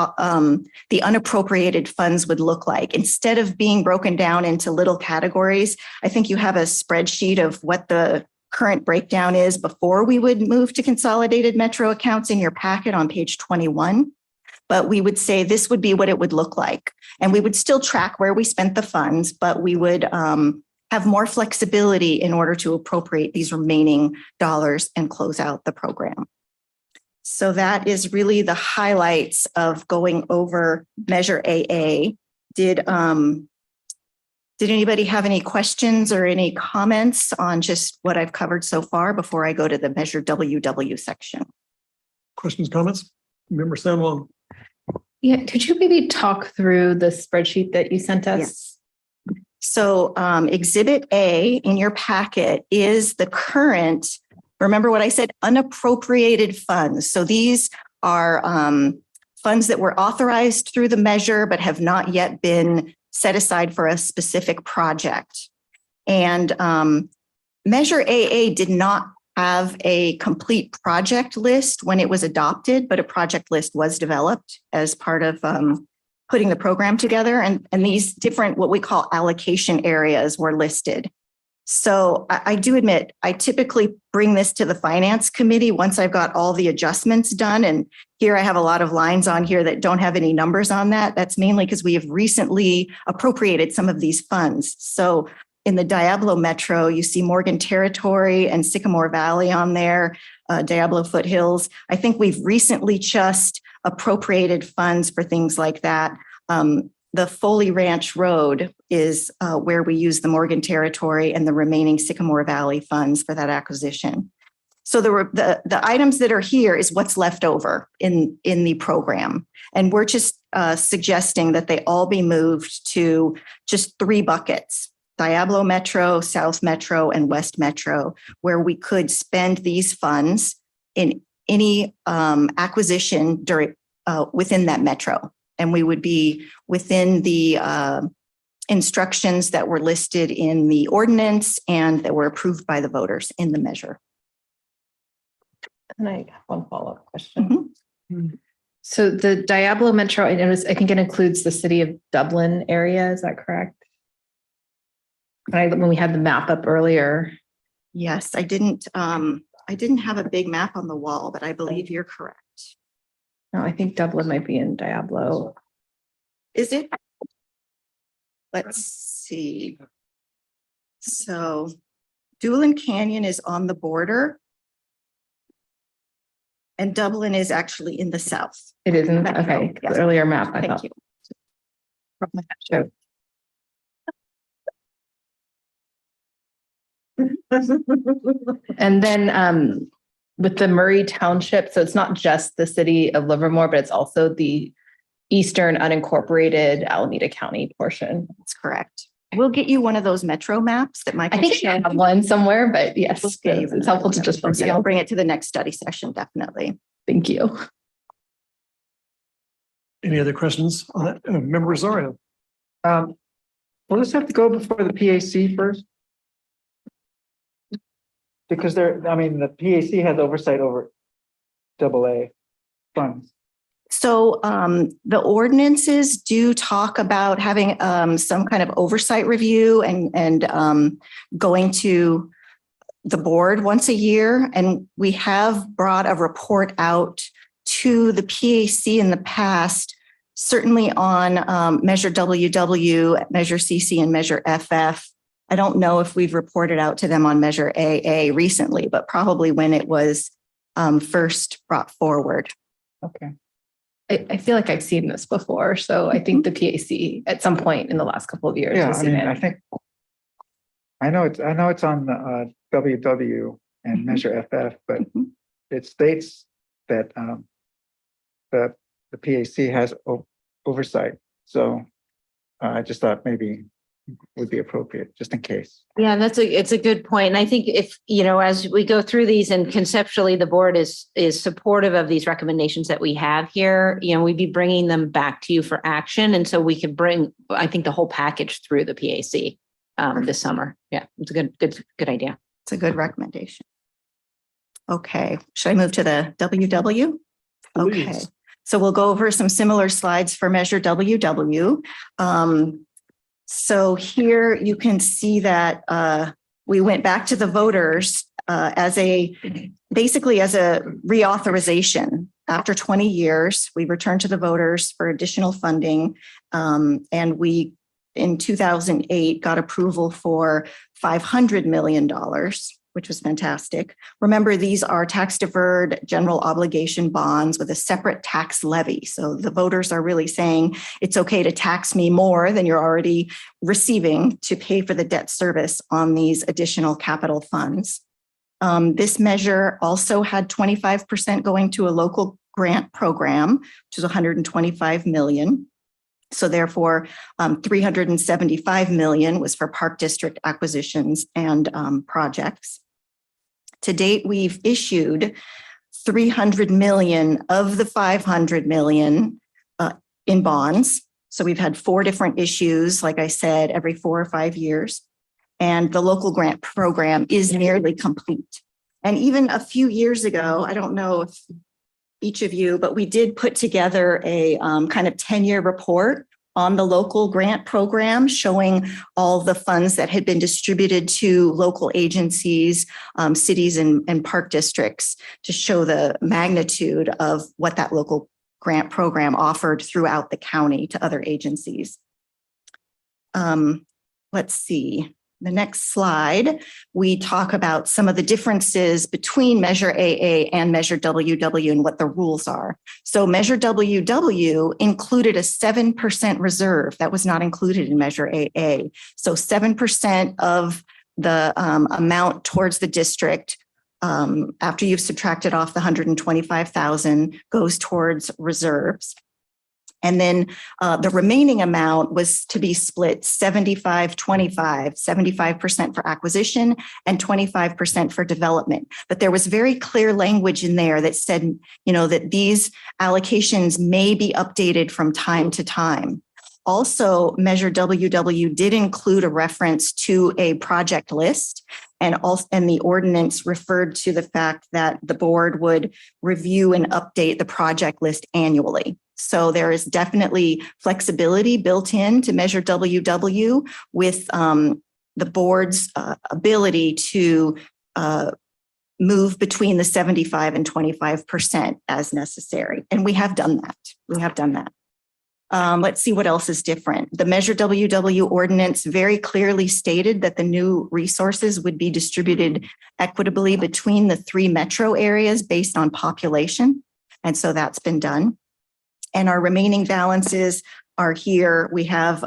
unappropriated funds would look like. Instead of being broken down into little categories, I think you have a spreadsheet of what the current breakdown is before we would move to consolidated metro accounts in your packet on page 21. But we would say this would be what it would look like. And we would still track where we spent the funds, but we would have more flexibility in order to appropriate these remaining dollars and close out the program. So that is really the highlights of going over Measure AA. Did anybody have any questions or any comments on just what I've covered so far before I go to the Measure WW section? Questions, comments? Member Stanwell. Yeah, could you maybe talk through the spreadsheet that you sent us? Yes. So Exhibit A in your packet is the current, remember what I said, unappropriated funds. So these are funds that were authorized through the measure but have not yet been set aside for a specific project. And Measure AA did not have a complete project list when it was adopted, but a project list was developed as part of putting the program together. And these different, what we call allocation areas, were listed. So I do admit, I typically bring this to the finance committee once I've got all the adjustments done. And here I have a lot of lines on here that don't have any numbers on that. That's mainly because we have recently appropriated some of these funds. So in the Diablo Metro, you see Morgan Territory and Sycamore Valley on there, Diablo Foothills. I think we've recently just appropriated funds for things like that. The Foley Ranch Road is where we use the Morgan Territory and the remaining Sycamore Valley funds for that acquisition. So the items that are here is what's left over in the program. And we're just suggesting that they all be moved to just 3 buckets: Diablo Metro, South Metro, and West Metro, where we could spend these funds in any acquisition within that metro. And we would be within the instructions that were listed in the ordinance and that were approved by the voters in the measure. And I have one follow-up question. So the Diablo Metro, I think it includes the city of Dublin area. Is that correct? When we had the map up earlier. Yes, I didn't have a big map on the wall, but I believe you're correct. No, I think Dublin might be in Diablo. Is it? Let's see. So Doolin Canyon is on the border. And Dublin is actually in the south. It isn't? Okay. Yes. The earlier map, I Thank thought. you. Sure. And then with the Murray Township, so it's not just the city of Livermore, but it's also the eastern unincorporated Alameda County portion. That's correct. We'll get you one of those metro maps that Mike. I think I have one somewhere, but yes, it's helpful to just see. I'll bring it to the next study session, definitely. Thank you. Any other questions on that? Member Rosario. Will this have to go before the PAC first? Because the PAC has oversight over AA funds. So the ordinances do talk about having some kind of oversight review and going to the board once a year. And we have brought a report out to the PAC in the past, certainly on Measure WW, Measure CC, and Measure FF. I don't know if we've reported out to them on Measure AA recently, but probably when it was first brought forward. Okay. I feel like I've seen this before. So I think the PAC at some point in the last couple of years. Yeah, has seen it. I know it's on WW and Measure FF, but it states that the PAC has oversight. So I just thought maybe would be appropriate, just in case. Yeah, it's a good point. And I think if, as we go through these and conceptually the board is supportive of these recommendations that we have here, we'd be bringing them back to you for action. And so we could bring, I think, the whole package through the PAC this summer. Yeah, it's a good idea. It's a good recommendation. Okay, should I move to the WW? Okay, Please. so we'll go over some similar slides for Measure WW. So here you can see that we went back to the voters basically as a reauthorization. After 20 years, we returned to the voters for additional funding. And we, in 2008, got approval for $500 million, which was fantastic. Remember, these are tax deferred general obligation bonds with a separate tax levy. So the voters are really saying it's okay to tax me more than you're already receiving to pay for the debt service on these additional capital funds. This measure also had 25% going to a local grant program, which is $125 million. So therefore, $375 million was for park district acquisitions and projects. To date, we've issued $300 million of the $500 million in bonds. So we've had 4 different issues, like I said, every 4 or 5 years. And the local grant program is nearly complete. And even a few years ago, I don't know if each of you, but we did put together a kind of 10-year report on the local grant program, showing all the funds that had been distributed to local agencies, cities, and park districts to show the magnitude of what that local grant program offered throughout the county to other agencies. Let's see. The next slide, we talk about some of the differences between Measure AA and Measure WW and what the rules are. So Measure WW included a 7% reserve that was not included in Measure AA. So 7% of the amount towards the district after you've subtracted off the 125,000 goes towards reserves. And then the remaining amount was to be split 75-25, 75% for acquisition and 25% for development. But there was very clear language in there that said, that these allocations may be updated from time to time. Also, Measure WW did include a reference to a project list, and the ordinance referred to the fact that the board would review and update the project list annually. So there is definitely flexibility built into Measure WW with the board's ability to move between the 75 and 25% as necessary. And we have done that. Let's see what else is different. The Measure WW ordinance very clearly stated that the new resources would be distributed equitably between the 3 metro areas based on population. And so that's been done. And our remaining balances are here. We have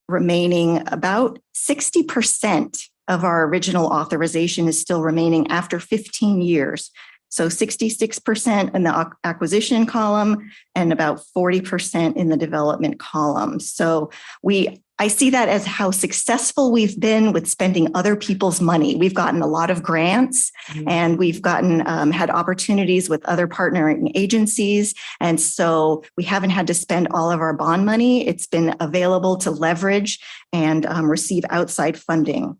remaining about 60% of our original authorization is still remaining after 15 years. So 66% in the acquisition column and about 40% in the development column. So I see that as how successful we've been with spending other people's money. We've gotten a lot of grants and we've had opportunities with other partnering agencies. And so we haven't had to spend all of our bond money. It's been available to leverage and receive outside funding.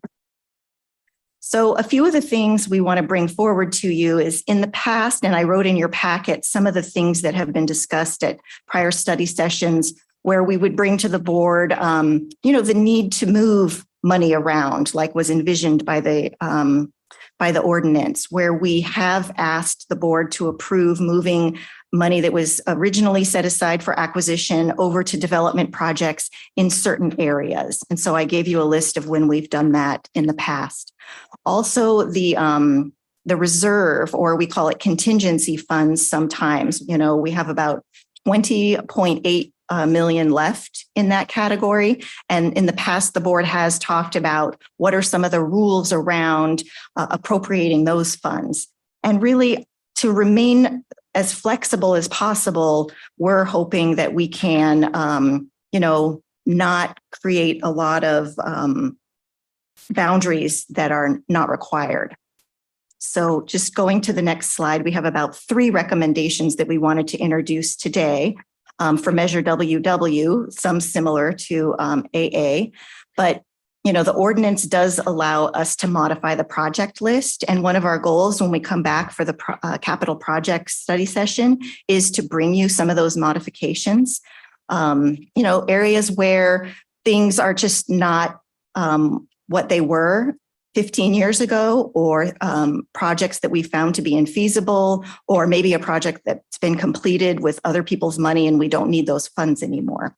So a few of the things we want to bring forward to you is in the past, and I wrote in your packet some of the things that have been discussed at prior study sessions where we would bring to the board, the need to move money around, like was envisioned by the ordinance, where we have asked the board to approve moving money that was originally set aside for acquisition over to development projects in certain areas. And so I gave you a list of when we've done that in the past. Also, the reserve, or we call it contingency funds sometimes, we have about 20.8 million left in that category. And in the past, the board has talked about what are some of the rules around appropriating those funds. And really, to remain as flexible as possible, we're hoping that we can, not create a lot of boundaries that are not required. So just going to the next slide, we have about 3 recommendations that we wanted to introduce today for Measure WW, some similar to AA, but the ordinance does allow us to modify the project list. And one of our goals when we come back for the capital project study session is to bring you some of those modifications. Areas where things are just not what they were 15 years ago, or projects that we found to be infeasible, or maybe a project that's been completed with other people's money and we don't need those funds anymore.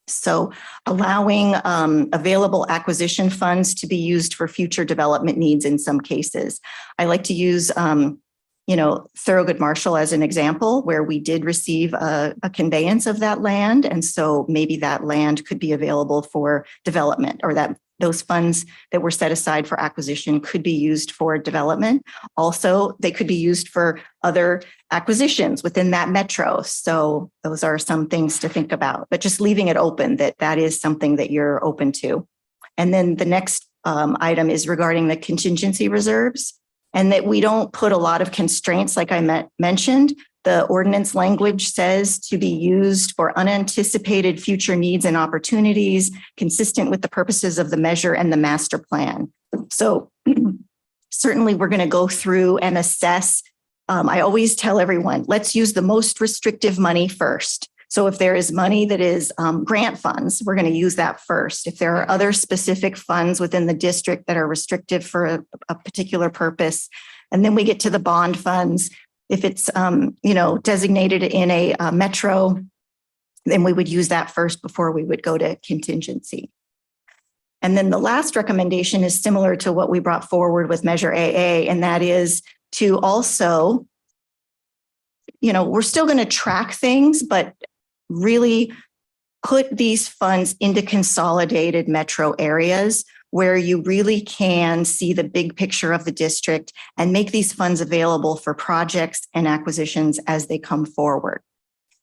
So allowing available acquisition funds to be used for future development needs in some cases. I like to use, Thorogood Marshall as an example, where we did receive a conveyance of that land. And so maybe that land could be available for development, or that those funds that were set aside for acquisition could be used for development. Also, they could be used for other acquisitions within that metro. So those are some things to think about, but just leaving it open that is something that you're open to. And then the next item is regarding the contingency reserves, and that we don't put a lot of constraints like I mentioned. The ordinance language says to be used for unanticipated future needs and opportunities consistent with the purposes of the measure and the master plan. So certainly we're going to go through and assess. I always tell everyone, let's use the most restrictive money first. So if there is money that is grant funds, we're going to use that first. If there are other specific funds within the district that are restrictive for a particular purpose, and then we get to the bond funds. If it's, designated in a metro, then we would use that first before we would go to contingency. And then the last recommendation is similar to what we brought forward with Measure AA, and that is to also, we're still going to track things, but really put these funds into consolidated metro areas where you really can see the big picture of the district and make these funds available for projects and acquisitions as they come forward.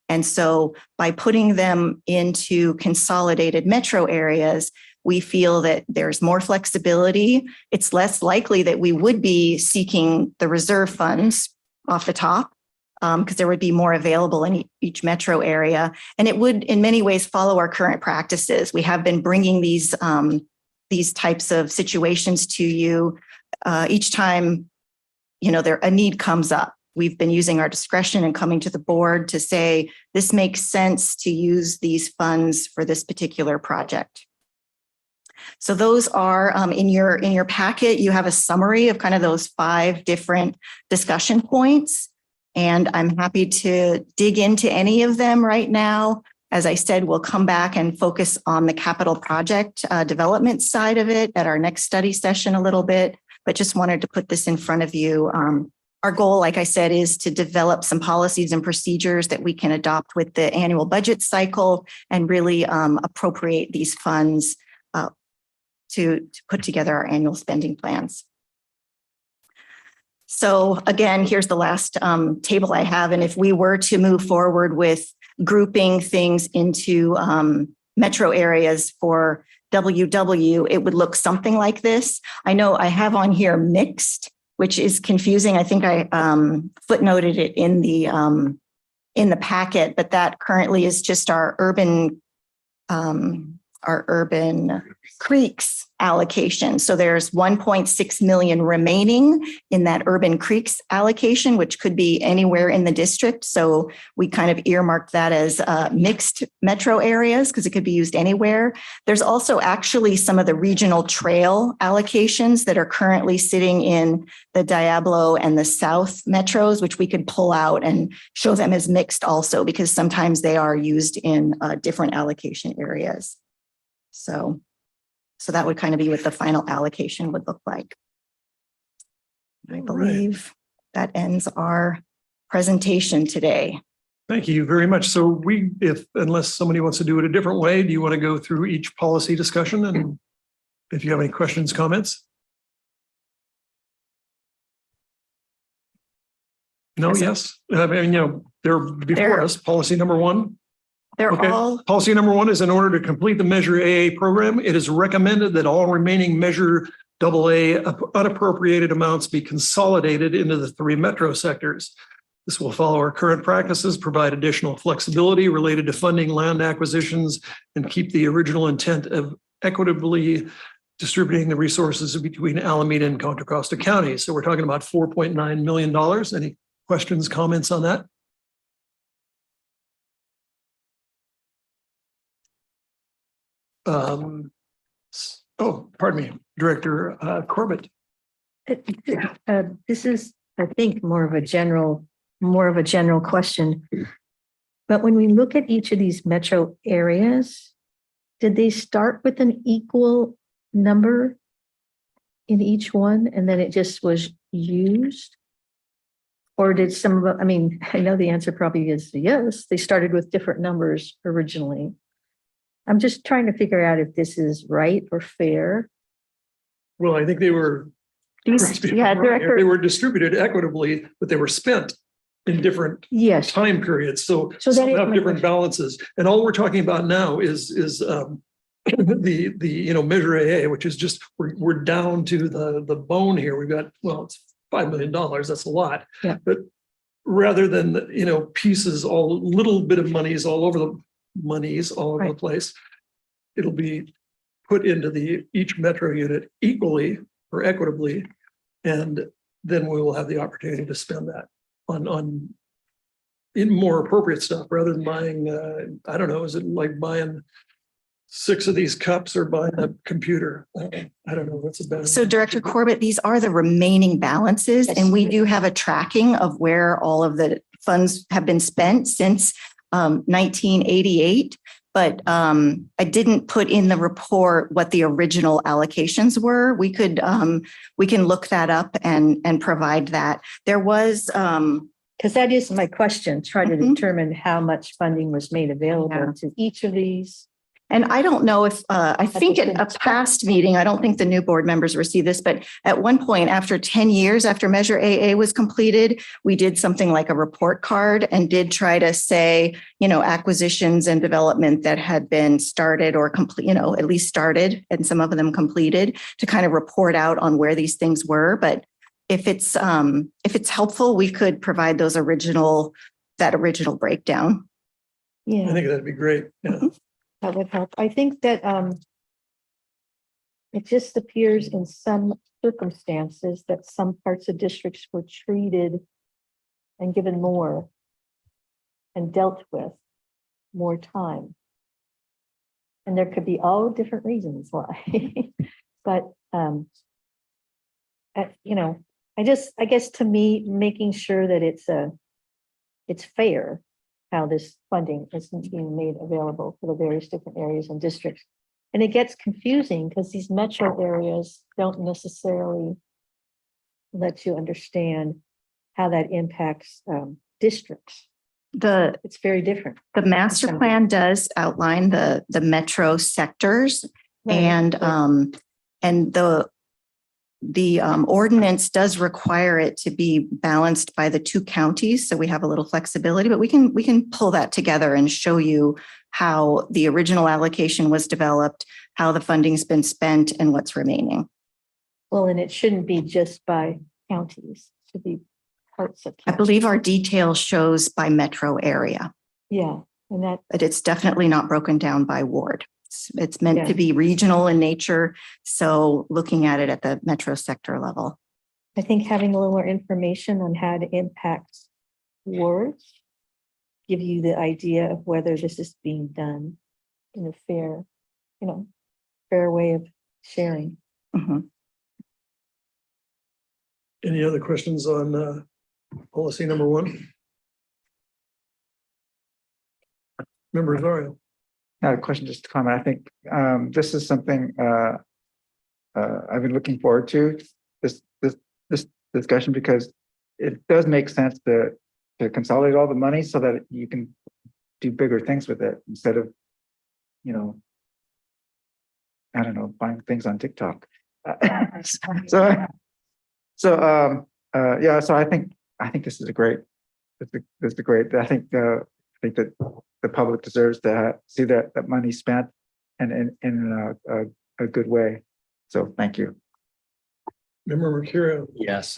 And so by putting them into consolidated metro areas, we feel that there's more flexibility. It's less likely that we would be seeking the reserve funds off the top, because there would be more available in each metro area. And it would in many ways follow our current practices. We have been bringing these types of situations to you each time, a need comes up. We've been using our discretion and coming to the board to say, this makes sense to use these funds for this particular project. So those are in your packet, you have a summary of kind of those 5 different discussion points. And I'm happy to dig into any of them right now. As I said, we'll come back and focus on the capital project development side of it at our next study session a little bit, but just wanted to put this in front of you. Our goal, like I said, is to develop some policies and procedures that we can adopt with the annual budget cycle and really appropriate these funds to put together our annual spending plans. So again, here's the last table I have. And if we were to move forward with grouping things into metro areas for WW, it would look something like this. I know I have on here mixed, which is confusing. I think I footnoted it in the packet, but that currently is just our urban creeks allocation. So there's 1.6 million remaining in that urban creeks allocation, which could be anywhere in the district. So we kind of earmarked that as mixed metro areas because it could be used anywhere. There's also actually some of the regional trail allocations that are currently sitting in the Diablo and the South metros, which we could pull out and show them as mixed also, because sometimes they are used in different allocation areas. So that would kind of be what the final allocation would look like. I believe that ends our presentation today. Thank you very much. So unless somebody wants to do it a different way, do you want to go through each policy discussion? And if you have any questions, comments? No, yes. I mean, they're before us. Policy number 1. They're Okay. all, Policy number 1 is in order to complete the Measure AA program, it is recommended that all remaining Measure AA unappropriated amounts be consolidated into the 3 metro sectors. This will follow our current practices, provide additional flexibility related to funding land acquisitions, and keep the original intent of equitably distributing the resources between Alameda and Contra Costa counties. So we're talking about $4.9 million. Any questions, comments on that? Pardon me, Director Corbett. This is, I think, more of a general question. But when we look at each of these metro areas, did they start with an equal number in each one and then it just was used? Or did some of them, I mean, I know the answer probably is yes, they started with different numbers originally. I'm just trying to figure out if this is right or fair. Well, I think they were, Director. they were distributed equitably, but they were spent in different Yes. time periods. So So some that is have my different question. balances. And all we're talking about now is the Measure AA, which is just, we're down to the bone here. We've got, well, it's $5 million. That's a lot. Yeah. But rather than, pieces, all little bit of monies all over the Right. place, it'll be put into each metro unit equally or equitably. And then we will have the opportunity to spend that on in more appropriate stuff rather than buying, I don't know, is it like buying 6 of these cups or buying a computer? I don't know. What's a better. So Director Corbett, these are the remaining balances, and we do have a tracking of where all of the funds have been spent since 1988. But I didn't put in the report what the original allocations were. We can look that up and provide that. There was Because that is my question, try to Mhm. determine how much funding was made available Yeah. to each of these. And I don't know if, I think at a past meeting, I don't think the new board members received this, but at one point, after 10 years after Measure AA was completed, we did something like a report card and did try to say, acquisitions and development that had been started or complete, at least started, and some of them completed, to kind of report out on where these things were. But if it's helpful, we could provide that original breakdown. Yeah. I think that'd be great. Yeah. That would help. I think that it just appears in some circumstances that some parts of districts were treated and given more and dealt with more time. And there could be all different reasons why. But I guess to me, making sure that it's fair how this funding is being made available for the various different areas and districts. And it gets confusing because these metro areas don't necessarily let you understand how that impacts districts. It's very different. The master plan does outline the metro sectors, and the ordinance does require it to be balanced by the 2 counties. So we have a little flexibility, but we can pull that together and show you how the original allocation was developed, how the funding's been spent, and what's remaining. Well, and it shouldn't be just by counties, it should be parts of. I believe our detail shows by metro area, Yeah, and that, but it's definitely not broken down by ward. It's meant to be regional in nature. So looking at it at the metro sector level. I think having a little more information on how it impacts wards give you the idea of whether this is being done in a fair way of sharing. Mhm. Any other questions on policy number 1? Member Rosario. Not a question, just a comment. I think this is something I've been looking forward to, this discussion, because it does make sense to consolidate all the money so that you can do bigger things with it instead of, I don't know, buying things on TikTok. So I think this is a great. I think that the public deserves to see that money spent and in a good way. So thank you. Member Mercurio. Yes.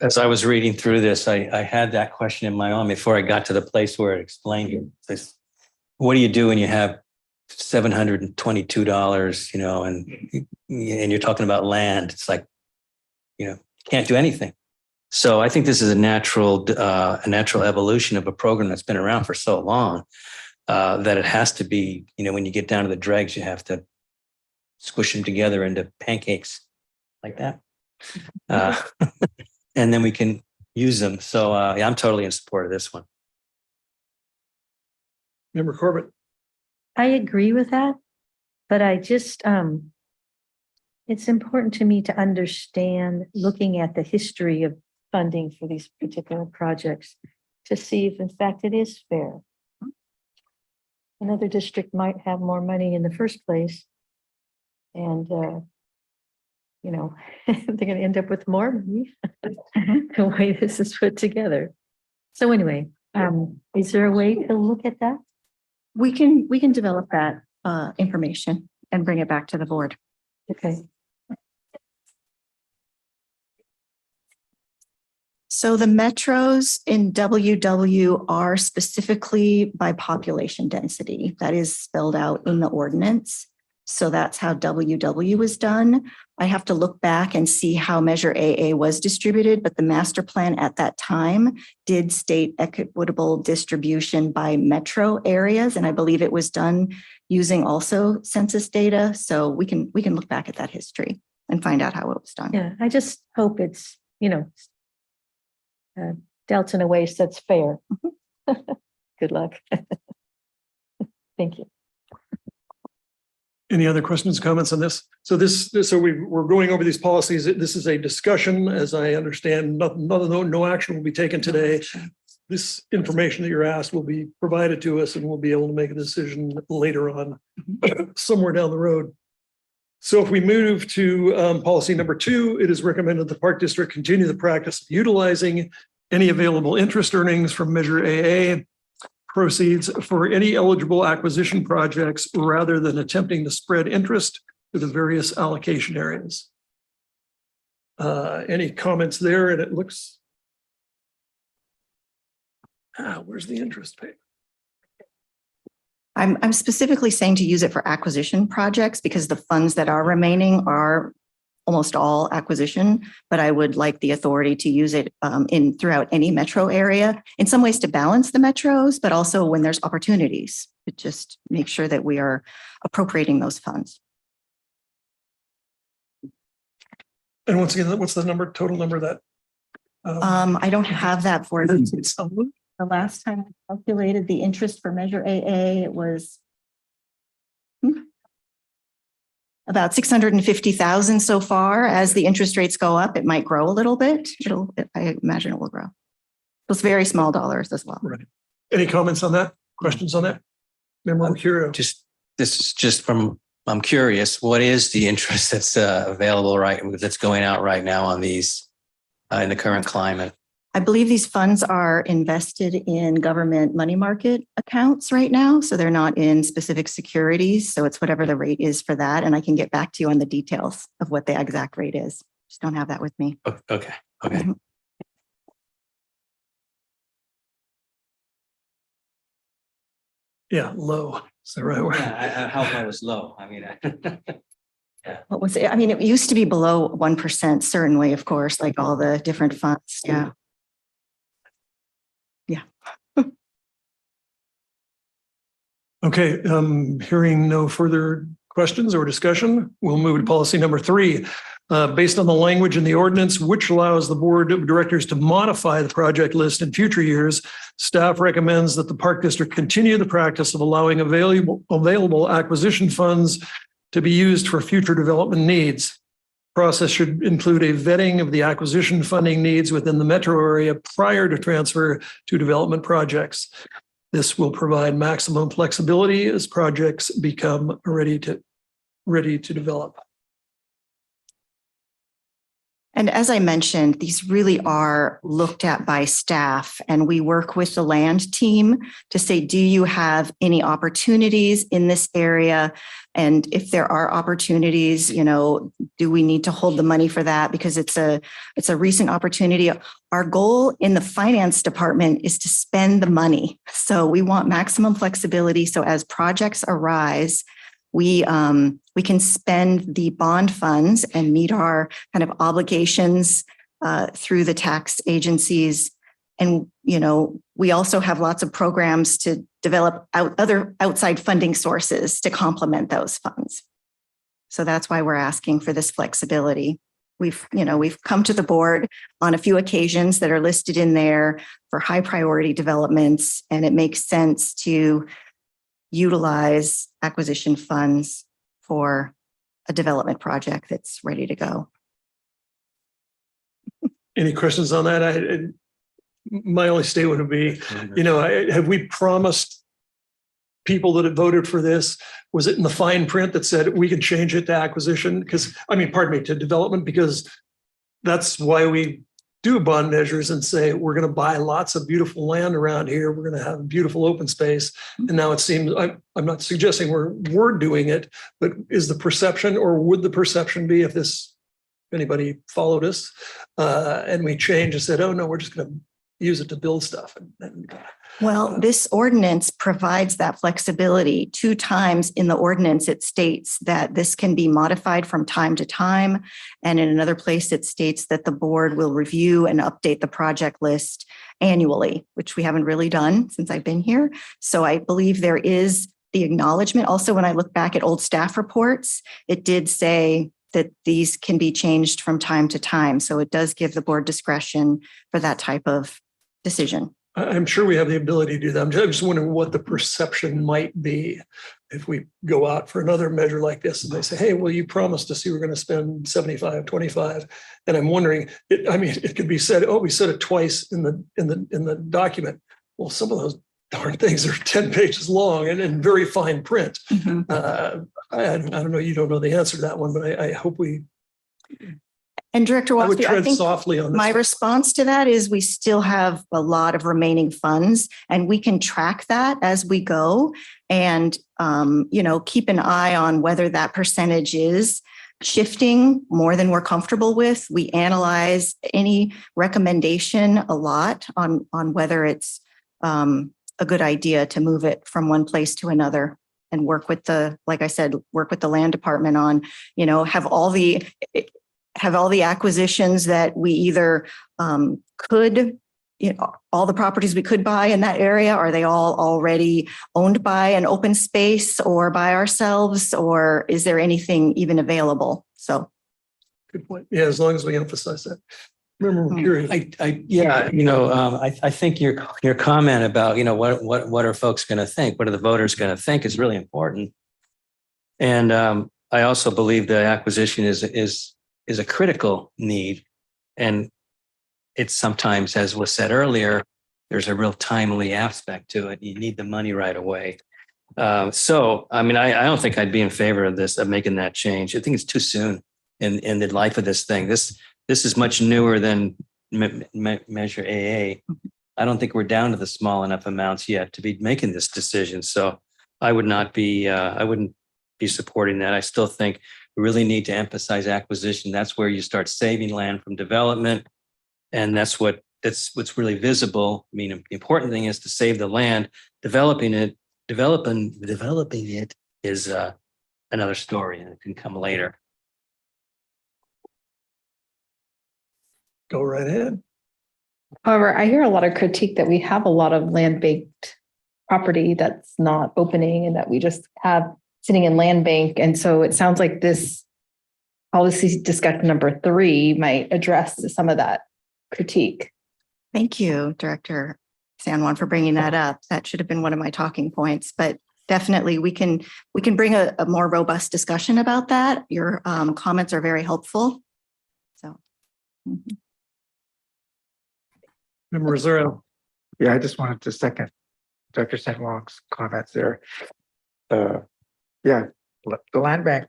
As I was reading through this, I had that question in my own before I got to the place where it explained it. Says, what do you do when you have $722, you know, and you're talking about land? It's like, you know, can't do anything. So I think this is a natural evolution of a program that's been around for so long that it has to be, you know, when you get down to the dregs, you have to squish them together into pancakes like that. And then we can use them. So yeah, I'm totally in support of this one. Member Corbett. I agree with that, but I just, it's important to me to understand, looking at the history of funding for these particular projects, to see if in fact it is fair. Another district might have more money in the first place, and you know, they're going to end up with more money the way this is put together. So anyway, is there a way to look at that? We can develop that information and bring it back to the board. Okay. So the metros in WW are specifically by population density. That is spelled out in the ordinance. So that's how WW was done. I have to look back and see how Measure AA was distributed, but the master plan at that time did state equitable distribution by metro areas. And I believe it was done using also census data. So we can look back at that history and find out how it was done. Yeah, I just hope it's, you know, dealt in a way that's fair. Good luck. Thank you. Any other questions, comments on this? So we're going over these policies. This is a discussion, as I understand. No action will be taken today. This information that you're asked will be provided to us, and we'll be able to make a decision later on, somewhere down the road. So if we move to policy number 2, it is recommended the Park District continue the practice of utilizing any available interest earnings from Measure AA proceeds for any eligible acquisition projects rather than attempting to spread interest to the various allocation areas. Any comments there? And it looks, where's the interest payment? I'm specifically saying to use it for acquisition projects because the funds that are remaining are almost all acquisition, but I would like the authority to use it throughout any metro area, in some ways to balance the metros, but also when there's opportunities to just make sure that we are appropriating those funds. And once again, what's the total number that? I don't have that for you. The last time I calculated the interest for Measure AA, it was about 650,000 so far. As the interest rates go up, it might grow a little bit. I imagine it will grow. Those very small dollars as well. Right. Any comments on that? Questions on that? Member Mercurio. This is just from, I'm curious, what is the interest that's available that's going out right now on these in the current climate? I believe these funds are invested in government money market accounts right now. So they're not in specific securities. So it's whatever the rate is for that. And I can get back to you on the details of what the exact rate is. Just don't have that with me. Okay. Mm-hmm. Yeah, low. Is that right? Yeah, how low is low? I mean, yeah. What was it? I mean, it used to be below 1%, certainly, of course, like all the different funds. Yeah. Yeah. Okay, hearing no further questions or discussion, we'll move to policy number 3. Based on the language in the ordinance, which allows the board of directors to modify the project list in future years, staff recommends that the Park District continue the practice of allowing available acquisition funds to be used for future development needs. Process should include a vetting of the acquisition funding needs within the metro area prior to transfer to development projects. This will provide maximum flexibility as projects become ready to develop. And as I mentioned, these really are looked at by staff, and we work with the land team to say, do you have any opportunities in this area? And if there are opportunities, do we need to hold the money for that? Because it's a recent opportunity. Our goal in the finance department is to spend the money. So we want maximum flexibility. So as projects arise, we can spend the bond funds and meet our kind of obligations through the tax agencies. And, we also have lots of programs to develop other outside funding sources to complement those funds. So that's why we're asking for this flexibility. We've come to the board on a few occasions that are listed in there for high priority developments, and it makes sense to utilize acquisition funds for a development project that's ready to go. Any questions on that? My only statement would be, have we promised people that had voted for this? Was it in the fine print that said we can change it to acquisition? To development, because that's why we do bond measures and say, we're going to buy lots of beautiful land around here. We're going to have beautiful open space. And now it seems, I'm not suggesting we're doing it, but is the perception, or would the perception be, if anybody followed us and we changed and said, oh no, we're just going to use it to build stuff. Well, this ordinance provides that flexibility. 2 times in the ordinance, it states that this can be modified from time to time. And in another place, it states that the board will review and update the project list annually, which we haven't really done since I've been here. So I believe there is the acknowledgement. Also, when I look back at old staff reports, it did say that these can be changed from time to time. So it does give the board discretion for that type of decision. I'm sure we have the ability to do that. I'm just wondering what the perception might be if we go out for another measure like this and they say, hey, well, you promised us you were going to spend 75, 25. And I'm wondering, it could be said, oh, we said it twice in the document. Well, some of those darn things are 10 pages long and in very fine print. Mm-hmm. I don't know, you don't know the answer to that one, but I hope we. And Director I would Waspy, I tread think softly on this. my response to that is we still have a lot of remaining funds, and we can track that as we go and, keep an eye on whether that percentage is shifting more than we're comfortable with. We analyze any recommendation a lot on whether it's a good idea to move it from one place to another, and work with the land department on, have all the acquisitions that we either could, all the properties we could buy in that area, are they all already owned by an open space or by ourselves, or is there anything even available? So. Good point. Yeah, as long as we emphasize that. Remember, we're curious. I think your comment about, what are folks going to think? What are the voters going to think is really important. And I also believe the acquisition is a critical need. And it's sometimes, as was said earlier, there's a real timely aspect to it. You need the money right away. I don't think I'd be in favor of this, of making that change. I think it's too soon in the life of this thing. This is much newer than Measure AA. I don't think we're down to the small enough amounts yet to be making this decision. So I wouldn't be supporting that. I still think we really need to emphasize acquisition. That's where you start saving land from development. And that's what's really visible. The important thing is to save the land. Developing it is another story, and it can come later. Go right ahead. However, I hear a lot of critique that we have a lot of land-banked property that's not opening and that we just have sitting in land bank. And so it sounds like this policy discussion number 3 might address some of that critique. Thank you, Director San Juan, for bringing that up. That should have been one of my talking points, but definitely we can bring a more robust discussion about that. Your comments are very helpful. So. Mm-hmm. Member Rosero. Yeah, I just wanted to second Dr. San Juan's comments there. The land bank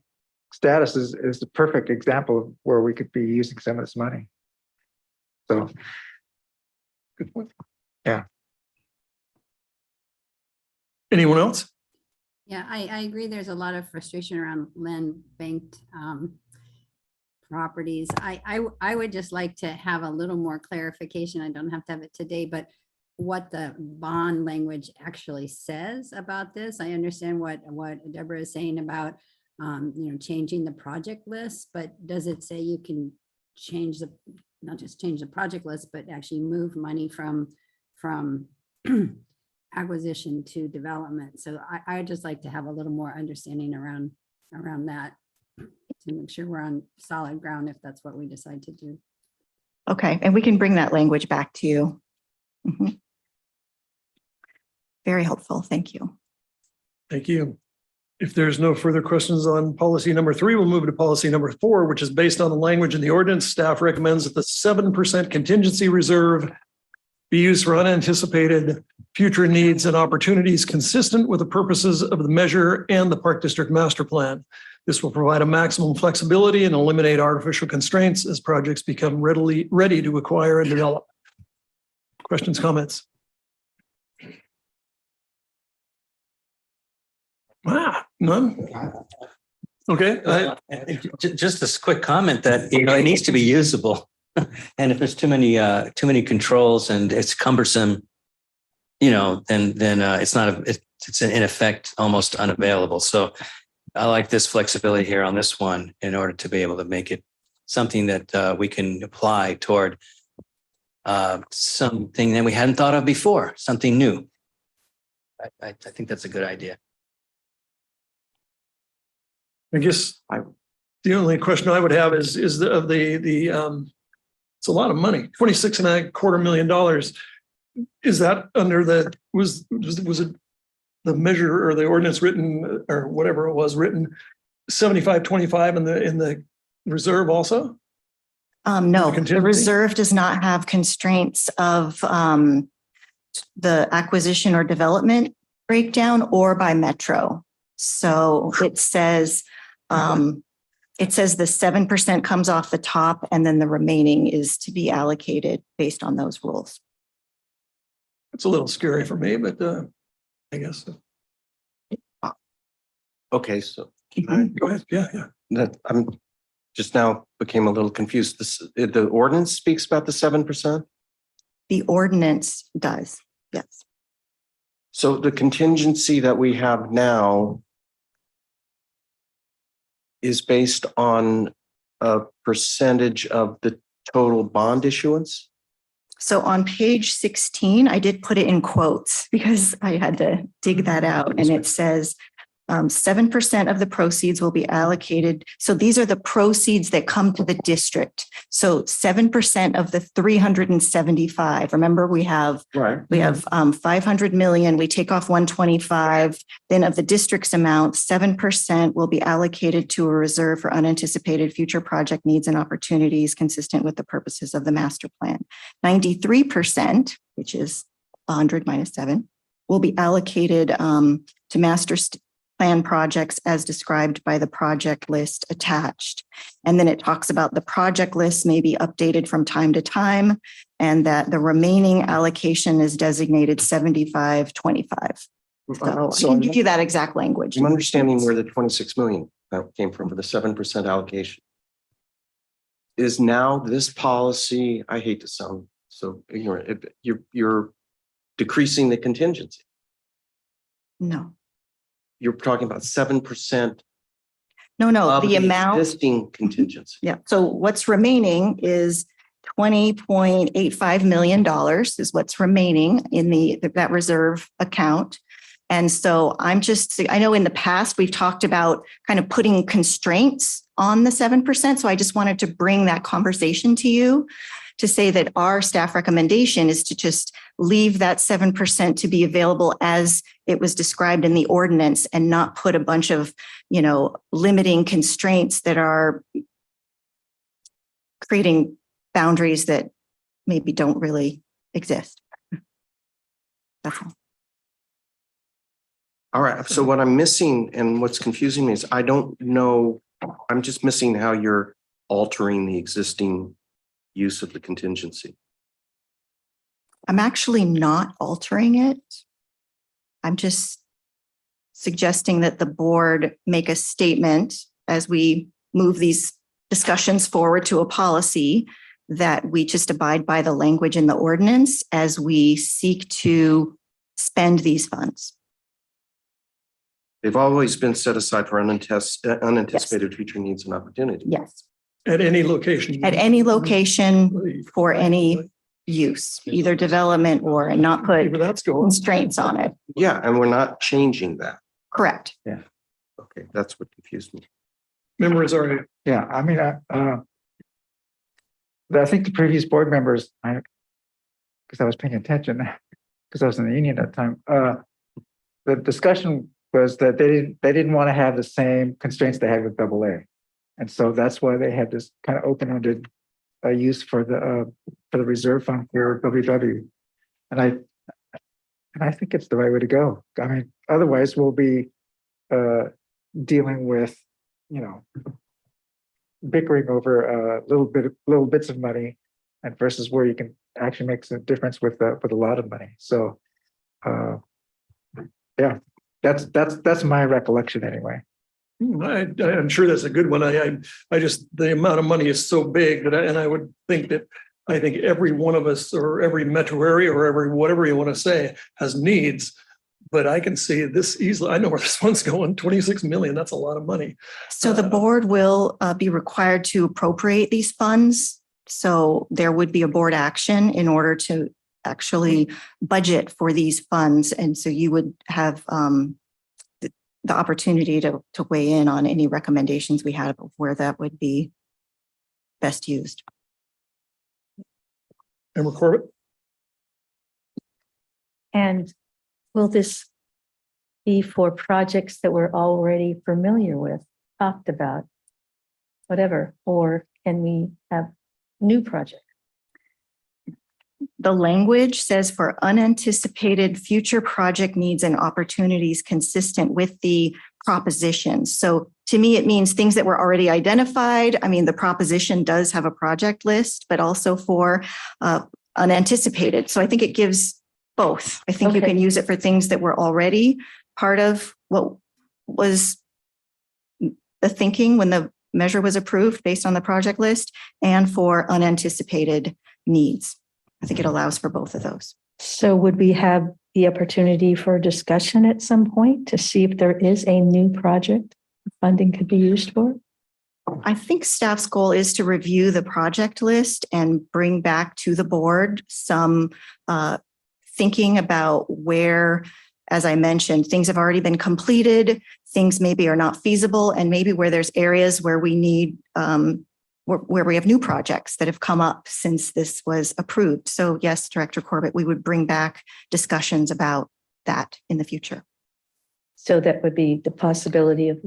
status is the perfect example of where we could be using some of this money. So. Good point. Yeah. Anyone else? Yeah, I agree. There's a lot of frustration around land banked properties. I would just like to have a little more clarification. I don't have to have it today, but what the bond language actually says about this. I understand what Deborah is saying about changing the project list, but does it say you can change not just change the project list, but actually move money from acquisition to development? So I'd just like to have a little more understanding around that to make sure we're on solid ground if that's what we decide to do. Okay, and we can bring that language back to you. Mhm. Very helpful. Thank you. Thank you. If there's no further questions on policy number 3, we'll move to policy number 4, which is based on the language in the ordinance. Staff recommends that the 7% contingency reserve be used for unanticipated future needs and opportunities consistent with the purposes of the measure and the Park District Master Plan. This will provide a maximum flexibility and eliminate artificial constraints as projects become ready to acquire and develop. Questions, comments? None? Okay. Just this quick comment that, it needs to be usable. And if there's too many controls and it's cumbersome, then it's in effect almost unavailable. So I like this flexibility here on this one in order to be able to make it something that we can apply toward something that we hadn't thought of before, something new. I think that's a good idea. I guess the only question I would have is it's a lot of money, $26.25 million. Is that under was it the measure or the ordinance written or whatever it was written 75-25 in the reserve also? No, the reserve does not have constraints of the acquisition or development breakdown or by metro. So it says the 7% comes off the top and then the remaining is to be allocated based on those rules. It's a little scary for me, but I guess. Okay, so Go ahead. Yeah. that I'm just now became a little confused. The ordinance speaks about the 7%. The ordinance does, yes. So the contingency that we have now is based on a percentage of the total bond issuance? So on page 16, I did put it in quotes because I had to dig that out. And it says 7% of the proceeds will be allocated. So these are the proceeds that come to the district. So 7% of the 375. Remember, we have 500 million. We take off 125. Then of the district's amount, 7% will be allocated to a reserve for unanticipated future project needs and opportunities consistent with the purposes of the master plan. 93%, which is 100 minus 7, will be allocated to master plan projects as described by the project list attached. And then it talks about the project list may be updated from time to time and that the remaining allocation is designated 75-25. So I can give you that exact language. I'm understanding where the 26 million came from for the 7% allocation. Is now this policy, I hate to sound so ignorant, you're decreasing the contingency. No. You're talking about 7%. No, the amount. Existing contingency. Yeah. So what's remaining is $20.85 million is what's remaining in that reserve account. And so I know in the past we've talked about kind of putting constraints on the 7%. So I just wanted to bring that conversation to you to say that our staff recommendation is to just leave that 7% to be available as it was described in the ordinance and not put a bunch of, limiting constraints that are creating boundaries that maybe don't really exist. That's all. All right. So what I'm missing and what's confusing me is I don't know I'm just missing how you're altering the existing use of the contingency. I'm actually not altering it. I'm just suggesting that the board make a statement as we move these discussions forward to a policy, that we just abide by the language in the ordinance as we seek to spend these funds. They've always been set aside for unanticipated future needs and opportunities. Yes. At any location. At any location for any use, either development or, and not put Where that's going. constraints on it. Yeah, and we're not changing that. Correct. Okay, that's what confused me. Members are, Yeah, I mean, I think the previous board members, because I was paying attention, because I was in the union at the time, the discussion was that they didn't want to have the same constraints they had with AA. And so that's why they had this kind of open-ended use for the reserve fund for WW. And I think it's the right way to go. I mean, otherwise we'll be dealing with, bickering over little bits of money, and versus where you can actually make some difference with a lot of money. So, yeah, that's my recollection anyway. I'm sure that's a good one. I just, the amount of money is so big that I would think that, I think every one of us, or every metro area, or every, whatever you want to say, has needs. But I can see this easily. I know where this one's going, 26 million. That's a lot of money. So the board will be required to appropriate these funds. So there would be a board action in order to actually budget for these funds. And so you would have the opportunity to weigh in on any recommendations we had of where that would be best used. Member Corbett? And will this be for projects that we're already familiar with, talked about, whatever, or can we have new projects? The language says for unanticipated future project needs and opportunities consistent with the propositions. So to me, it means things that were already identified. I mean, the proposition does have a project list, but also for unanticipated. So I think it gives both. I think you can use it for things that were already part of what was the thinking when the measure was approved based on the project list, and for unanticipated needs. I think it allows for both of those. So would we have the opportunity for discussion at some point to see if there is a new project funding could be used for? I think staff's goal is to review the project list and bring back to the board some thinking about where, as I mentioned, things have already been completed, things maybe are not feasible, and maybe where there's areas where we need, where we have new projects that have come up since this was approved. So yes, Director Corbett, we would bring back discussions about that in the future. So that would be the possibility of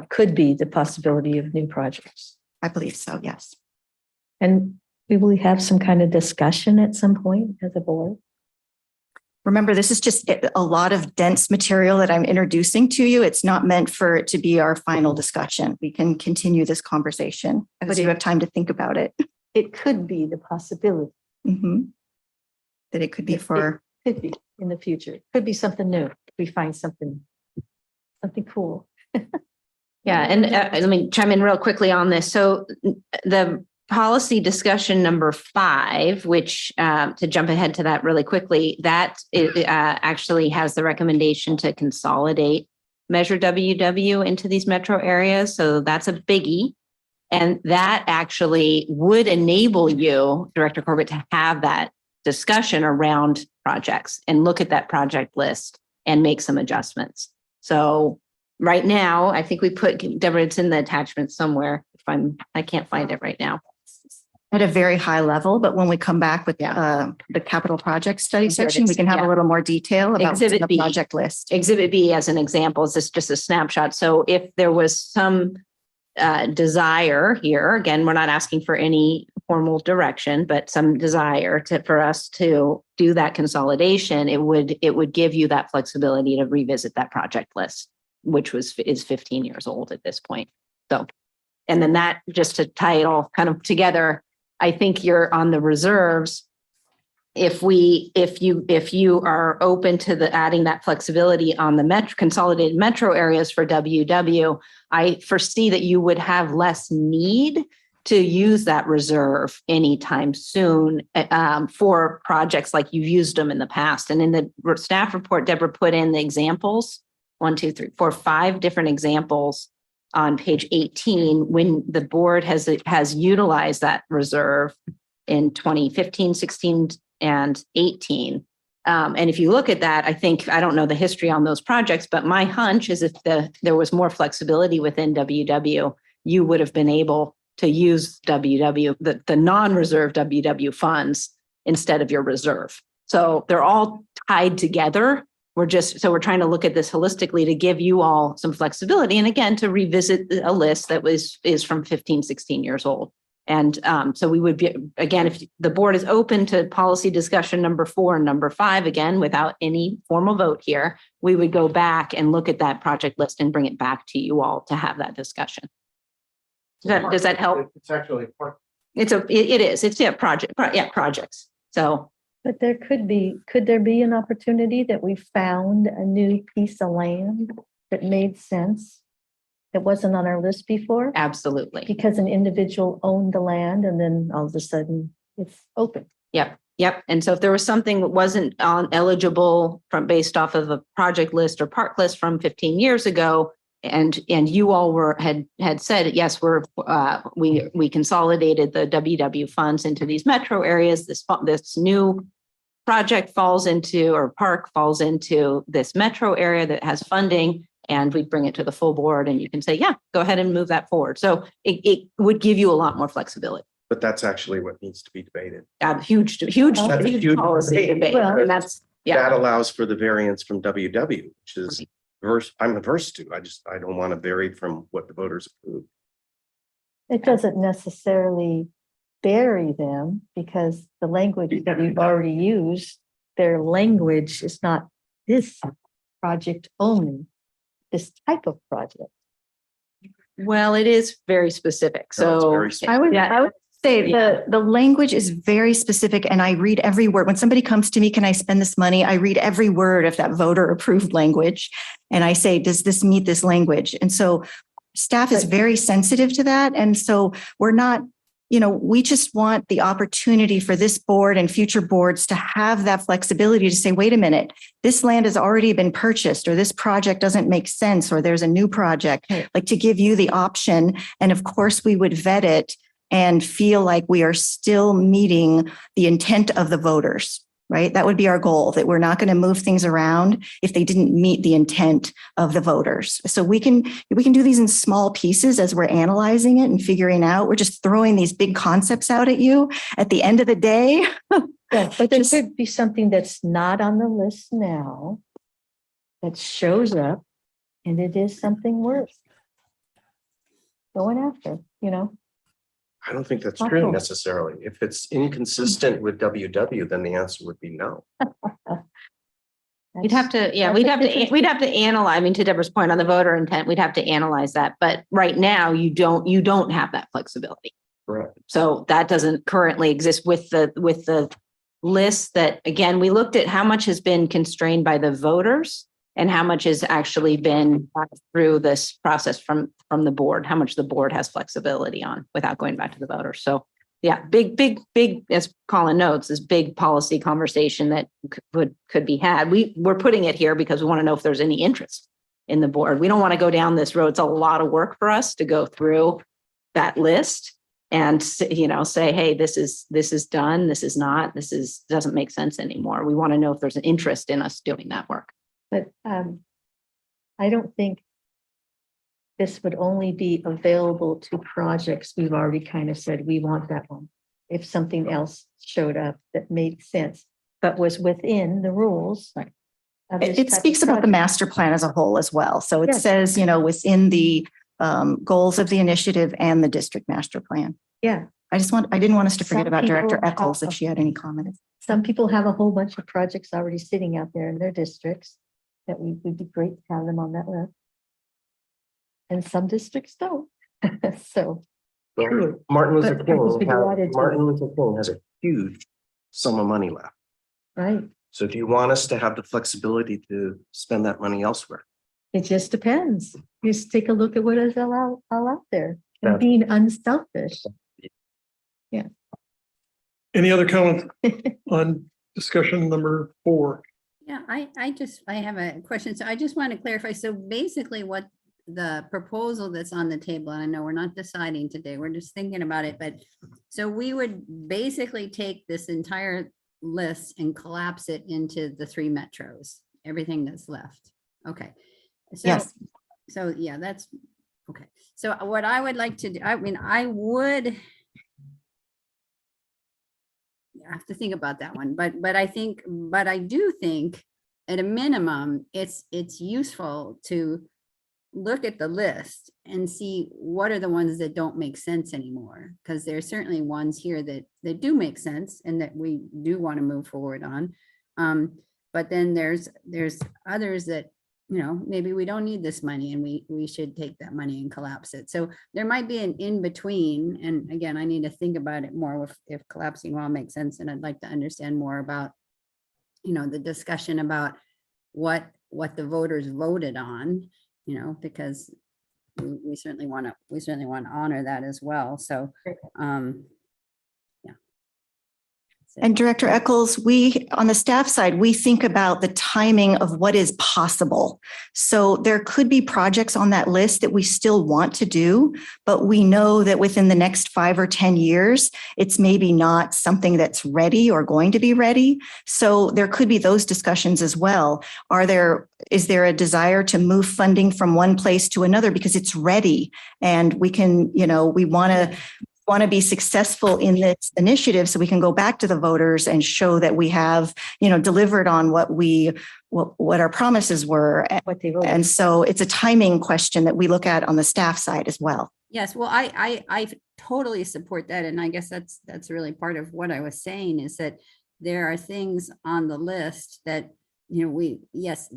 could be the possibility of new projects. I believe so, yes. And we will have some kind of discussion at some point as a board. Remember, this is just a lot of dense material that I'm introducing to you. It's not meant for it to be our final discussion. We can continue this conversation as you have time to think about it. It could be the possibility. That it could be for. Could be in the future. Could be something new. We find something cool. Yeah, and let me chime in real quickly on this. So the policy discussion number 5, which to jump ahead to that really quickly, that actually has the recommendation to consolidate Measure WW into these metro areas. So that's a biggie. And that actually would enable you, Director Corbett, to have that discussion around projects and look at that project list and make some adjustments. So right now, I think we put, Deborah, it's in the attachment somewhere. I can't find it right now. At a very high level, but when we come back with the capital project study section, we can have a little more detail about what's in the project list. Exhibit B, as an example, is this just a snapshot. So if there was some desire here, again, we're not asking for any formal direction, but some desire for us to do that consolidation, it would give you that flexibility to revisit that project list, which is 15 years old at this point. So And then that, just to tie it all kind of together, I think you're on the reserves. If you are open to the adding that flexibility on the consolidated metro areas for WW, I foresee that you would have less need to use that reserve anytime soon for projects like you've used them in the past. And in the staff report, Deborah put in the examples, 1, 2, 3, 4, 5 different examples on page 18 when the board has utilized that reserve in 2015, 16, and 18. And if you look at that, I don't know the history on those projects, but my hunch is if there was more flexibility within WW, you would have been able to use WW, the non-reserve WW funds instead of your reserve. So they're all tied together. We're trying to look at this holistically to give you all some flexibility. And again, to revisit a list that is from 15, 16 years old. And so we would be, again, if the board is open to policy discussion number 4 and number 5, again, without any formal vote here, we would go back and look at that project list and bring it back to you all to have that discussion. Does that help? It's actually projects. So. But could there be an opportunity that we found a new piece of land that made sense? That wasn't on our list before? Absolutely. Because an individual owned the land and then all of a sudden it's open. Yep. And so if there was something that wasn't eligible based off of a project list or park list from 15 years ago, and you all had said, yes, we consolidated the WW funds into these metro areas. This new project falls into, or park falls into this metro area that has funding, and we bring it to the full board and you can say, yeah, go ahead and move that forward. So it would give you a lot more flexibility. But that's actually what needs to be debated. Huge policy debate. Well, And that allows for the variance from WW, which is I'm averse to. I don't want to vary from what the voters approved. It doesn't necessarily bury them because the language that we've already used, their language is not this project only, this type of project. Well, it is very specific. So I would say the language is very specific, and I read every word. When somebody comes to me, can I spend this money? I read every word of that voter approved language. And I say, does this meet this language? And so staff is very sensitive to that. And so we're not, we just want the opportunity for this board and future boards to have that flexibility to say, wait a minute, this land has already been purchased, or this project doesn't make sense, or there's a new project, like to give you the option. And of course, we would vet it and feel like we are still meeting the intent of the voters, right? That would be our goal, that we're not going to move things around if they didn't meet the intent of the voters. So we can do these in small pieces as we're analyzing it and figuring out. We're just throwing these big concepts out at you at the end of the day. Yeah, but there could be something that's not on the list now that shows up, and it is something worth going after, I don't think that's true necessarily. If it's inconsistent with WW, then the answer would be no. we'd have to analyze. I mean, to Deborah's point on the voter intent, we'd have to analyze that. But right now, you don't have that flexibility. Correct. So that doesn't currently exist with the list that, again, we looked at how much has been constrained by the voters and how much has actually been through this process from the board, how much the board has flexibility on without going back to the voters. So yeah, big, as Colin notes, this big policy conversation that could be had. We're putting it here because we want to know if there's any interest in the board. We don't want to go down this road. It's a lot of work for us to go through that list and, say, hey, this is done. This is not, doesn't make sense anymore. We want to know if there's an interest in us doing that work. But I don't think this would only be available to projects we've already kind of said we want that one. If something else showed up that made sense, but was within the rules. Right. It speaks about the master plan as a whole as well. So it says, within the goals of the initiative and the district master plan. Yeah. I didn't want us to forget about Director Eccles if she had any comments. Some people have a whole bunch of projects already sitting out there in their districts that would be great to have them on that list. And some districts don't. So, Surely. Martin Luther But King, purpose would be added to Martin it. Luther King has a huge sum of money left. right, So do you want us to have the flexibility to spend that money elsewhere? it just depends. Just take a look at what is all out there and That's- being unselfish. Any other comments on discussion number 4? Yeah, I have a question. So I just want to clarify. So basically what the proposal that's on the table, and I know we're not deciding today, we're just thinking about it, but so we would basically take this entire list and collapse it into the 3 metros, everything that's left. Okay. So, Yes. so yeah, that's okay. So what I would like to do, I mean, I would I have to think about that one, but I do think at a minimum, it's useful to look at the list and see what are the ones that don't make sense anymore. Because there's certainly ones here that do make sense and that we do want to move forward on. But then there's others that, you know, maybe we don't need this money and we should take that money and collapse it. So there might be an in between. And again, I need to think about it more if collapsing all makes sense. And I'd like to understand more about, you know, the discussion about what the voters voted on, you know, because we certainly want to honor that as well. So, And Director Eccles, we, on the staff side, we think about the timing of what is possible. So there could be projects on that list that we still want to do, but we know that within the next 5 or 10 years, it's maybe not something that's ready or going to be ready. So there could be those discussions as well. Is there a desire to move funding from one place to another because it's ready and we can, you know, we want to be successful in this initiative so we can go back to the voters and show that we have, you know, delivered on what our promises were. What they voted. And so it's a timing question that we look at on the staff side as well. yes, well, I totally support that. And I guess that's really part of what I was saying is that there are things on the list that, you know,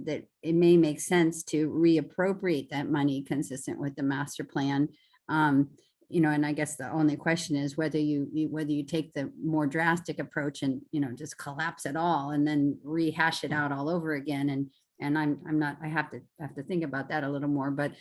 that it may make sense to reappropriate that money consistent with the master plan. You know, and I guess the only question is whether you take the more drastic approach and, you know, just collapse it all and then rehash it out all over again. And I have to think about that a little more, but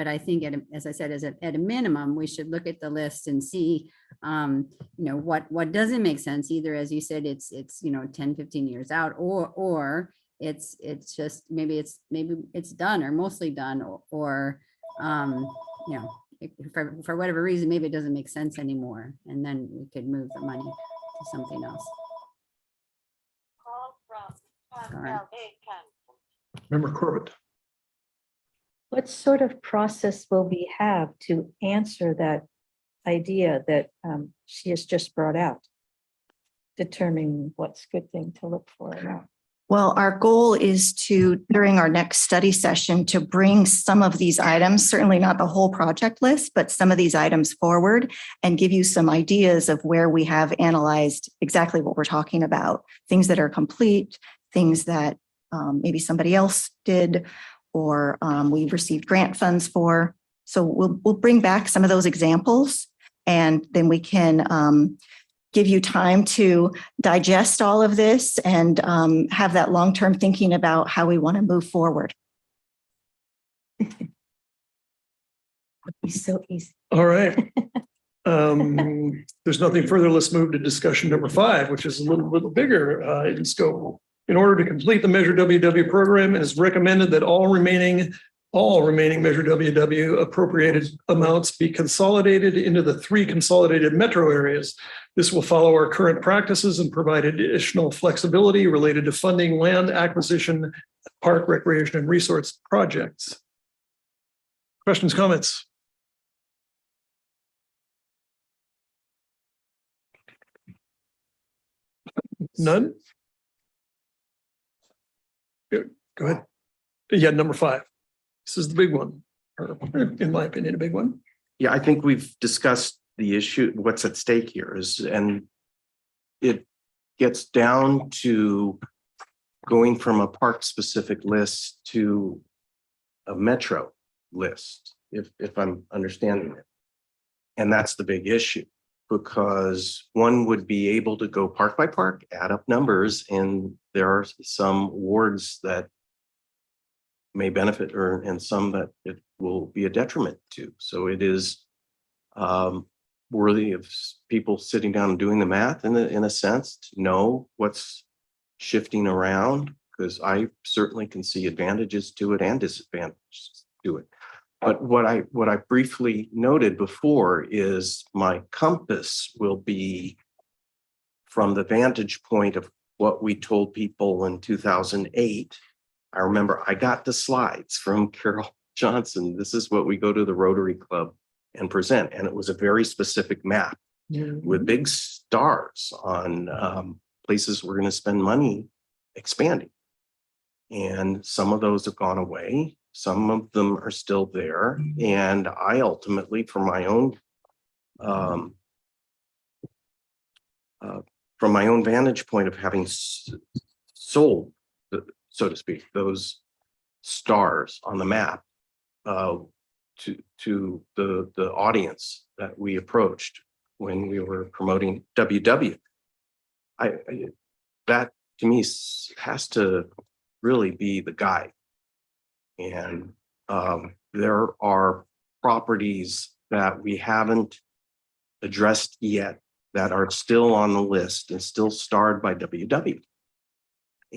I think as I said, at a minimum, we should look at the list and see, you know, what doesn't make sense either. As you said, it's, you know, 10, 15 years out or it's just, maybe it's done or mostly done or you know, for whatever reason, maybe it doesn't make sense anymore. And then we could move the money to something else. All right. Member Corbett. What sort of process will we have to answer that idea that she has just brought out? Determining what's a good thing to look for or not. Well, our goal is to, during our next study session, to bring some of these items, certainly not the whole project list, but some of these items forward and give you some ideas of where we have analyzed exactly what we're talking about. Things that are complete, things that maybe somebody else did, or we received grant funds for. So we'll bring back some of those examples and then we can give you time to digest all of this and have that long-term thinking about how we want to move forward. It's so easy. All right. There's nothing further. Let's move to discussion number 5, which is a little bigger in scope. In order to complete the Measure WW program, it is recommended that all remaining Measure WW appropriated amounts be consolidated into the 3 consolidated metro areas. This will follow our current practices and provide additional flexibility related to funding land acquisition, park recreation and resource projects. Questions, comments? None? Good. Go ahead. Yeah, number 5. This is the big one, or in my opinion, a big one. Yeah, I think we've discussed the issue, what's at stake here and it gets down to going from a park specific list to a metro list, if I'm understanding it. And that's the big issue, because one would be able to go park by park, add up numbers, and there are some wards that may benefit and some that it will be a detriment to. So it is worthy of people sitting down and doing the math in a sense to know what's shifting around, because I certainly can see advantages to it and disadvantages to it. But what I briefly noted before is my compass will be from the vantage point of what we told people in 2008. I remember I got the slides from Carol Johnson. This is what we go to the Rotary Club and present. And it was a very specific map with big stars on places we're going to spend money expanding. And some of those have gone away. Some of them are still there. And I ultimately, from my own vantage point of having sold, so to speak, those stars on the map to the audience that we approached when we were promoting WW. That to me has to really be the guide. And there are properties that we haven't addressed yet that are still on the list and still starred by WW.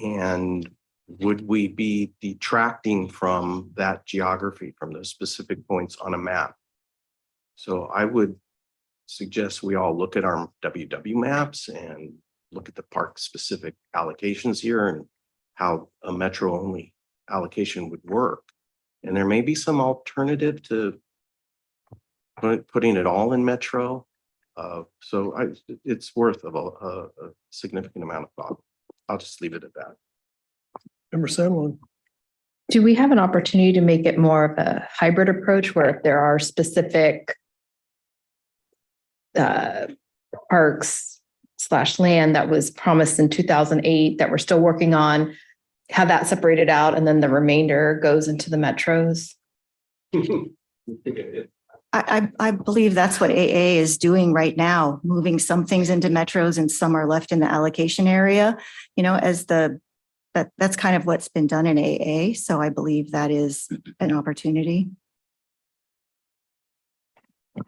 And would we be detracting from that geography, from those specific points on a map? So I would suggest we all look at our WW maps and look at the park specific allocations here and how a metro only allocation would work. And there may be some alternative to putting it all in metro. So it's worth a significant amount of thought. I'll just leave it at that. Member Sanwan. Do we have an opportunity to make it more of a hybrid approach where if there are specific parks / land that was promised in 2008 that we're still working on, have that separated out and then the remainder goes into the metros? I believe that's what AA is doing right now, moving some things into metros and some are left in the allocation area, as that's kind of what's been done in AA. So I believe that is an opportunity.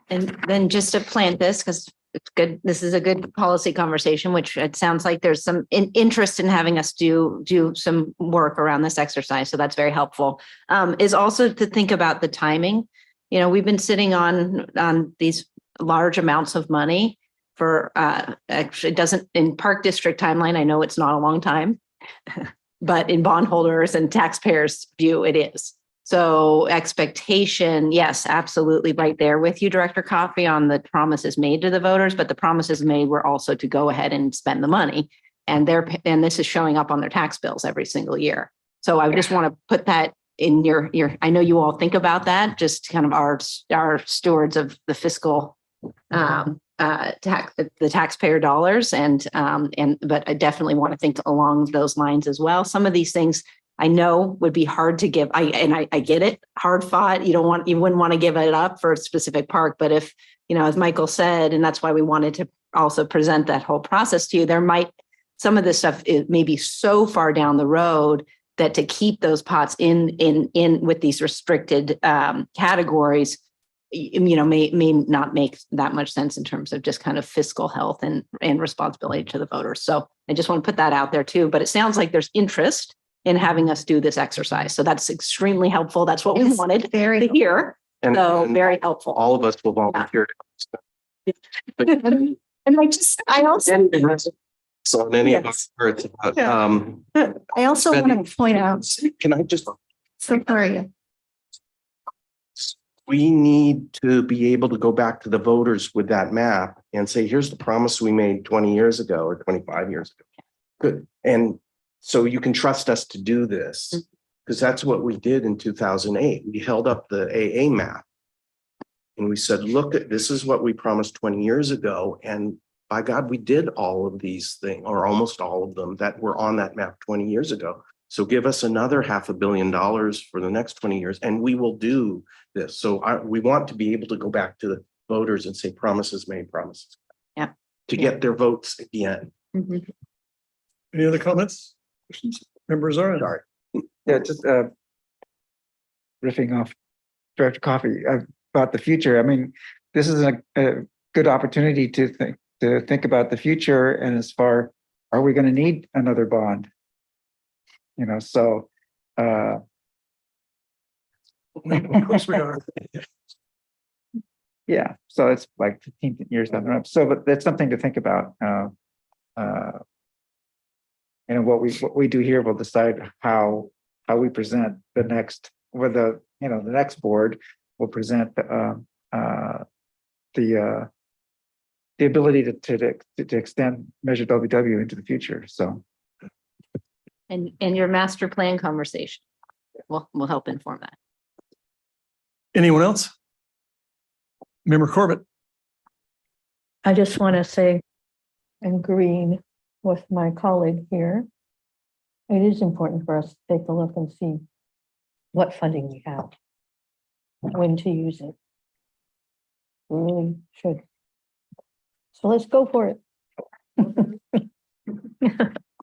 And then just to plant this, because it's good, this is a good policy conversation, which it sounds like there's some interest in having us do some work around this exercise. So that's very helpful. Is also to think about the timing. We've been sitting on these large amounts of money for actually doesn't in park district timeline. I know it's not a long time, but in bondholders and taxpayers' view, it is. So expectation, yes, absolutely right there with you, Director Coffey, on the promises made to the voters, but the promises made were also to go ahead and spend the money. And this is showing up on their tax bills every single year. So I just want to put that in your, I know you all think about that, just kind of our stewards of the fiscal the taxpayer dollars. But I definitely want to think along those lines as well. Some of these things I know would be hard to give. I get it, hard fought. You wouldn't want to give it up for a specific park. But if, as Michael said, and that's why we wanted to also present that whole process to you, some of this stuff is maybe so far down the road that to keep those pots in with these restricted categories, may not make that much sense in terms of just kind of fiscal health and responsibility to the voters. So I just want to put that out there too. But it sounds like there's interest in having us do this exercise. So that's extremely helpful. That's what we wanted to hear. And very helpful. All of us will volunteer. And I also So in any of us words about, I also want to point out. Can I just? So sorry. We need to be able to go back to the voters with that map and say, here's the promise we made 20 years ago or 25 years ago. Good. And so you can trust us to do this, because that's what we did in 2008. We held up the AA map and we said, look, this is what we promised 20 years ago. And by God, we did all of these things, or almost all of them that were on that map 20 years ago. So give us another $500 million for the next 20 years and we will do this. So we want to be able to go back to the voters and say promises made, promises. Yeah. To get their votes again. Mhm. Any other comments? Questions? Members are. Sorry. Yeah, just riffing off Director Coffee about the future. I mean, this is a good opportunity to think about the future, and as far, are we going to need another bond? You know, so Of course we are. yeah, so it's like 15 years down the road. So, but that's something to think about. And what we do here will decide how we present the next, with the next board will present the ability to extend Measure WW into the future. So, And your master plan conversation will help inform that. Anyone else? Member Corbett. I just want to say, agreeing with my colleague here, it is important for us to take a look and see what funding we have, when to use it. We really should. So let's go for it.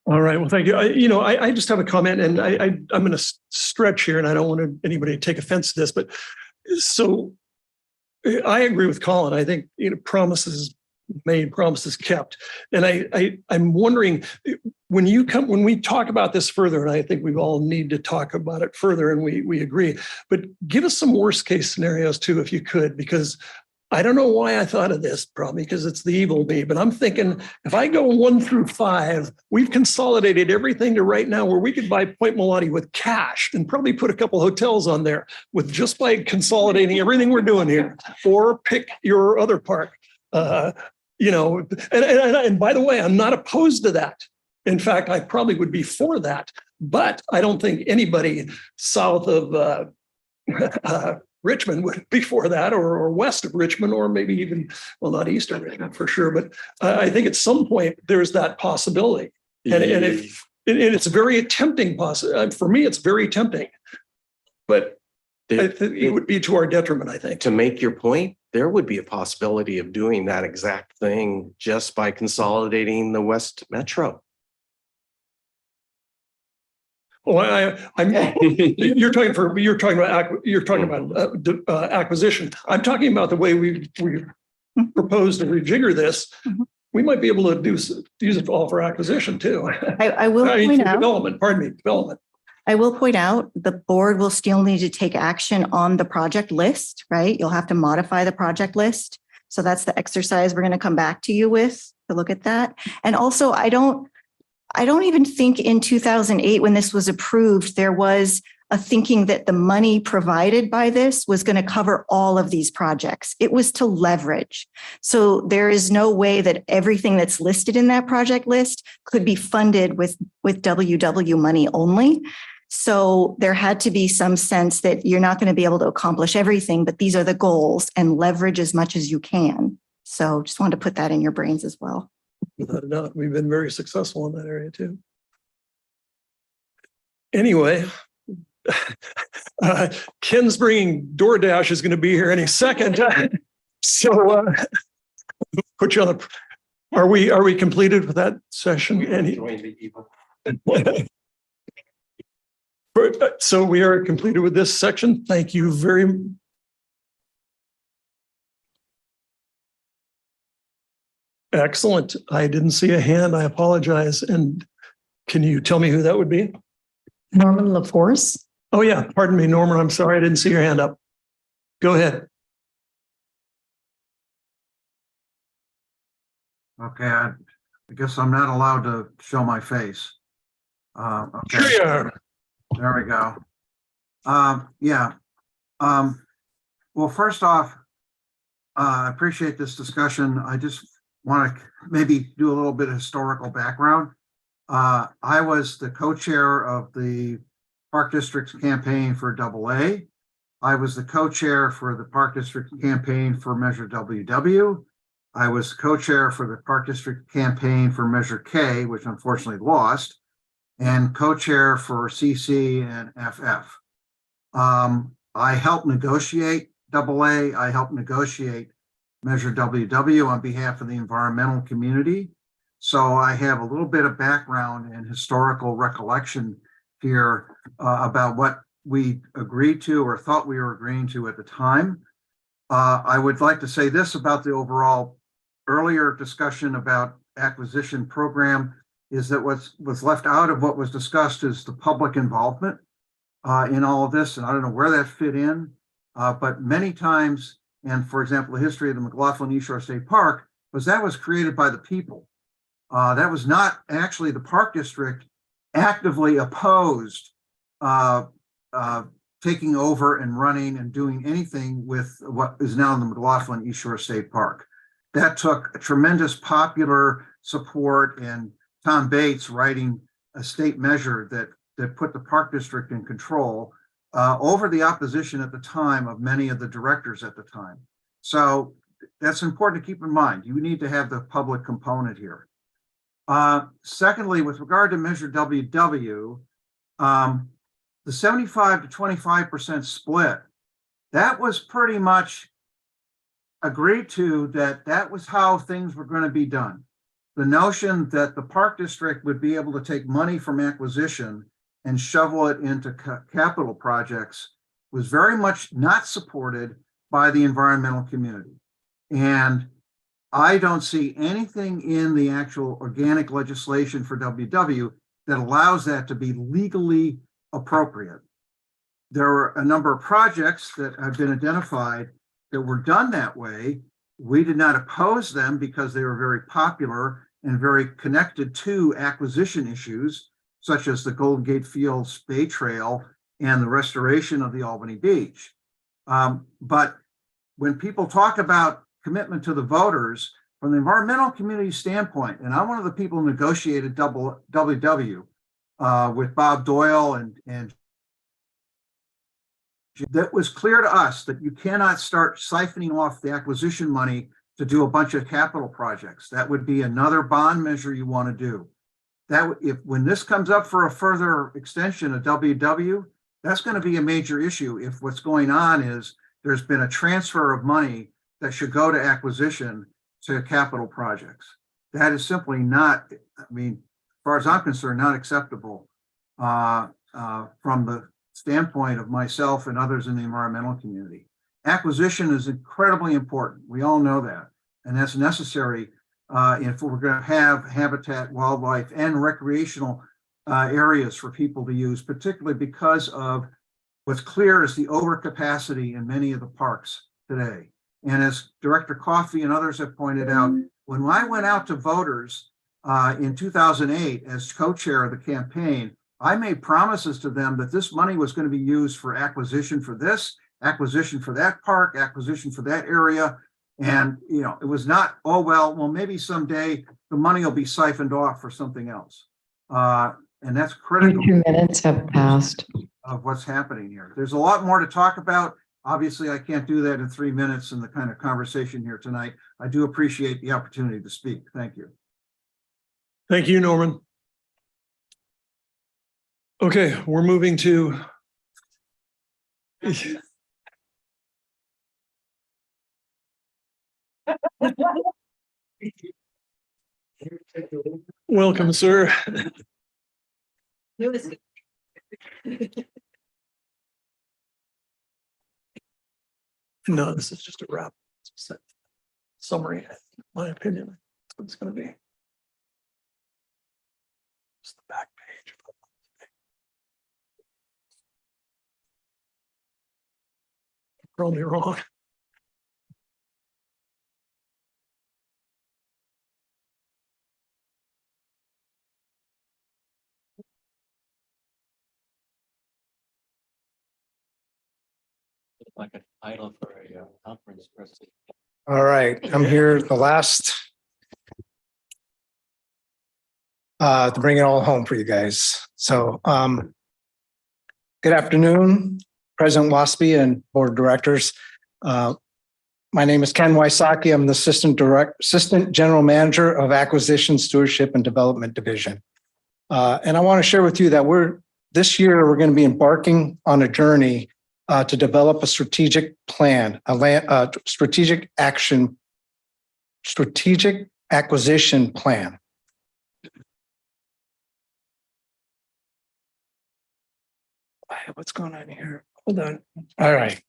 All right. Well, thank you. I just have a comment, and I'm going to stretch here, and I don't want anybody to take offense to this, but so I agree with Colin. I think promises made, promises kept, and I'm wondering when we talk about this further, and I think we all need to talk about it further, and we agree. But give us some worst case scenarios too, if you could, because I don't know why I thought of this, probably because it's the evil me, but I'm thinking if I go 1 through 5, we've consolidated everything to right now where we could buy Point Melati with cash and probably put a couple hotels on there with just by consolidating everything we're doing here, or pick your other park. And by the way, I'm not opposed to that. In fact, I probably would be for that, but I don't think anybody south of Richmond would be for that, or west of Richmond, or maybe even, well, not east of Richmond for sure. But I think at some point there's that possibility. And it's very tempting. For me, it's very tempting. But it would be to our detriment, I think. To make your point, there would be a possibility of doing that exact thing just by consolidating the West Metro. Well, you're talking about acquisition. I'm talking about the way we propose to rejigger this. We might be able to use it all for acquisition too. I will point out development. I will point out the board will still need to take action on the project list, right? You'll have to modify the project list. So that's the exercise we're going to come back to you with to look at that. And also, I don't even think in 2008, when this was approved, there was a thinking that the money provided by this was going to cover all of these projects. It was to leverage. So there is no way that everything that's listed in that project list could be funded with WW money only. So there had to be some sense that you're not going to be able to accomplish everything, but these are the goals, and leverage as much as you can. So just wanted to put that in your brains as well. Without a doubt, we've been very successful in that area too. Anyway, Ken's bringing DoorDash is going to be here any second. So put you on the. Are we completed with that session? So we are completed with this section. Thank you very much. Excellent. I didn't see a hand. I apologize. And can you tell me who that would be? Norman LaForce. Oh yeah, pardon me, Norman. I'm sorry, I didn't see your hand up. Go ahead. Okay, I guess I'm not allowed to show my face. Okay. Sure you are. There we go. Well, first off, I appreciate this discussion. I just want to maybe do a little bit of historical background. I was the co-chair of the Park District's campaign for AA. I was the co-chair for the Park District campaign for Measure WW. I was co-chair for the Park District campaign for Measure K, which unfortunately lost, and co-chair for CC and FF. I helped negotiate AA. I helped negotiate Measure WW on behalf of the environmental community. So I have a little bit of background and historical recollection here about what we agreed to or thought we were agreeing to at the time. I would like to say this about the overall earlier discussion about acquisition program is that what's left out of what was discussed is the public involvement in all of this. And I don't know where that fit in, but many times, and for example, the history of the McLaughlin East Shore State Park was created by the people. That was not actually the Park District actively opposed taking over and running and doing anything with what is now the McLaughlin East Shore State Park. That took a tremendous popular support and Tom Bates writing a state measure that put the Park District in control over the opposition at the time of many of the directors at the time. So that's important to keep in mind. You need to have the public component here. Secondly, with regard to Measure WW, the 75 to 25% split, that was pretty much agreed to that was how things were going to be done. The notion that the Park District would be able to take money from acquisition and shovel it into capital projects was very much not supported by the environmental community. And I don't see anything in the actual organic legislation for WW that allows that to be legally appropriate. There were a number of projects that have been identified that were done that way. We did not oppose them because they were very popular and very connected to acquisition issues, such as the Golden Gate Fields Bay Trail and the restoration of the Albany Beach. But when people talk about commitment to the voters from the environmental community standpoint, and I'm one of the people who negotiated WW with Bob Doyle and that was clear to us that you cannot start siphoning off the acquisition money to do a bunch of capital projects. That would be another bond measure you want to do. That when this comes up for a further extension of WW, that's going to be a major issue if what's going on is there's been a transfer of money that should go to acquisition to capital projects. That is simply not, I mean, as far as I'm concerned, not acceptable from the standpoint of myself and others in the environmental community. Acquisition is incredibly important. We all know that. And that's necessary if we're going to have habitat, wildlife, and recreational areas for people to use, particularly because of what's clear is the overcapacity in many of the parks today. And as Director Coffey and others have pointed out, when I went out to voters in 2008 as co-chair of the campaign, I made promises to them that this money was going to be used for acquisition for this, acquisition for that park, acquisition for that area. And, you know, it was not, oh, well, maybe someday the money will be siphoned off for something else. And that's critical. 2 minutes have passed. Of what's happening here. There's a lot more to talk about. Obviously, I can't do that in 3 minutes in the kind of conversation here tonight. I do appreciate the opportunity to speak. Thank you. Thank you, Norman. Okay, we're moving to welcome, sir. No, this is just a wrap. It's a summary, my opinion. That's what it's going to be. It's the back page. Probably wrong. Like a title for a conference presentation. All right, I'm here the last to bring it all home for you guys. So good afternoon, President Waspy and Board of Directors. My name is Ken Wysocki. I'm the Assistant General Manager of Acquisition, Stewardship, and Development Division. And I want to share with you that this year we're going to be embarking on a journey to develop a strategic plan, a strategic action strategic acquisition plan. What's going on here? Hold on. All right.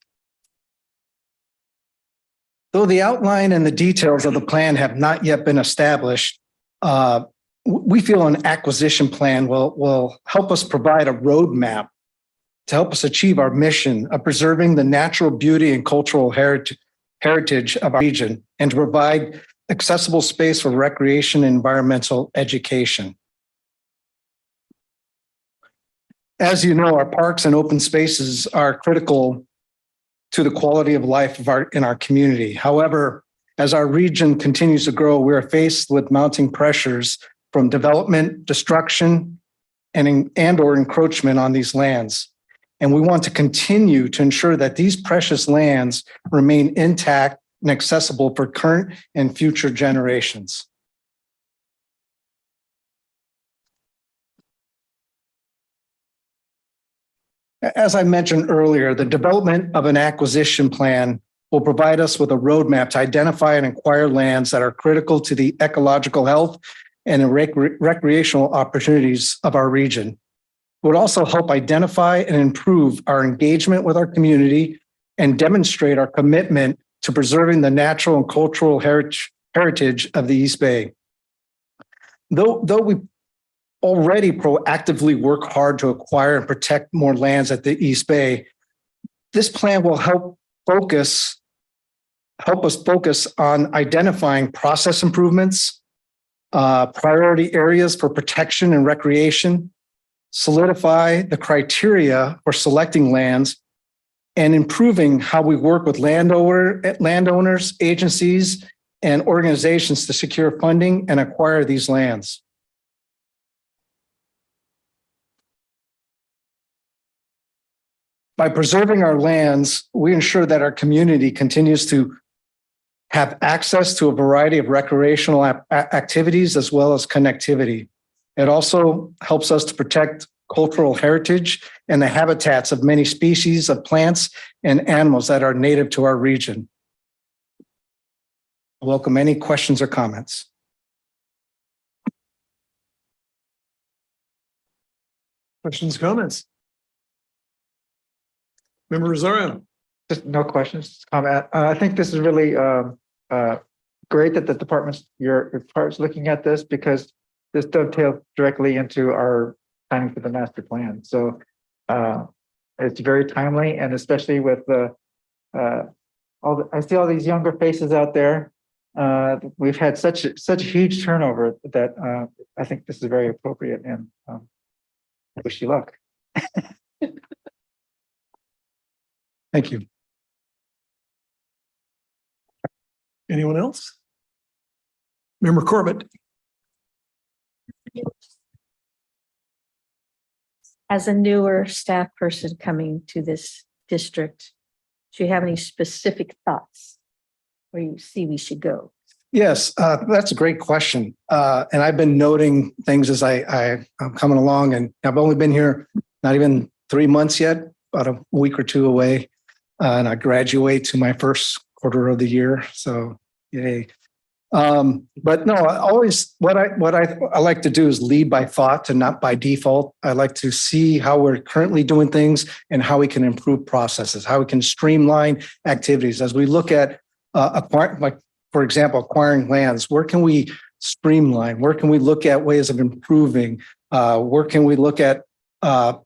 Though the outline and the details of the plan have not yet been established, we feel an acquisition plan will help us provide a roadmap to help us achieve our mission of preserving the natural beauty and cultural heritage of our region and to provide accessible space for recreation and environmental education. As you know, our parks and open spaces are critical to the quality of life in our community. However, as our region continues to grow, we are faced with mounting pressures from development, destruction, and or encroachment on these lands. And we want to continue to ensure that these precious lands remain intact and accessible for current and future generations. As I mentioned earlier, the development of an acquisition plan will provide us with a roadmap to identify and acquire lands that are critical to the ecological health and recreational opportunities of our region. It would also help identify and improve our engagement with our community and demonstrate our commitment to preserving the natural and cultural heritage of the East Bay. Though we already proactively work hard to acquire and protect more lands at the East Bay, this plan will help us focus on identifying process improvements, priority areas for protection and recreation, solidify the criteria for selecting lands, and improving how we work with landowners, agencies, and organizations to secure funding and acquire these lands. By preserving our lands, we ensure that our community continues to have access to a variety of recreational activities as well as connectivity. It also helps us to protect cultural heritage and the habitats of many species of plants and animals that are native to our region. I welcome any questions or comments. Questions, comments? Member Rosario. Just no questions, comment. I think this is really great that your department's looking at this, because this dovetails directly into our planning for the master plan. So it's very timely, and especially with I see all these younger faces out there. We've had such huge turnover that I think this is very appropriate, and I wish you luck. Thank you. Anyone else? Member Corbett. As a newer staff person coming to this district, do you have any specific thoughts where you see we should go? Yes, that's a great question. And I've been noting things as I'm coming along, and I've only been here not even 3 months yet, about a week or two away. And I graduate to my first quarter of the year. So yay. But no, what I like to do is lead by thought and not by default. I like to see how we're currently doing things and how we can improve processes, how we can streamline activities. As we look at for example, acquiring lands, where can we streamline? Where can we look at ways of improving? Where can we look at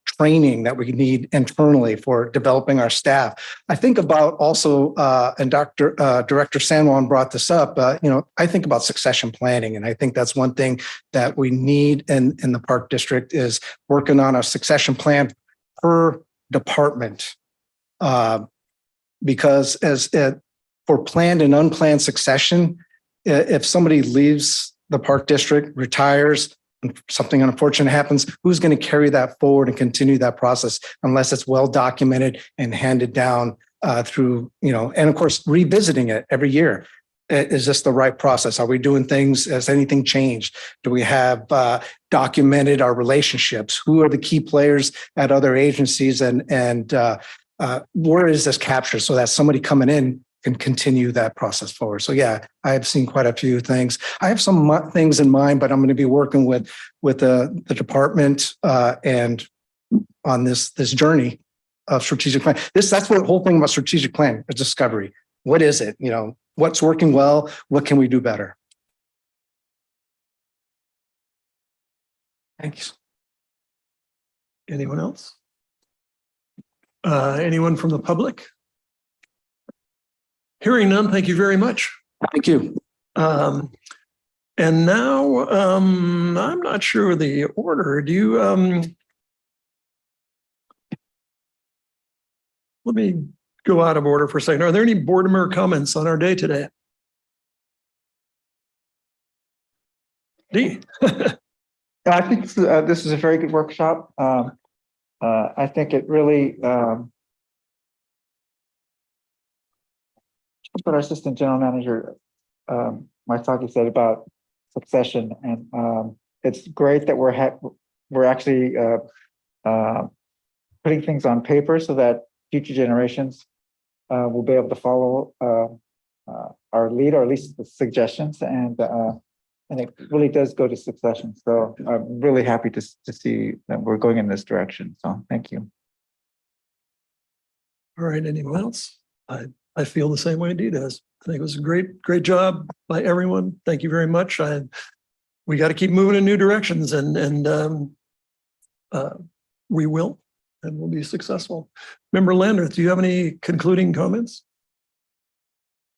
training that we need internally for developing our staff? I think about also, and Director San Juan brought this up, I think about succession planning. And I think that's one thing that we need in the Park District is working on a succession plan per department. Because for planned and unplanned succession, if somebody leaves the Park District, retires, something unfortunate happens, who's going to carry that forward and continue that process unless it's well documented and handed down through, and of course, revisiting it every year. Is this the right process? Are we doing things? Has anything changed? Do we have documented our relationships? Who are the key players at other agencies? And where is this captured so that somebody coming in can continue that process forward. So yeah, I have seen quite a few things. I have some things in mind, but I'm going to be working with the department and on this journey of strategic plan. That's what the whole thing about strategic plan is: discovery. What is it? You know, what's working well? What can we do better? Thanks. Anyone else? Anyone from the public? Hearing none, thank you very much. Thank you. And now, I'm not sure the order. Do you, let me go out of order for a second. Are there any board member comments on our day today? D. I think this is a very good workshop. I think it really what our assistant general manager, Marsaki, said about succession, and it's great that we're actually putting things on paper so that future generations will be able to follow our lead, or at least the suggestions, and it really does go to succession. So I'm really happy to see that we're going in this direction. So thank you. All right, anyone else? I feel the same way Dee does. I think it was a great job by everyone. Thank you very much. We got to keep moving in new directions, and we will, and we'll be successful. Member Landreth, do you have any concluding comments?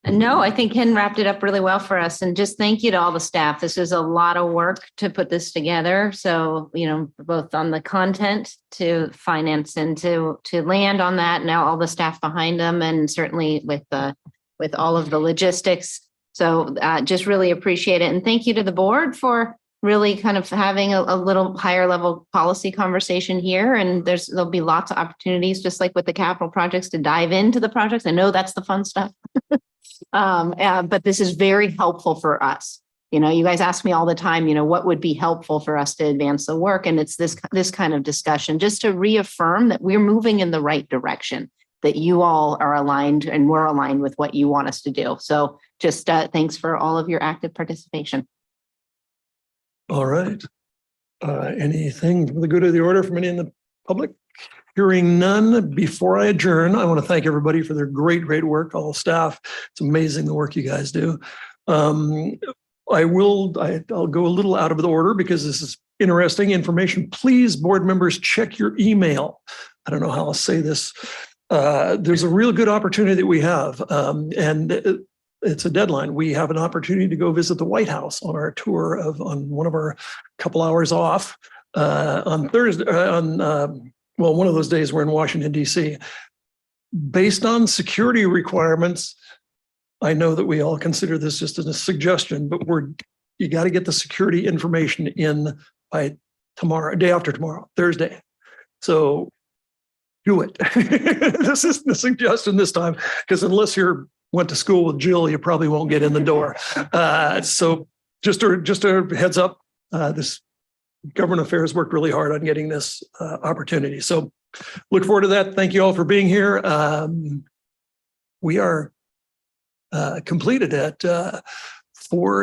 No, I think Ken wrapped it up really well for us, and just thank you to all the staff. This is a lot of work to put this together. So, you know, both on the content to finance and to land on that, now all the staff behind them, and certainly with all of the logistics. So just really appreciate it. And thank you to the board for really kind of having a little higher level policy conversation here. And there'll be lots of opportunities, just like with the capital projects, to dive into the projects. I know that's the fun stuff. But this is very helpful for us. You know, you guys ask me all the time, you know, what would be helpful for us to advance the work? And it's this kind of discussion just to reaffirm that we're moving in the right direction, that you all are aligned and we're aligned with what you want us to do. So just thanks for all of your active participation. All right. Anything for the good of the order from any in the public? Hearing none, before I adjourn, I want to thank everybody for their great work, all staff. It's amazing the work you guys do. I'll go a little out of the order because this is interesting information. Please, board members, check your email. I don't know how I'll say this. There's a real good opportunity that we have, and it's a deadline. We have an opportunity to go visit the White House on our tour on one of our couple hours off on Thursday, well, one of those days we're in Washington, D.C. Based on security requirements, I know that we all consider this just as a suggestion, but you got to get the security information in by tomorrow, day after tomorrow, Thursday. So do it. This is the suggestion this time, because unless you went to school with Jill, you probably won't get in the door. So just a heads up, this government affairs worked really hard on getting this opportunity. So look forward to that. Thank you all for being here. We are completed at 4